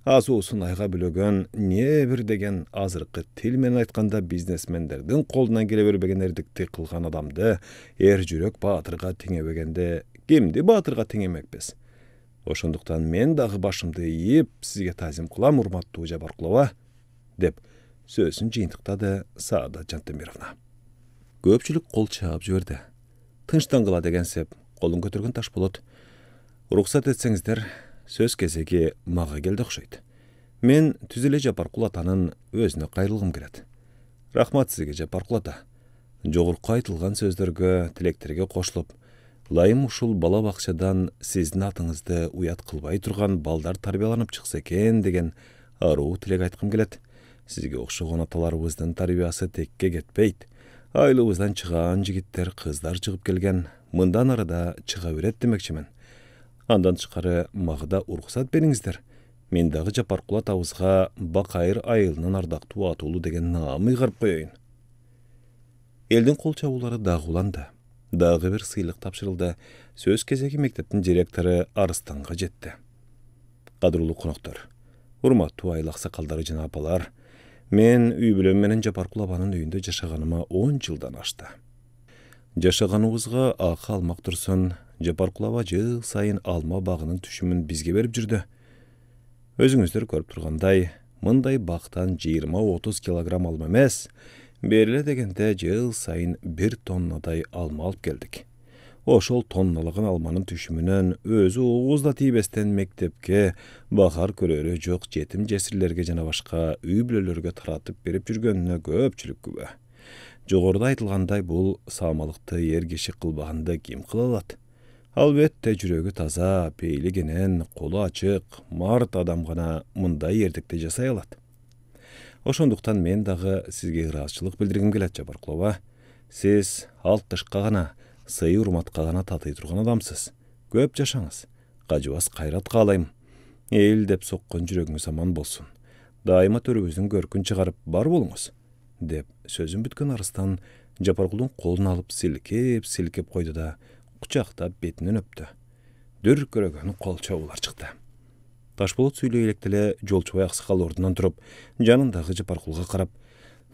Азусын айга бөлөгөн не бир деген азыркы тил менен айтканда бизнесмендердин колунан келе бербеген эрдикти кылган адамды эр жүрөк баатырга теңебегенде кимди баатырга теңемекпиз? Ошондуктан мен дагы башымды ийип сизге тазим кылам, урматтуу Жапаркулова, деп сөзүн жыйынтыктады Саада Жантемировна. Көпчүлүк кол чаап жиберди. Тынчтангыла дегенсеп колун көтөргөн Ташболот: уруксат этсеңиздер, сөз кезеги мага келди окшойт. Мен түз эле Жапаркул атанын өзүнө кайрылгым келет. Рахмат сизге, Жапаркул ата. Жогорку айтылган сөздөргө, тилектерге кошулуп, ылайым ушул бала бакчадан сиздин атыңызды уят кылбай турган балдар тарбияланып чыкса экен деген аруу тилек айткым келет. Сизге окшогон аталарыбыздын тарбиясы текке кетпейт. Айлыбыздан чыгаан жигиттер, кыздар чыгып келген, мындан арада чыга берет демекчимин. Андан тышкары мага да уруксат бериңиздер. Мен дагы Жапаркул атабызга Бакайыр айылынын ардактуу атуулу деген наам ыйгарып коеюн. Элдин кол чабуулары дагы уланды. Дагы бир сыйлык тапшырылды. Сөз кезеги мектептин директору Арыстанга жетти. Кадырлуу коноктор, урматтуу айыл аксакалдары жана апалар, мен үй бүлөм менен Жапаркул абанын үйүндө жашаганыма 10 жылдан ашты. Жашаганыбызга акы алмак турсун, Жапаркул аба жыл сайын алма багынын түшүмүн бизге берип жүрдү. Өзүңүздөр көрүп тургандай, мындай бактан 20-30 килограмм алма эмес, бериле дегенде жыл сайын 1 тоннадай алма алып келдик. Ошол тонналаган алманын түшүмүнөн өзү угузда тийбестен мектепке, бахар көрөрү жок жетим жесирлерге жана башка үй бүлөлөргө таратып берип жүргөнүнө көпчүлүк күбө. Жогоруда айтылгандай, бул саамалыкты эр киши кылбаганды ким кыла алат? Албетте жүрөгү таза, пейли кенен, колу ачык, март адам гана мындай эрдикти жасай алат. Ошондуктан мен дагы сизге ыраазычылык билдиргим келет, Жапаркулова. Сиз алтышка гана, сый урматка гана татый турган адамсыз. Көп жашаңыз. Кажыбас кайрат каалайм. Эл деп соккон жүрөгүңүз аман болсун. Дайыма төрүбүздүн көркүн чыгарып бар болуңуз, деп сөзүн бүткөн Арыстан Жапаркулдун колун алып силкеп койду да кучактап бетинен өптү. Дүр көрөгөн кол чабуулар чыкты. Ташболот сүйлөй электеле Жолчубай аксакал ордунан туруп, жанындагы Жапаркулга карап: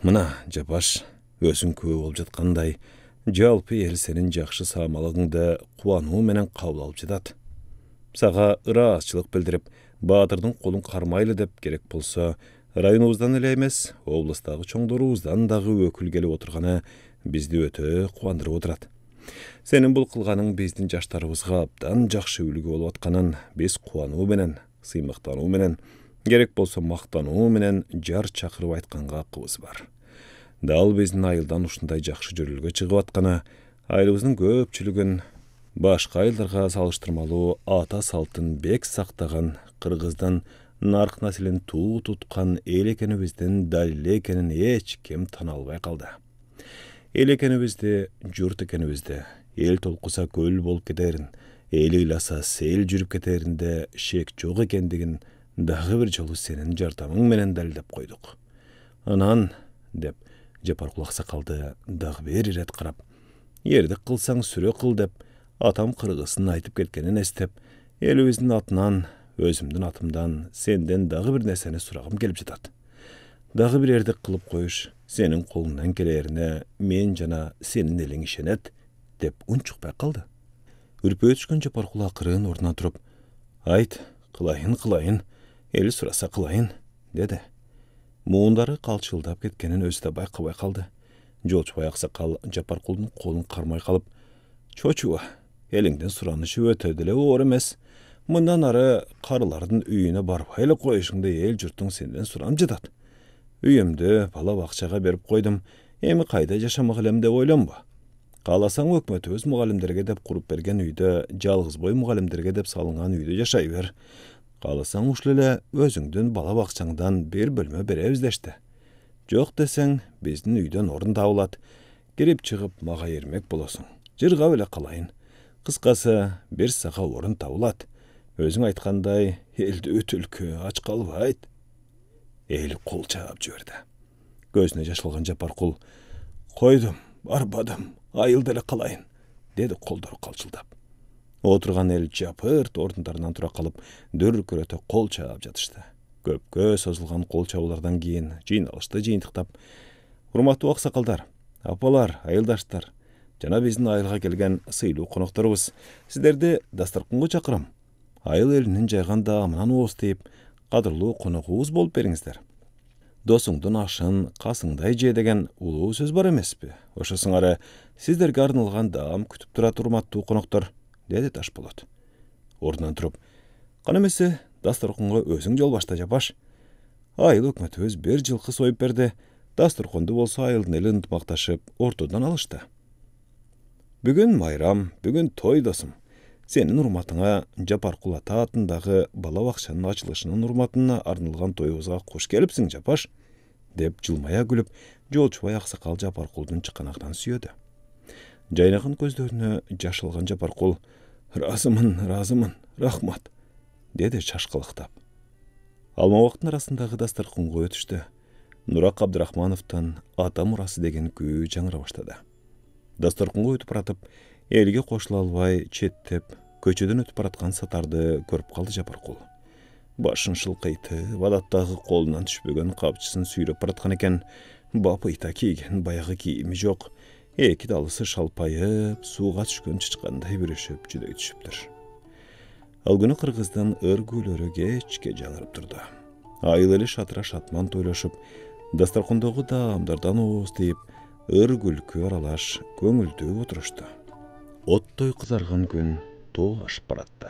"Мына, Жапаш, өзүң күбө болуп жаткандай, жалпы эл сенин жакшы саамалыгыңды кубануу менен кабыл алып жатат. Сага ыраазычылык билдирип, баатырдын колун кармайлы деп керек болсо, районубуздан эле эмес, облустагы чоңдорубуздан дагы өкүл келип отурганы бизди өтө кубандырып отурат. Сенин бул кылганың биздин жаштарыбызга абдан жакшы үлгү болуп атканын биз кубануу менен, сыймыктануу менен, керек болсо мактануу менен жар чакырып айтканга акыбыз бар. Дал биздин айылдан ушундай жакшы жөрүлгө чыгып атканы айылыбыздын көпчүлүгүн башка айылдарга салыштырмалуу ата салтын бек сактаган, кыргыздан нарк населин туу туткан эл экенибиздин далиле экенин эч ким тана албай калды. Эл экенибизди, журт экенибизди, эл толкуса көл болуп кетерин, эл ыйласа сел жүрүп кетеринде шек жок экендигин дагы бир жолу сенин жардамың менен далилдеп койдук. Анан, деп Жапаркул аксакалды дагы бир ирет карап, эрдик кылсаң сүрө кыл деп атам кыргызын айтып кеткенин эстеп, элибиздин атынан, өзүмдүн атымдан сенден дагы бир нерсени сурагым келип жатат. Дагы бир эрдик кылып коюш сенин колуңдан келерине мен жана сенин элиң ишенет, деп унчукпай калды. Үрпөй түшкөн Жапаркул акырын ордунан туруп: "Айт, кылайын, эл сураса кылайын", деди. Муундары калчылдап кеткенин өзү да байкабай калды. Жолчубай аксакал Жапаркулдун колун кармай калып: "Чочуба, элиңдин суранышы өтө деле оор эмес. Мындан ары карылардын үйүнө барбай эле коюшуңду эл журтуң сенден сурап жатат. Үйүмдү бала бакчага берип койдум, эми кайда жашамак элем деп ойлонбо. Кааласаң өкмөтүбүз мугалимдерге деп куруп берген үйдө, жалгыз бой мугалимдерге деп салынган үйдө жашай бер. Кааласаң ушул эле өзүңдүн бала бакчаңдан бир бөлмө беребиз дешти. Жок десең, биздин үйдөн орун табылат. Кирип чыгып мага эрмек болосуң. Жыргап эле калайын. Кыскасы, бир сага орун табылат. Өзүң айткандай, элдүү түлкү ач калбайт". Эл кол чаап жиберди. Көзүнө жаш алган Жапаркул: "Койдум, барбадым, айылда эле калайын", деди колдору калчылдап. Отурган эл жапырт ордундарынан тура калып, дүр көрөтө кол чаап жатышты. Көпкө созулган кол чабуулардан кийин жыйналышты жыйынтыктап: "Урматтуу аксакалдар, апалар, айылдаштар, жана биздин айылга келген сыйлуу конокторубуз, сиздерди дастарканга чакырам. Айыл элинин жайган даамынан ооз тийип, кадырлуу коногубуз болуп бериңиздер. Досуңдун ашын касыңдай же деген улуу сөз бар эмеспи? Ошо сыңары сиздерге арналган даам күтүп турат, урматтуу коноктор", деди Ташболот. Ордунан туруп: "Кана эмесе дастарканга өзүң жол башта, Жапаш. Айыл өкмөтүбүз бир жылкы союп берди, дастарканды болсо айылдын эли ынтымакташып ортодон алышты. Бүгүн майрам, бүгүн той, досум. Сенин урматыңа Жапаркул ата атындагы бала бакчанын ачылышынын урматына арналган тоюбузга куш келипсиң, Жапаш", деп жылмая күлүп, жолчубай аксакал Жапаркулдун чыканагынан сүйөдү. Жайнаган көздөрүнө жаш алган Жапаркул: разымын, рахмат", деди шашкалыктап. Алмабактын арасындагы дастарканга өтүштү. Нурак Абдрахмановдун "Ата мурасы" деген күү жаңыра баштады. Дастарканга өтүп баратып, элге кошула албай четтеп, көчөдөн өтүп бараткан Сатарды көрүп калды Жапаркул. Башын шылкыйтып, адаттагы колунан түшпөгөн капчысын сүйрөп бараткан экен. Бапыйта кийген баягы кийими жок. Эки далысы шалпайып, сууга түшкөн чычкандай бүрөшүп жүдөй түшүптүр. Ал күнү кыргыздын ыр күүлөрү кечке жаңырып турду. Айыл эли шатыра шатман тойлошуп, дастаркандагы даамдардан ооз тийип, ыр күлкү аралаш көңүлдүү отурушту. Оттой кызарган күн тоо ашып баратты.